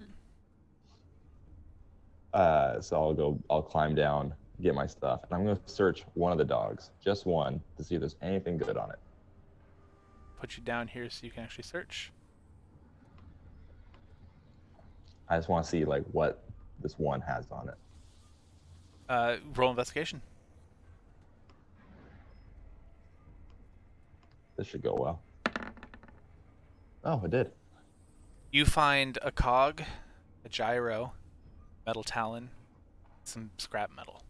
So I'll climb down get my stuff, and I'm going to search one of the dogs, just one, to see if there's anything good on it. Put you down here so you can actually search. I just want to see like what this one has on it. Roll investigation. This should go well. Oh, it did. You find a cog, a gyro, metal talon, some scrap metal.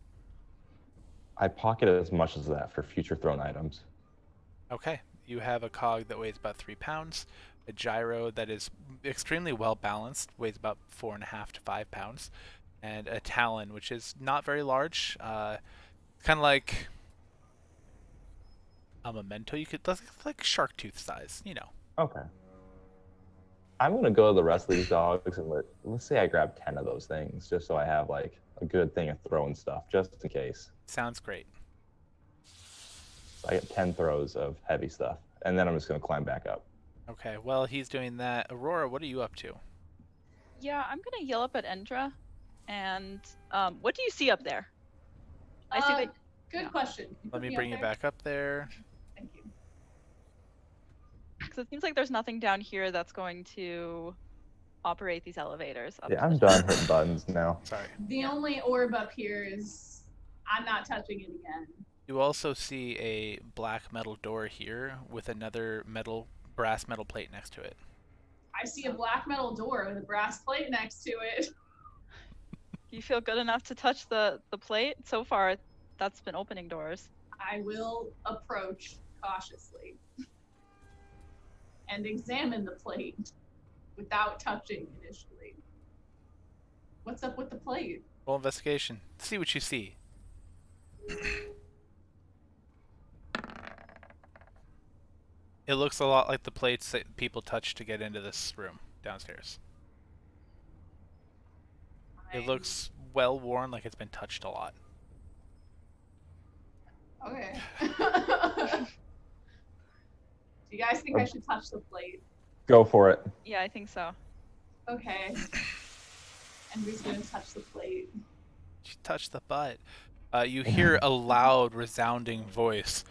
I pocket as much as that for future thrown items. Okay, you have a cog that weighs about 3 pounds, a gyro that is extremely well balanced, weighs about 4.5 to 5 pounds, and a talon, which is not very large, kind of like a memento. You could like shark tooth size, you know. Okay. I'm gonna go to the rest of these dogs and let's say I grab 10 of those things, just so I have like a good thing of throwing stuff, just in case. Sounds great. So I get 10 throws of heavy stuff, and then I'm just gonna climb back up. Okay, well he's doing that. Aurora, what are you up to? Yeah, I'm gonna yell up at Endra, and what do you see up there? I see that. Good yeah. question. Can you Let put me up bring you there? back up there. Thank you. Because it seems like there's nothing down here that's going to operate these elevators. Up Yeah, to I'm the done top. hitting buttons now. Sorry. The only orb up here is I'm not touching it again. You also see a black metal door here with another brass metal plate next to it. I see a black metal door with a brass plate next to it. Do you feel good enough to touch the plate? So far, that's been opening doors. I will approach cautiously and examine the plate without touching initially. What's up with the plate? Roll investigation. See what you see. It looks a lot like the plates that people touch to get into this room downstairs. It looks well worn, like it's been touched a lot. Okay. Do you guys think I should touch the plate? Go for it. Yeah, I think so. Okay. And who's gonna touch the plate? You touch the butt. You hear a loud, resounding voice.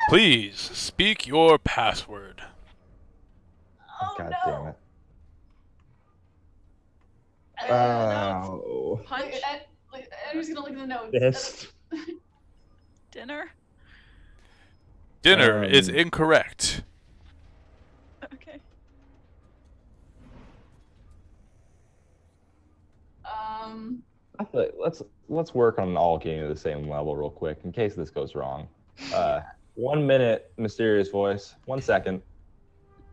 Please speak your password. Oh God no! damn it. Oh. Punch? I'm just gonna look at the notes. Fist. Dinner? Dinner is incorrect. Okay. I feel like let's work on all getting to the same level real quick in case this goes wrong. 1 minute, mysterious voice. 1 second.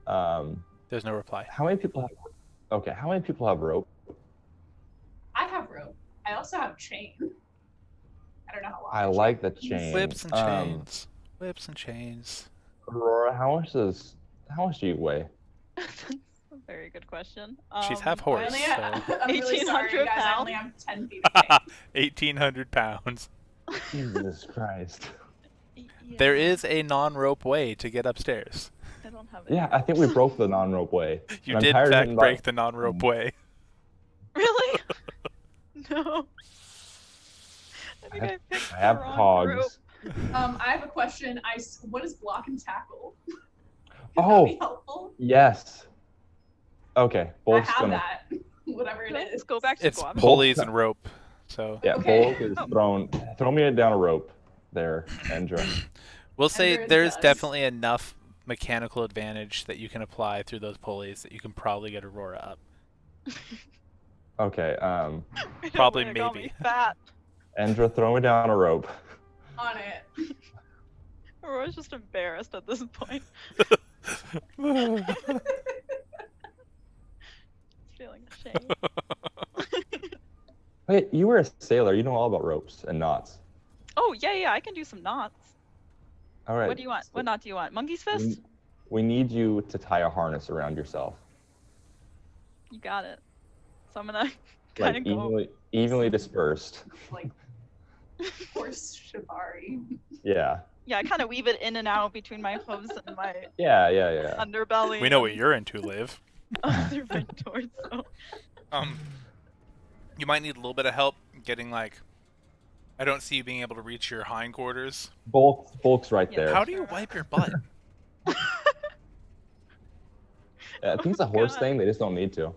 There's no reply. How many people have? Okay, how many people have rope? I have rope. I also have chain. I don't know how long. I like the chain. Whips and chains. Whips and chains. Aurora, how much do you weigh? That's a very good question. She's half I horse, only so have, I'm really sorry, 1,800 guys. I pounds. only have 10 feet of chain. 1,800 pounds. Jesus Christ. Yeah, There is a non-rope way to get upstairs. I don't have it. Yeah, I think we broke the non-rope way. You And I'm did, in tired of fact, hitting break buttons. the non-rope way. Really? No. I think I picked I have the wrong cogs. rope. I have a question. What is block and tackle? Could Oh. that be helpful? Yes. Okay, I Bolt's have gonna. that. Whatever it Let's is. go back to It's Guam. pulleys and rope. So Yeah, Okay. Bolt is thrown. Throw me down a rope there, Endra. we'll say Endra there's does. definitely enough mechanical advantage that you can apply through those pulleys that you can probably get Aurora up. Okay, Probably Way to call me maybe. Fat. Endra, throw me down a rope. On it. Aurora's just embarrassed at this point. Feeling shame. Wait, you were a sailor. You know all about ropes and knots. Oh yeah, I can do some knots. All right. What do you want? What knot do you want? Monkey's fist? We need you to tie a harness around yourself, You got it. So I'm gonna like kind of go. evenly dispersed. Like horse shibari. Yeah. Yeah, I kind of weave it in and out between my hooves and my Yeah. underbelly. We know what you're into, Liv. Other my torso. You might need a little bit of help getting like I don't see you being able to reach your hindquarters. Bulk's right Yeah. there. How do you wipe your butt? I think it's a Oh, horse God. thing. They just don't need to.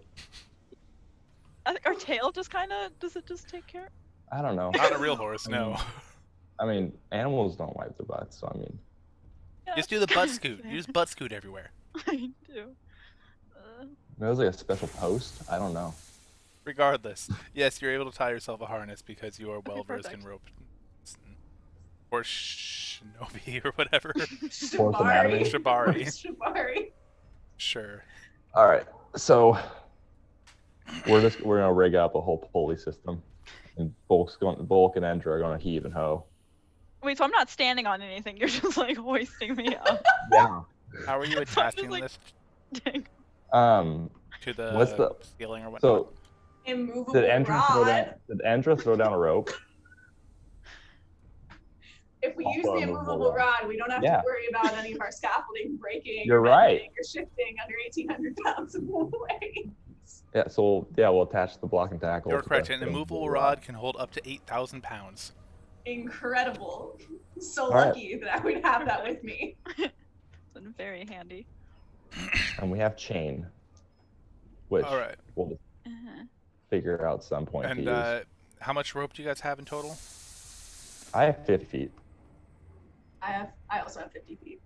I think our tail just kind of, does it just take care? I don't know. Not a real horse, no. I mean, animals don't wipe their butts, so I mean, Yeah, Just do the butt kinda scoot. fair. Use butt scoot everywhere. I do. it was like a special post. I don't know. Regardless, yes, you're able to tie yourself a harness because you are well versed in perfect. rope. Or shinobi or whatever. Horse anatomy. Shibari. Shibari. Sure. All right, so we're gonna rig up a whole pulley system, and Bulk and Endra are gonna heave and hoe. Wait, so I'm not standing on anything. You're just like hoisting me up. Yeah. How are you So I'm just, attaching like, this Dang. to the What's the ceiling or whatnot? so Immovable did rod. Endra throw down a rope? If we use Also the a movable immovable rod. rod, we don't have Yeah. to worry about any of our scaffolding breaking You're or right. bending or shifting under 1,800 pounds of weight. Yeah. So yeah, we'll attach the block and tackle. You're to correct. the An immovable rod can hold up to 8,000 pounds. Incredible. So All right. lucky that I would have that with me. It's been very handy. And we have chain, which All right. we'll just Uh-huh. figure out some point to And use. how much rope do you guys have in total? I have 50 feet, I also have 50 feet.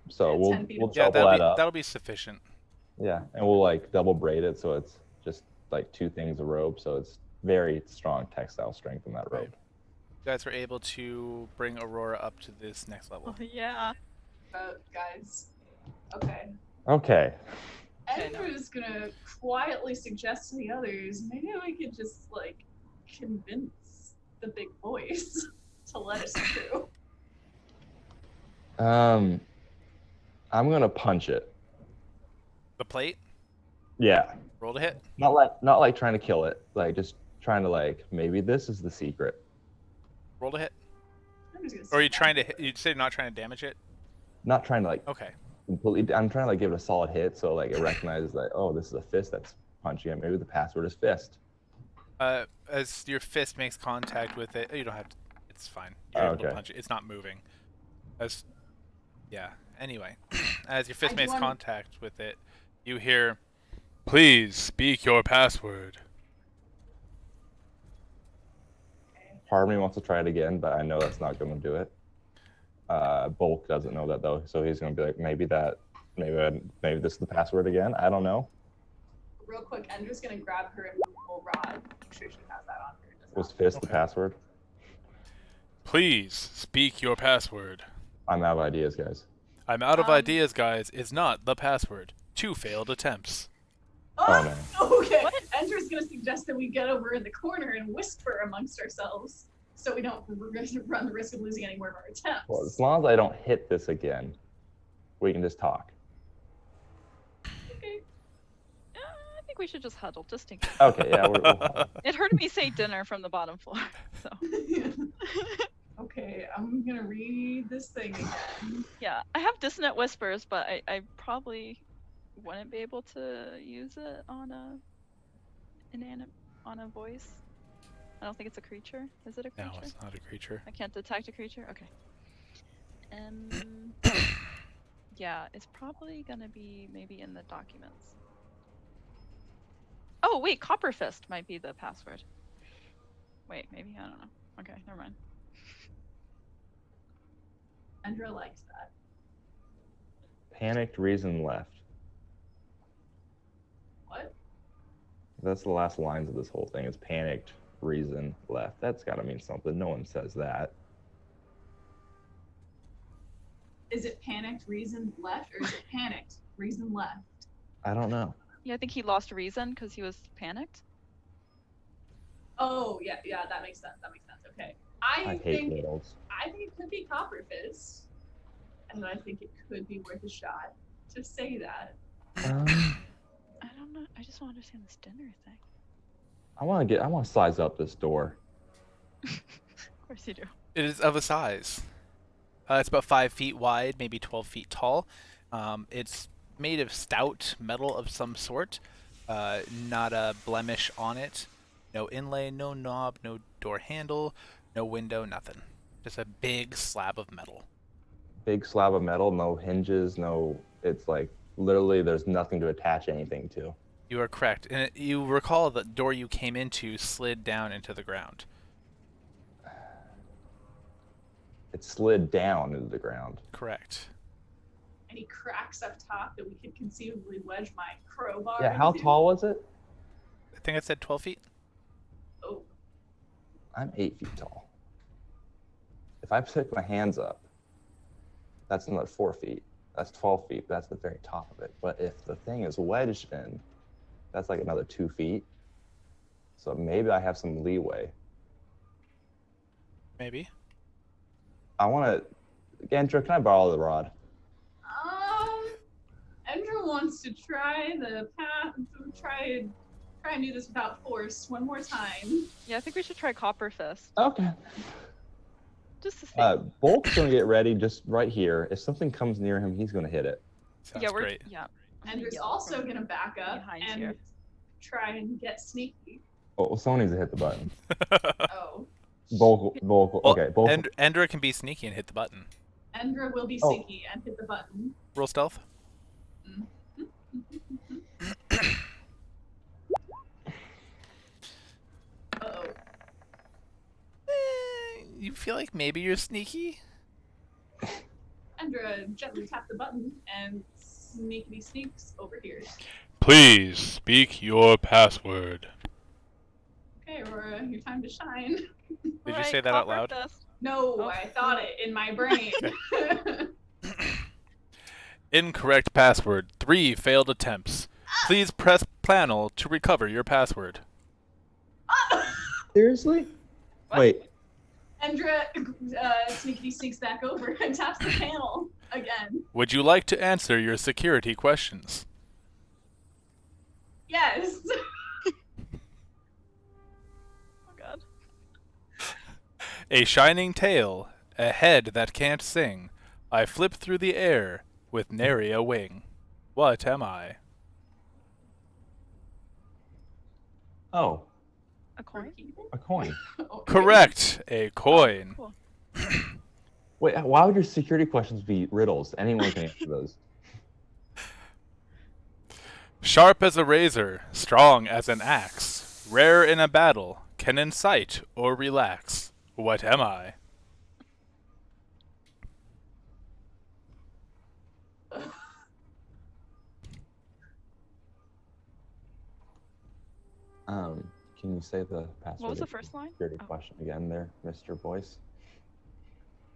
so And we'll 10 feet we'll of Yeah, double that up. that'll be sufficient. Yeah, and we'll like double braid it so it's just like 2 things of rope, so it's very strong textile strength in that Right. rope. You guys were able to bring Aurora up to this next level. Oh, yeah. Guys, okay. Okay. Okay, no. Endra is gonna quietly suggest to the others, maybe we could just like convince the big voice to let us through. I'm gonna punch it. The plate, Yeah, roll to hit. not like trying to kill it, like just trying to like maybe this is the secret. Roll to hit. I'm just gonna Or are you sit trying back. to hit? You said you're not trying to damage it? Not trying to like Okay. completely. I'm trying to like give it a solid hit so like it recognizes that oh this is a fist that's punching it. Maybe the password is fist. As your fist makes contact with it, you don't have to. It's fine. You're able to Okay. punch it. It's not moving. Yeah. Anyway, as your fist I do makes wanna- contact with it, you hear, "Please speak your password." Part of me wants to try it again, but I know that's not going to do it. Bulk doesn't know that though, so he's going to be like, maybe this is the password again. I don't know. Real quick, Endra's gonna grab her immovable rod. Make sure she has that on her. Does Was not- fist the Okay. password? Please speak your password. I'm out of ideas, guys. I'm out of Um, ideas, guys. Is not the password. 2 failed attempts. Oh no. Okay. What? Endra's gonna suggest that we get over in the corner and whisper amongst ourselves, so we don't run the risk of losing any more of our attempts. Well, as long as I don't hit this again, we can just talk. Okay. I think we should just huddle, just in case. Okay, yeah. We'll It heard me say dinner from the bottom floor, so. Okay, I'm gonna read this thing again. Yeah, I have dissonant whispers, but I probably wouldn't be able to use it on a voice. I don't think it's a creature. Is it a creature? No, it's not a creature. I can't detect a creature? Okay. Yeah, it's probably gonna be maybe in the documents. Oh, wait, Copperfist might be the password. Wait, maybe? I don't know. Okay, never mind. Endra likes that. panicked reason left. What? That's the last lines of this whole thing. Is panicked reason left. That's got to mean something. No one says that. Is it panicked reason left or is it panicked reason left? I don't know. Yeah, I think he lost reason because he was panicked. Oh yeah, that makes sense. Okay. I hate riddles. I think it could be Copperfist, and I think it could be worth a shot to say that. I don't know. I just don't understand this dinner thing. I want to size up this door. Of course you do. It is of a size. It's about 5 feet wide, maybe 12 feet tall. It's made of stout metal of some sort. Not a blemish on it. No inlay, no knob, no door handle. No window, nothing. Just a big slab of metal. Big slab of metal, no hinges, no. It's like literally there's nothing to attach anything to. You are correct. And you recall the door you came into slid down into the ground. It slid down into the ground. Correct. Any cracks up top that we could conceivably wedge my crowbar Yeah, how into? tall was it? I think I said 12 feet. Oh, I'm 8 feet tall. If I pick my hands up, that's another 4 feet. That's 12 feet, but that's the very top of it. But if the thing is wedged in, that's like another 2 feet. So maybe I have some leeway. Maybe. I want to... Endra, can I borrow the rod? Endra wants to try the path, try and do this without force one more time. Yeah, I think we should try Copperfist. Okay. Just to see. Bulk's going to get ready just right here. If something comes near him, he's going to hit it. Sounds yeah, we're great. yeah. Endra's Yell also from going to back up behind and here. try and get sneaky. Oh, well, someone needs to hit the button. Oh, Bulk, Well, okay, Bulk. Endra can be sneaky and hit the button. Endra will be Oh. sneaky and hit the button. Roll stealth. Uh-oh. You feel like maybe you're sneaky? Endra gently tapped the button and sneakily sneaks over here. Please speak your password. Okay, Aurora, your time to shine. Did you say that out loud? Copperfist. No, Oh. I thought it in my brain. Incorrect password. 3 failed attempts. Please press panel to recover your password. Seriously? What? Wait. Endra sneakily sneaks back over and taps the panel again. Would you like to answer your security questions? Yes. Oh god. A shining tail, a head that can't sing. I flip through the air with nary a wing. What am I? Oh, A coin? a coin. Okay. Correct, a coin. Cool. Wait, why would your security questions be riddles? Anyone can answer those. Sharp as a razor, strong as an axe, rare in a battle, can incite or relax. What am I? Can you say the password? What was the of your first line? Security Oh. question again there, Mr. Boyce.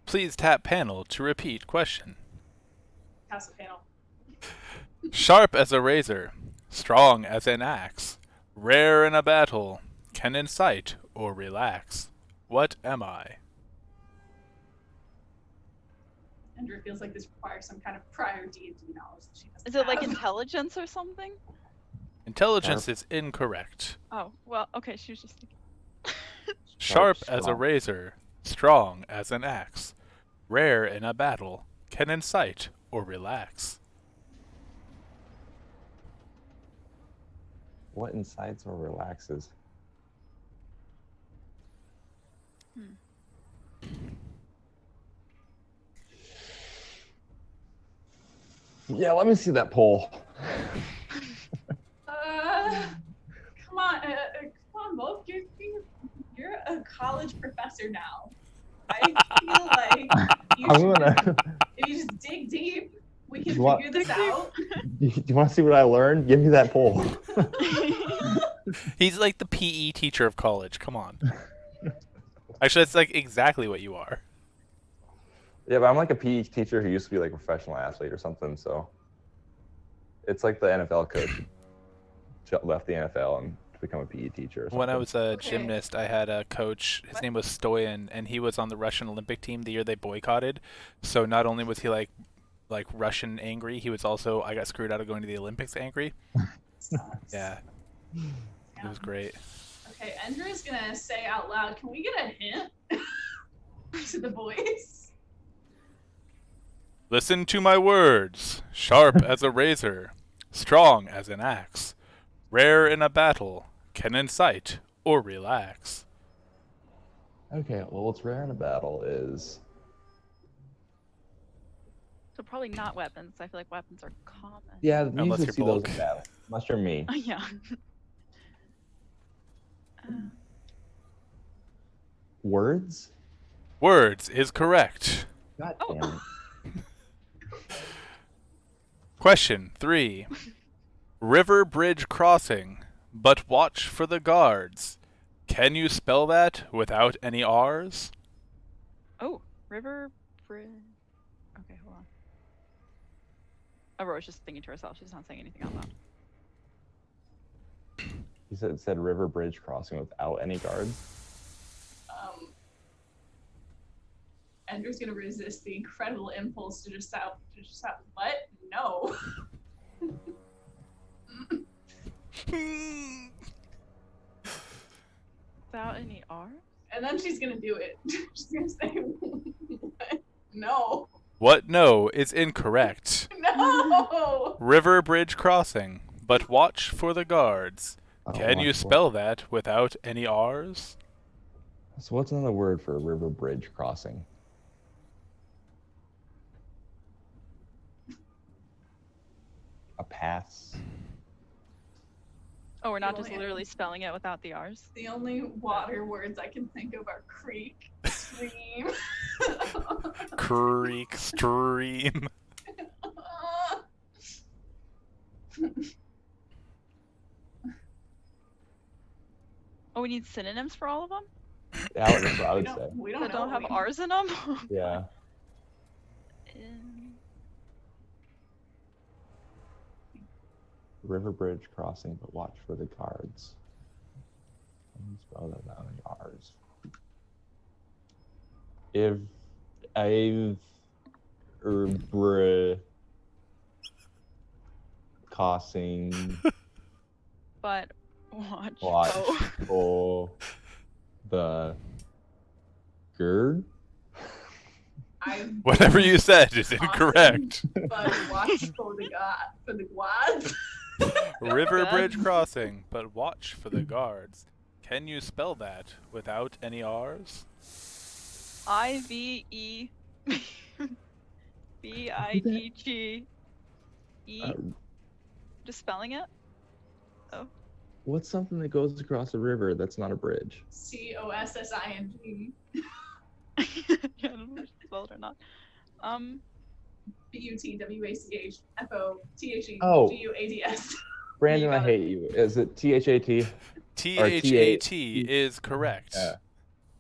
Please tap panel to repeat question. Pass the panel. Sharp as a razor, strong as an axe, rare in a battle, can incite or relax. What am I? Endra feels like this requires some kind of prior D&D knowledge that she doesn't Is it like have. intelligence or something? Intelligence is incorrect. Oh, well, okay, she was just thinking. Sharp as a strong. razor, strong as an axe, rare in a battle, can incite or relax. What incites or relaxes? Yeah, let me see that poll. Come on, Wolf. You're a college professor now. I feel like I'm gonna. if you just dig deep, we can You want- figure this out. Do you want to see what I learned? Give me that poll. He's like the PE teacher of college. Come on. Actually, that's like exactly what you are. Yeah, but I'm like a PE teacher who used to be like a professional athlete or something. So it's like the NFL coach who left the NFL and to become a PE teacher. Or something. When I was a Okay. gymnast, I had a coach. His name was Stoyan, and he was on the Russian Olympic team the year they boycotted. So not only was he like Russian angry, he was also I got screwed out of going to the Olympics angry. Sucks. Yeah, it was great. Okay, Endra's gonna say out loud, can we get a hint to the voice? Listen to my words. Sharp as a razor, strong as an axe, rare in a battle, can incite or relax. Okay, well, what's rare in a battle is So probably not weapons. I feel like weapons are common. yeah. You Unless usually you're see those bulk. in battle, unless you're me. Yeah. Words? Words is correct. God Oh. damn it! Question 3. River bridge crossing, but watch for the guards. Can you spell that without any R's? Oh, river bridge. Okay, hold on. Aurora's just thinking to herself. She's not saying anything out loud. He said river bridge crossing without any guards. Endra's gonna resist the incredible impulse to just shout, what? No. Without any R? And then she's gonna do it. She's gonna say, what? No. What no is incorrect. No. River bridge crossing, but watch for the guards. Can you Watch for- spell that without any R's? So what's another word for river bridge crossing? A pass. Oh, we're not The just only- literally spelling it without the R's? The only water words I can think of are creek, stream. Creek, stream. Oh, we need synonyms for all of them? Yeah, that's what I would say. We don't That know don't what have we- R's in them? Yeah. River bridge crossing, but watch for the guards. Can you spell that without any R's? If I've crossing But watch. watch Oh. for the gird. Whatever you said is incorrect. But watch for the gods. River Good. bridge crossing, but watch for the guards. Can you spell that without any R's? I-V-E B-I-D-G E. Just spelling it? What's something that goes across a river that's not a bridge? COSSING. I don't know if it's spelled or not. BUTWACHFOTHEGUADS. Brandon, You I got it. hate you. Is it THAT? T-H-A-T is correct. Yeah.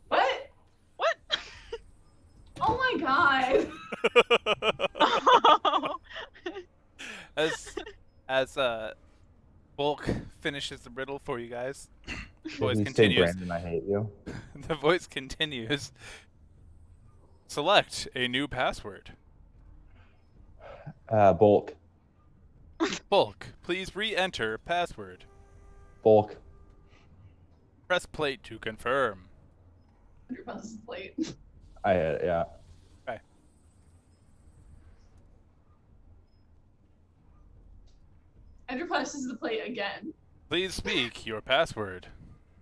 What? What? Oh my god. As Bulk finishes the riddle for you guys, the Did voice he say, continues. Brandon, I hate you? The voice continues. Select a new password. Bulk. Bulk, please re-enter password. Bulk. Press plate to confirm. Your buzz plate. I had it, yeah. Okay. Andrew presses the plate again. Please speak your password.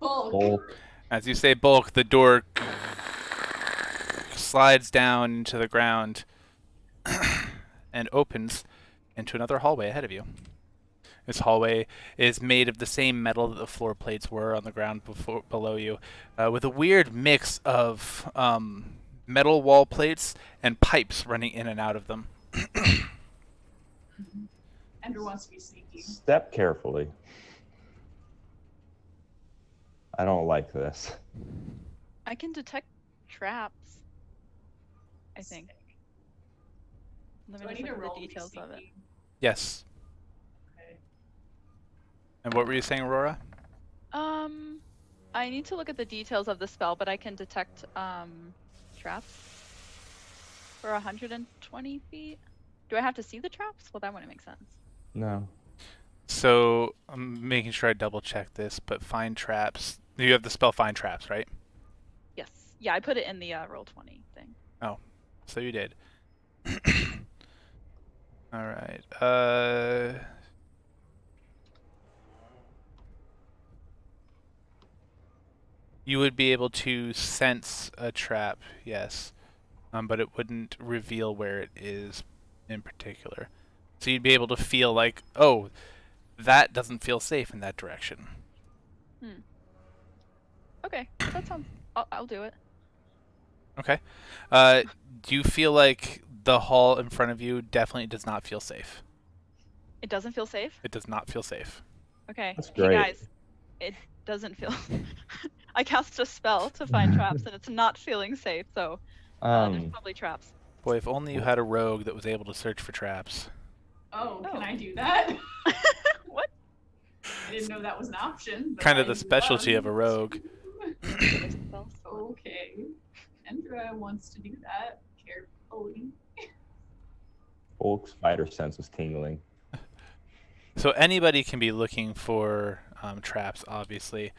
Bulk. Bulk. As you say bulk, the door slides down into the ground and opens into another hallway ahead of you. This hallway is made of the same metal that the floor plates were on the ground below you, with a weird mix of metal wall plates and pipes running in and out of them. Andrew wants to be sneaky. Step carefully. I don't like this. I can detect traps. I think. Let Do me I just need to look roll at to the be details of it. sneaky? Yes. Okay. And what were you saying, Aurora? I need to look at the details of the spell, but I can detect traps for 120 feet. Do I have to see the traps? Well, that wouldn't make sense. No. So I'm making sure I double check this, but find traps. You have the spell find traps, right? Yes. Yeah, I put it in the roll 20 thing. Oh, so you did. All right. You would be able to sense a trap, yes, but it wouldn't reveal where it is in particular. So you'd be able to feel like, oh, that doesn't feel safe in that direction. Okay, that sounds. I'll do it. Okay. Do you feel like the hall in front of you definitely does not feel safe? It doesn't feel safe. It does not feel safe. Okay. That's Hey great. guys, it doesn't feel. I cast a spell to find traps, and it's not feeling safe. So there's probably traps. Boy, if only you had a rogue that was able to search for traps. Oh, Oh. can I do that? What? I didn't know that was an option. But Kind of I'd the specialty of a love rogue. Spells? Okay. Endra wants to do that carefully. Bulk's spider sense was tingling. So anybody can be looking for traps, obviously.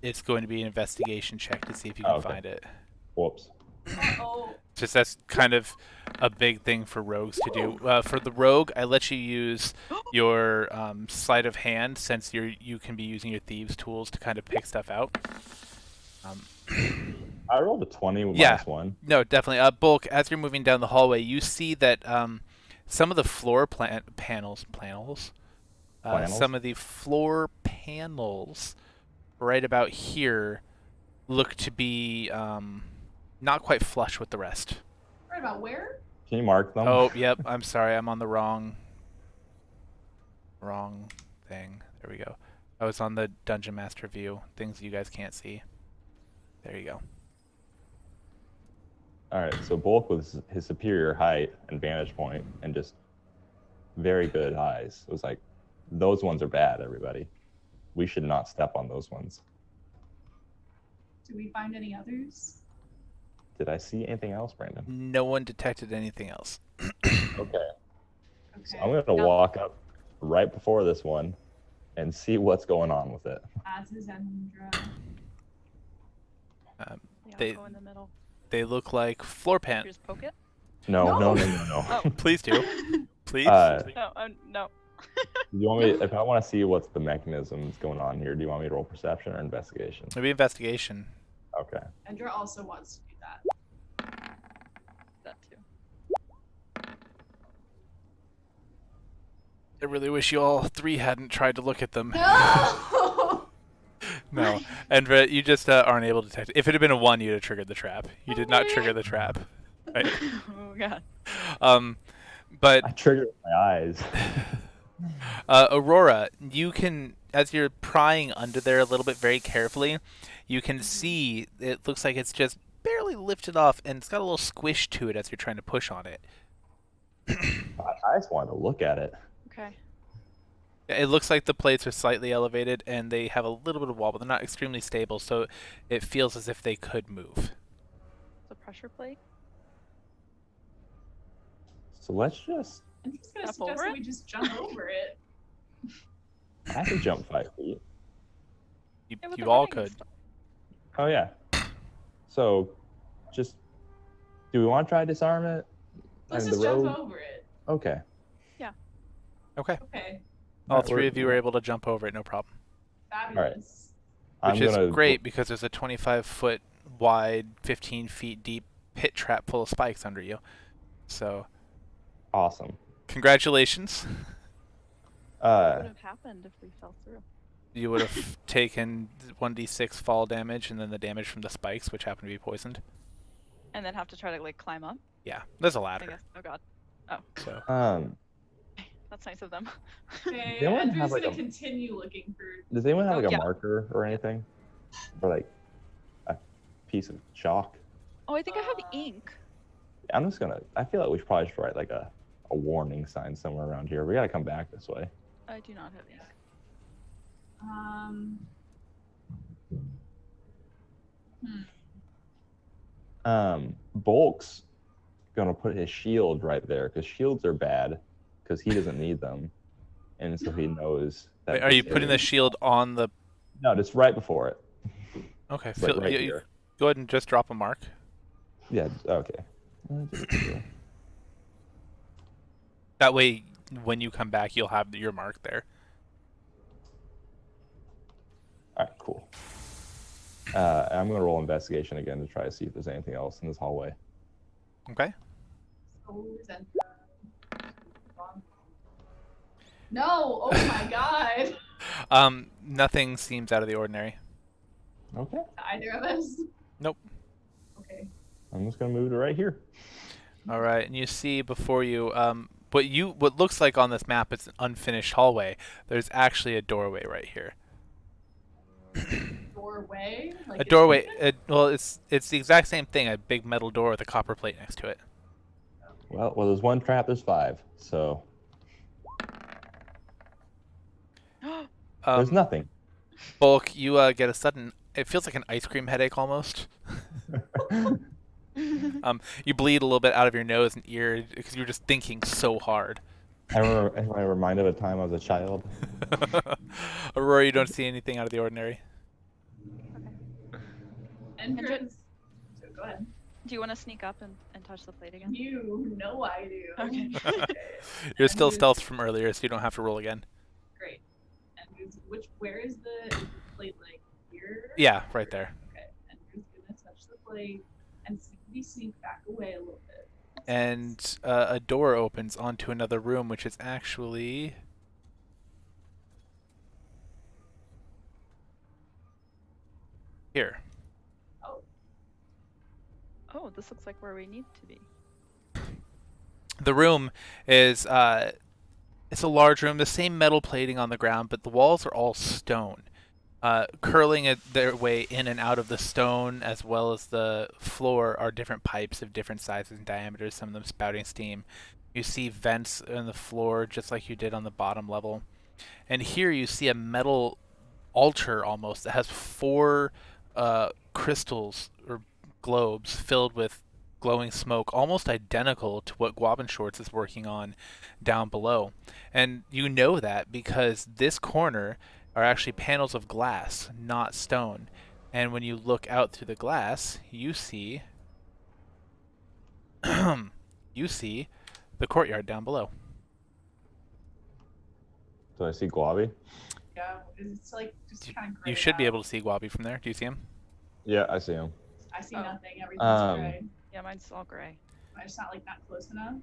It's going to be an investigation check to see if you can Okay. find it. Whoops. Oh, Just that's kind of a big thing for rogues to do. For the rogue, I let you use your sleight of hand, since you can be using your thieves' tools to kind of pick stuff out. I rolled a 20 with Yeah. -1. No, definitely. Bulk, as you're moving down the hallway, you see that some of the floor panels, some of the floor panels right about here look to be not quite flush with the rest. right about where? Can you mark them? Oh, yep. I'm sorry. I'm on the wrong thing. There we go. I was on the Dungeon Master view. Things you guys can't see. There you go. All right, so Bulk with his superior height and vantage point and just very good eyes. It was like, those ones are bad, everybody. We should not step on those ones. Do we find any others? Did I see anything else, Brandon? No one detected anything else. Okay. So Okay. I'm going to walk up right before this one and see what's going on with it. As is Endra. Yeah, They- I'll go in the middle. They look like floor You pan. just poke it. No. No. Oh. Please do. Please. No, no. Do you want me? If I want to see what's the mechanisms going on here, do you want me to roll perception or investigation? Maybe investigation. Okay. Endra also wants to do that. That too. I really wish you all three hadn't tried to look at them. No! No. And you just aren't able to detect it. If it had been a 1, you'd have triggered the trap. You did not trigger the trap. Right? Oh god. But I triggered my eyes. Aurora, you can, as you're prying under there a little bit very carefully, you can see it looks like it's just barely lifted off, and it's got a little squish to it as you're trying to push on it. I just wanted to look at it. Okay. It looks like the plates are slightly elevated, and they have a little bit of wall, but they're not extremely stable, so it feels as if they could move. It's a pressure plate. So let's just. I'm just gonna Jump suggest over that it? we just jump over it. I can jump 5 feet. You, Yeah, with you the all running and could. stuff. Oh yeah. So, just. Do we want to try disarm it? Let's And just the jump road? over it. Okay. Okay. Okay. All Alright, three we're- of you are able to jump over it, no problem. Fabulous. Which I'm is gonna great because there's a 25-foot wide, 15 feet deep pit trap full of spikes under you. So, Awesome. congratulations. What would have happened if we fell through? You would have taken 1d6 fall damage and then the damage from the spikes, which happen to be poisoned. And then have to try to like climb up. Yeah, there's a I ladder. guess. Oh god. Oh, So, that's nice of them. Okay, They wouldn't Endra's have, like, gonna a- continue looking for. does anyone have Oh, like a yeah. marker or anything? Or like a piece of chalk? Oh, I think I have ink. I'm just gonna. I feel like we should probably just write like a warning sign somewhere around here. We gotta come back this way. I do not have ink. Bulk's gonna put his shield right there because shields are bad because he doesn't need them, and so he knows that. wait, are you this putting the area- shield on the... No, just right before it. Okay, Like right you here. go ahead and just drop a mark. Yeah. Okay. That way, when you come back, you'll have your mark there. All right. Cool. I'm gonna roll investigation again to try to see if there's anything else in this hallway. Okay. So resentful. No! Oh my god! Nothing seems out of the ordinary. Okay. Either of us? Nope. Okay. I'm just gonna move to right here. All right, and you see before you what looks like on this map is an unfinished hallway. There's actually a doorway right here. Doorway? Like A doorway. entrance? Well, it's the exact same thing. A big metal door with a copper plate next to it. Well, there's one trap. There's 5. So there's nothing. Bulk, you get a sudden. It feels like an ice cream headache almost. You bleed a little bit out of your nose and ear because you're just thinking so hard. Am I reminded of a time I was a child? Aurora, you don't see anything out of the ordinary. Entrance. So go ahead. Do you want to sneak up and touch the plate again? You know I do. Okay. You're still Andrew's- stealth from earlier, so you don't have to roll again. Great. And where is the plate, like here? Yeah, right there. Okay. Andrew's gonna touch the plate and sneak back away a little bit. And a door opens onto another room, which is actually here. Oh, this looks like where we need to be. The room is it's a large room, the same metal plating on the ground, but the walls are all stone. Curling their way in and out of the stone, as well as the floor, are different pipes of different sizes and diameters, some of them spouting steam. You see vents in the floor, just like you did on the bottom level. And here you see a metal altar almost that has 4 crystals or globes filled with glowing smoke, almost identical to what Guavin Shorts is working on down below. And you know that because this corner are actually panels of glass, not stone. And when you look out through the glass, you see you see the courtyard down below. Do I see Guavi? Yeah, it's like just kind of gray. You should be able to see Guabi from there. Do you see him? Yeah, I see him. I see Oh. nothing. Everything's gray. Yeah, mine's all gray. I'm just not close enough.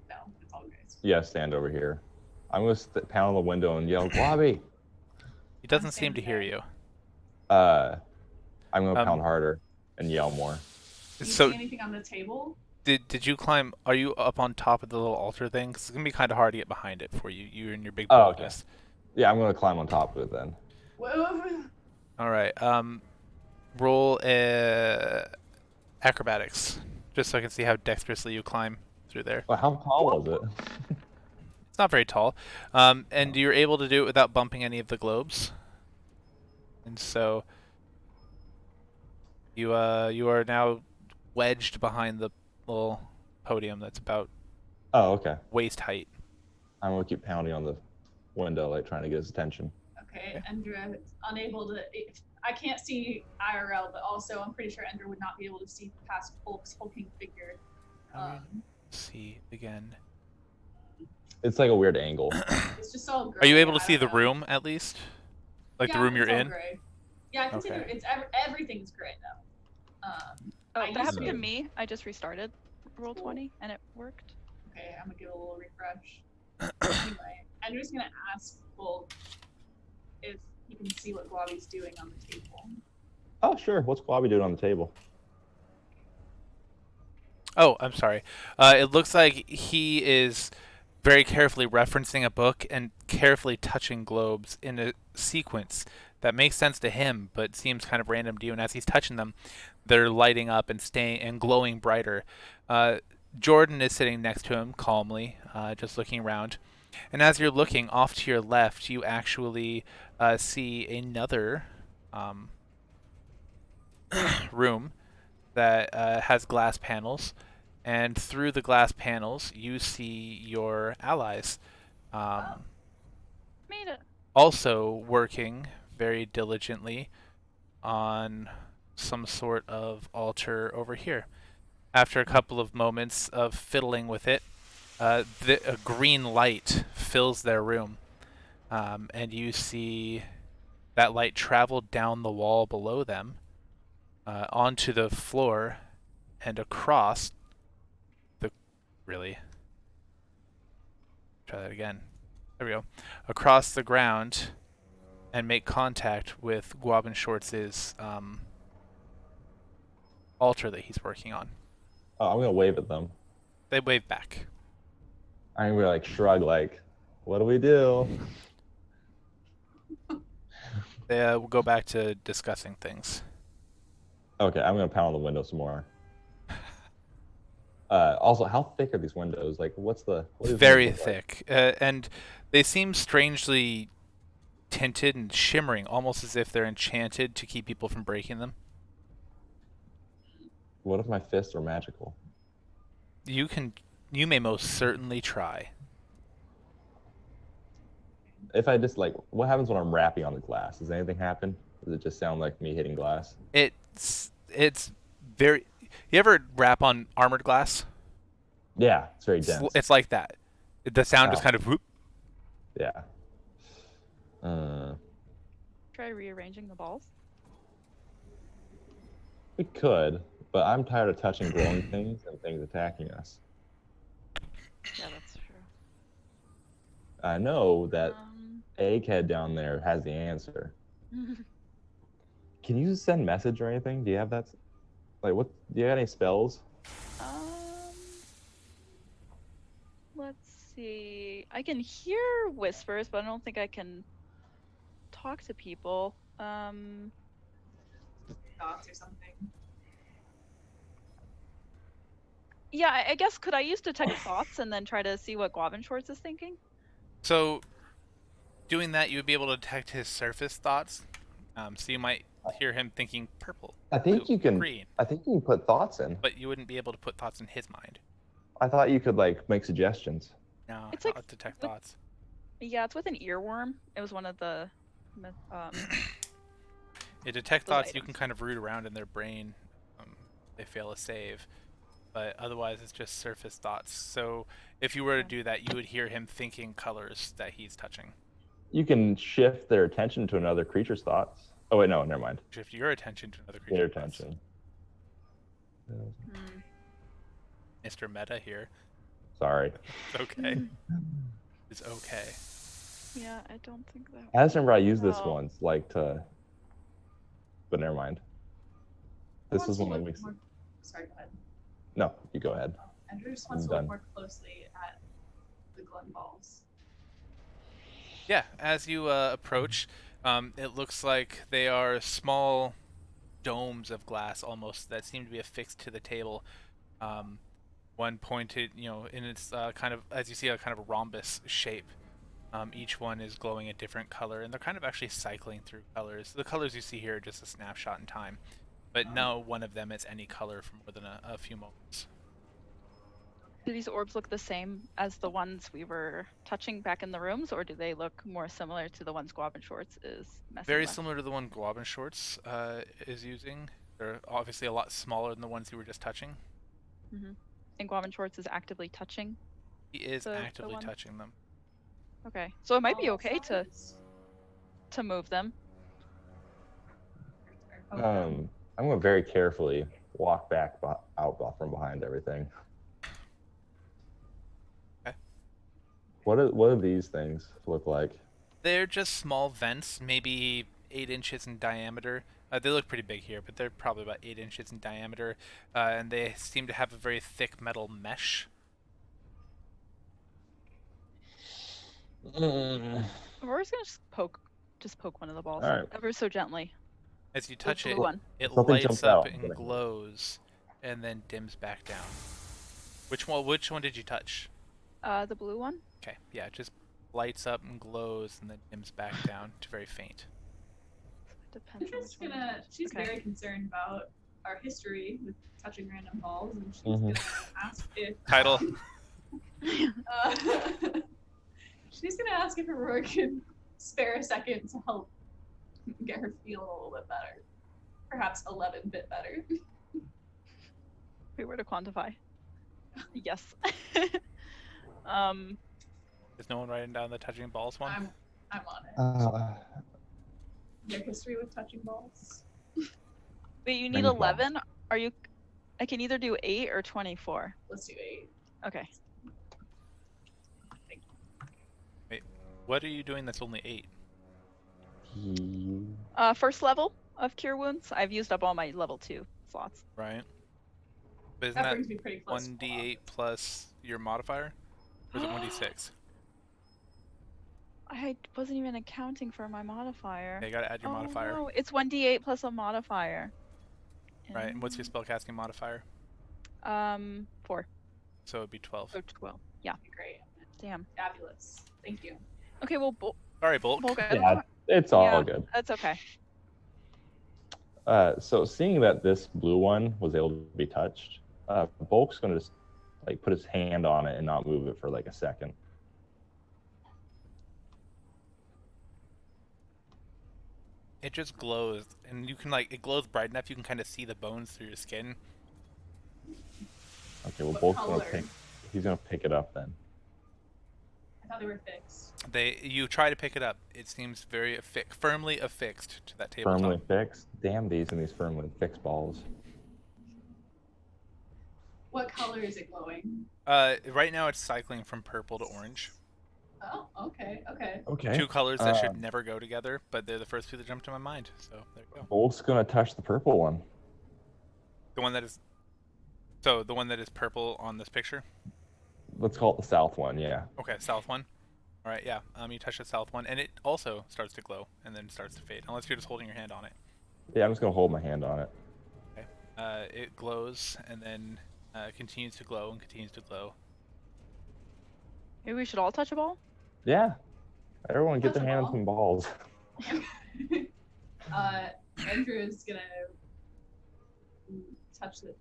No, it's all gray. Yeah, stand over here. I'm gonna pound on the window and yell, Guavi! He doesn't seem to hear you. I'm gonna pound Um, harder and yell more. Do you So see anything on the table? did you climb? Are you up on top of the little altar thing? 'Cause it's gonna be kind of hard to get behind it for you. You and your big Oh, okay. boldness. Yeah, I'm gonna climb on top of it then. Whoa. All right. Roll acrobatics, just so I can see how dexterously you climb through there. Well, how tall was it? It's not very tall, and you're able to do it without bumping any of the globes. And so you are now wedged behind the little podium that's about Oh, okay. waist height. I'm gonna keep pounding on the window, like trying to get his attention. Okay, Endra is unable to. I can't see IRL, but also I'm pretty sure Endra would not be able to see past Hulk's hulking figure. See again. It's like a weird angle. It's just all gray. Are you able to I see don't the know. room at least? Like the Yeah, room you're it's all in? Gray. Yeah, I can see Okay. it's everything's gray though. Oh, I that happened to used- me. I just restarted roll Cool. 20 and it worked. Okay, I'm gonna give it a little refresh. Anyway, Endra's gonna ask Bulk if he can see what Guavi's doing on the table. Oh, sure. What's Guavi doing on the table? Oh, I'm sorry. It looks like he is very carefully referencing a book and carefully touching globes in a sequence that makes sense to him, but seems kind of random to you. And as he's touching them, they're lighting up and staying and glowing brighter. Jordan is sitting next to him calmly, just looking around. And as you're looking off to your left, you actually see another room that has glass panels, and through the glass panels you see your allies Made it. also working very diligently on some sort of altar over here. After a couple of moments of fiddling with it, a green light fills their room, and you see that light travel down the wall below them onto the floor and across the. Really? Try that again. There we go. Across the ground and make contact with Guavin Shorts' altar that he's working on. Oh, I'm gonna wave at them. They wave back. I'm gonna like shrug, like, what do we do? They will go back to discussing things. Okay, I'm gonna pound on the window some more. Also, how thick are these windows? Like, what do these Very windows look like? thick, and they seem strangely tinted and shimmering, almost as if they're enchanted to keep people from breaking them. What if my fists are magical? You may most certainly try. If I just like, what happens when I'm rapping on the glass? Does anything happen? Does it just sound like me hitting glass? It's very. You ever rap on armored glass? Yeah, it's very dense. It's like that. The sound just Oh. kind of whoop. Yeah. Try rearranging the balls. We could, but I'm tired of touching glowing things and things attacking us. Yeah, that's true. I know that Egghead down there has the answer. Can you send message or anything? Do you have that? Like, what? Do you have any spells? Let's see. I can hear whispers, but I don't think I can talk to people. Dots or something. Yeah, I guess could I use detect thoughts and then try to see what Guavin Shorts is thinking? So, doing that, you would be able to detect his surface thoughts. So you might hear him thinking purple, I think blue, you can. green, I think you can put thoughts in. but you wouldn't be able to put thoughts in his mind. I thought you could like make suggestions. No, It's not like with detect with- thoughts. Yeah, it's with an earworm. It was one of the. Yeah, detect those thoughts, you items. can kind of root around in their brain. They fail a save. But otherwise, it's just surface thoughts. So if you were to do that, you would hear him thinking colors that he's touching. You can shift their attention to another creature's thoughts. Oh wait, no, never mind. Shift your attention to another Their creature's thoughts. attention. Mr. Meta here. Sorry. It's okay. It's okay. Yeah, I don't think that. I just remember I used this Oh. once, like to. But never mind. I This want is to one that look makes. more... Sorry, go ahead. No, you go ahead. Andrew just wants I'm to look done. more closely at the Glen balls. Yeah, as you approach, it looks like they are small domes of glass almost that seem to be affixed to the table. One pointed, in its kind of, as you see, a kind of a rhombus shape. Each one is glowing a different color, and they're kind of actually cycling through colors. The colors you see here are just a snapshot in time, but no one of them is any color for more than a few moments. Do these orbs look the same as the ones we were touching back in the rooms, or do they look more similar to the ones Guavin Shorts is messing Very with? similar to the one Guavin Shorts is using. They're obviously a lot smaller than the ones you were just touching. And Guavin Shorts is actively touching. He is The actively one? touching them. Okay, so it might be All okay sides? to move them. Okay. I'm going to very carefully walk back out from behind everything. Okay. What do these things look like? They're just small vents, maybe 8 inches in diameter. They look pretty big here, but they're probably about 8 inches in diameter, and they seem to have a very thick metal mesh. Aurora's gonna just poke one of the balls, All right. ever so gently. As you touch blue it, one. it Something lights jumps up out. and glows, and then dims back down. Which one did you touch? The blue one. Okay, yeah, it just lights up and glows, and then dims back down to very faint. Depends. Indra's on which one. she's Okay. very concerned about our history with touching random balls, and she's Mhm. gonna ask if Title. uh, she's gonna ask if Aurora can spare a second to help get her feeling a little bit better, perhaps 11-bit better. If we were to quantify. Yes. Is no one writing down the touching balls one? I'm on it. Their history with touching balls. Wait, you need Rings ball. 11? Are you? I can either do 8 or 24. Let's do 8. Okay. Wait, what are you doing that's only 8? First level of Cure Wounds. I've used up all my level 2 slots. Right. But isn't That that brings me pretty close. 1d8 plus your modifier? Or is it 1d6? I wasn't even accounting for my modifier. Yeah, you gotta add your modifier. No, it's 1d8 plus a modifier. Right, and what's your spellcasting modifier? 4. So it'd be 12. So 12. Yeah. Great. Damn. Fabulous. Thank you. Okay, well, Sorry, Bulk. Bulk, Yeah, it's all yeah, good. that's okay. So seeing that this blue one was able to be touched, Bulk's gonna just like put his hand on it and not move it for like a second. It just glows, and you can it glows bright enough you can kind of see the bones through your skin. Okay, well, What Bulk's color? he's gonna pick it up then. I thought they were fixed. You try to pick it up. It seems very firmly affixed to that tabletop. Firmly fixed. Damn these and these firmly fixed balls. What color is it glowing? Right now it's cycling from purple to orange. Oh, okay, okay. Okay. 2 colors that should never go together, but they're the first 2 that jumped to my mind. So there you go. Bulk's gonna touch the purple one. The one that is. So the one that is purple on this picture. Let's call it the south one. Yeah. Okay, south one. All right, yeah. You touch the south one, and it also starts to glow, and then starts to fade, unless you're just holding your hand on it. Yeah, I'm just gonna hold my hand on it. Okay. It glows, and then continues to glow and continues to glow. Maybe we should all touch a ball? Yeah. Everyone get Touch their a hand on ball? some balls. Endra is gonna touch the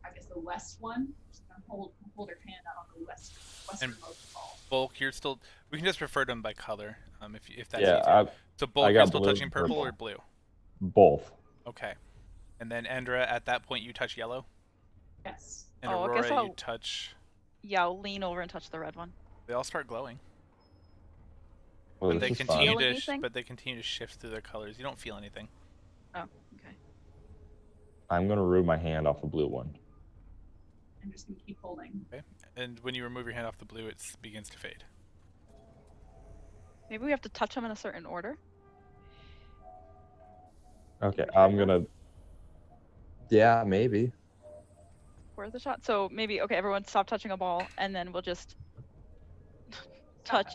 I guess the west one. Just gonna hold her hand out on the westernmost ball. Bulk, you're still. We can just refer to them by color, if that's Yeah, easier. So Bulk, I you're got still blue touching and purple purple. or blue? Both. Okay. And then Endra, at that point, you touch yellow. Yes. And Oh, I guess Aurora, you I'll- touch. Yeah, I'll lean over and touch the red one. They all start glowing, Well, but this they is continue Feel to. anything? But they continue to shift through their colors. You don't feel anything. Oh, okay. I'm gonna remove my hand off the blue one. I'm just gonna keep holding. And when you remove your hand off the blue, it begins to fade. Maybe we have to touch them in a certain order. Okay, I'm gonna. Yeah, maybe. Worth a shot. So maybe everyone stop touching a ball, and then we'll just touch.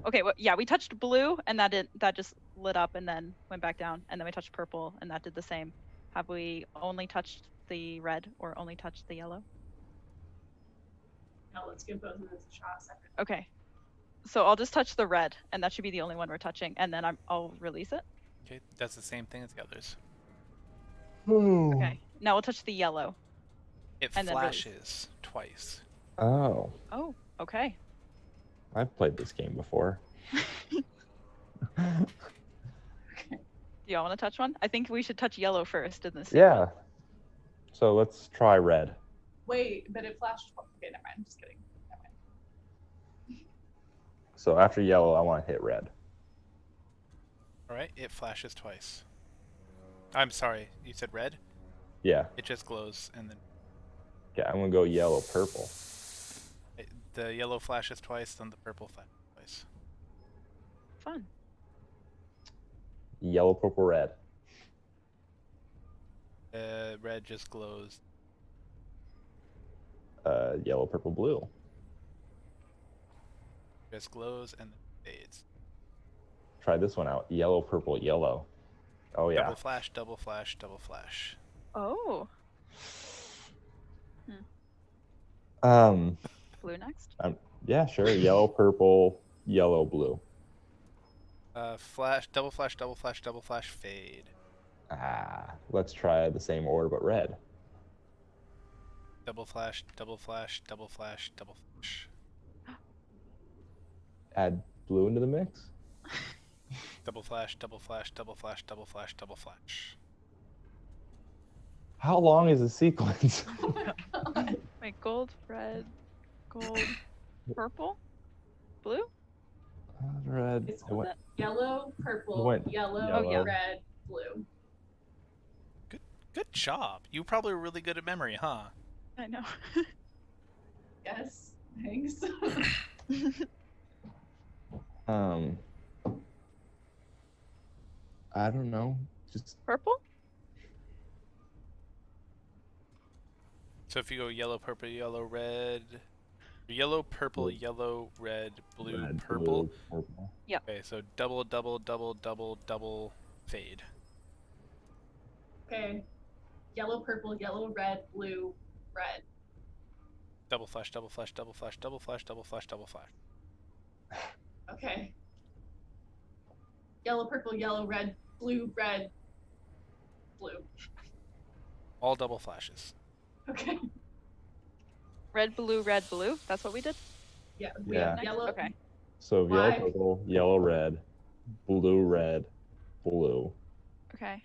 Okay, well, yeah, we touched blue, and that just lit up, and then went back down, and then we touched purple, and that did the same. Have we only touched the red, or only touched the yellow? Now let's give both of those a shot separately. Okay. So I'll just touch the red, and that should be the only one we're touching, and then I'll release it. Okay, does the same thing as the others. Okay. Now we'll touch the yellow. It And then release. flashes twice. Oh, Oh, okay. I've played this game before. Do y'all want to touch one? I think we should touch yellow first in this. Yeah. So let's try red. Wait, but it flashed. Okay, never mind. I'm just kidding. Never mind. So after yellow, I want to hit red. All right, it flashes twice. I'm sorry, you said red? Yeah. It just glows, and then Okay, I'm gonna go yellow, purple. the yellow flashes twice, then the purple flashes twice. Fun. Yellow, purple, red. Red just glows. Yellow, purple, blue. Just glows and then fades. Try this one out. Yellow, purple, yellow. Oh yeah. Double flash, double flash, double flash. Oh, blue next. Yeah, sure. Yellow, purple, yellow, blue. Flash, double flash, double flash, double flash, fade. Let's try the same order but red. Double flash, double flash, double flash, double flash. Add blue into the mix. Double flash, double flash, double flash, double flash, double flash. How long is the sequence? Wait, gold, red, gold, purple, blue. Red. It's It went- yellow, purple, What? yellow, Oh, yeah. red, blue. Good job. You probably were really good at memory, huh? I know. Yes. Thanks. Um, I don't know. Just Purple? So if you go yellow, purple, yellow, red, yellow, purple, Blue. yellow, red, blue, red, purple. blue, purple. Okay, so double, double, double, double, double fade. Okay. Yellow, purple, yellow, red, blue, red. Double flash, double flash, double flash, double flash, double flash, double flash. Okay. Yellow, purple, yellow, red, blue, blue. All double flashes. Okay. Red, blue, red, blue. That's what we did? Yeah. We Yeah. have yellow. Okay. So yellow, Why? purple, yellow, red, red, blue. Okay.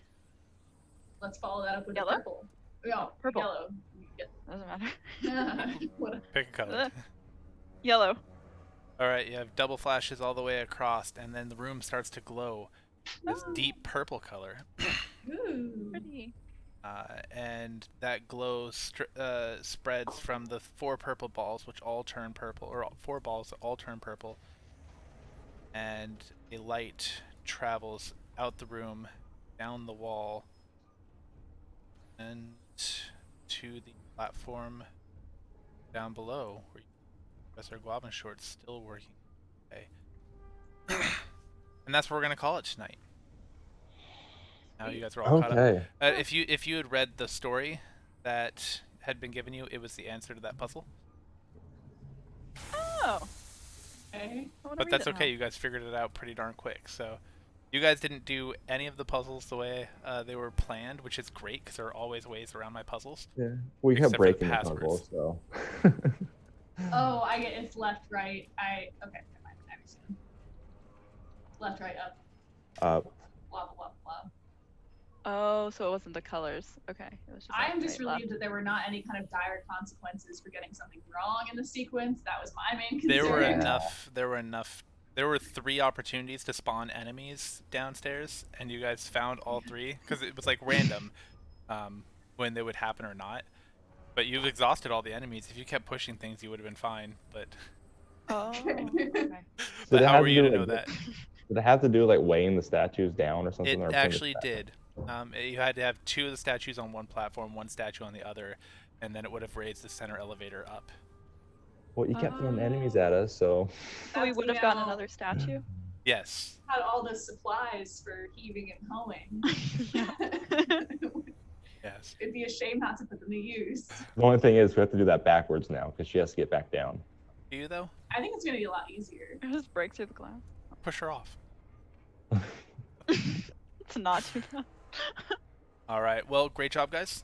Let's follow that up with Yellow? purple. No, Purple. Yellow. Doesn't matter. Yeah. What? Pick a color. Ugh. Yellow. Alright, you have double flashes all the way across, and then the room starts to glow this Oh, deep purple color. Ooh. pretty. And that glow spreads from the 4 purple balls, which all turn purple, or 4 balls that all turn purple. And a light travels out the room, down the wall, and to the platform down below, where Professor Guavin Short's still working. Okay. And that's what we're gonna call it tonight. Now you guys are all caught up. Okay. If you had read the story that had been given you, it was the answer to that puzzle. Oh. Okay. I wanna But read that's it okay. now. You guys figured it out pretty darn quick. So you guys didn't do any of the puzzles the way they were planned, which is great because there are always ways around my puzzles. Yeah. We Except kept for the breaking the passwords. puzzle, so. Oh, I get it's left, right. Okay. Never mind. I understand. Left, right, up. Blah blah blah blah. Oh, so it wasn't the colors. Okay. It was just I am left, just right, left. relieved that there were not any kind of dire consequences for getting something wrong in the sequence. That was my main concern. There were Yeah. enough. There were 3 opportunities to spawn enemies downstairs, and you guys found all 3 because it was like random when they would happen or not. But you've exhausted all the enemies. If you kept pushing things, you would have been fine. But Oh. Okay. but it how have were to you do to know like that? Did it have to do like weighing the statues down or something? It or actually did. You had to have 2 of the statues on one platform, 1 statue on the other, and then it would have raised the center elevator up. Well, you kept throwing enemies at us, so. So we That's would have gotten now another statue? Yes. Had all the supplies for heaving and hoeing. Yes. It'd be a shame not to put them to use. The only thing is, we have to do that backwards now because she has to get back down. Do you though? I think it's gonna be a lot easier. Just break through the glass. Push her off. It's not too bad. All right. Well, great job, guys.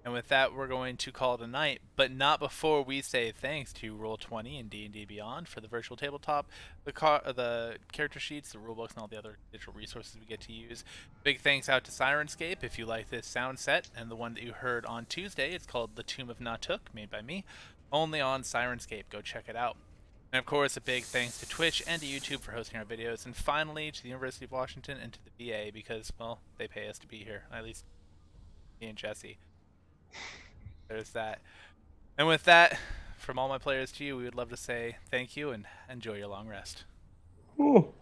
And with that, we're going to call it a night, but not before we say thanks to Roll20 and D&D Beyond for the virtual tabletop, the character sheets, the rulebooks, and all the other digital resources we get to use. Big thanks out to Sirenscape if you like this sound set, and the one that you heard on Tuesday, it's called The Tomb of Natuk, made by me, only on Sirenscape. Go check it out. And of course, a big thanks to Twitch and to YouTube for hosting our videos, and finally to the University of Washington and to the VA because, well, they pay us to be here, at least me and Jesse. There's that. And with that, from all my players to you, we would love to say thank you and enjoy your long rest. Ooh.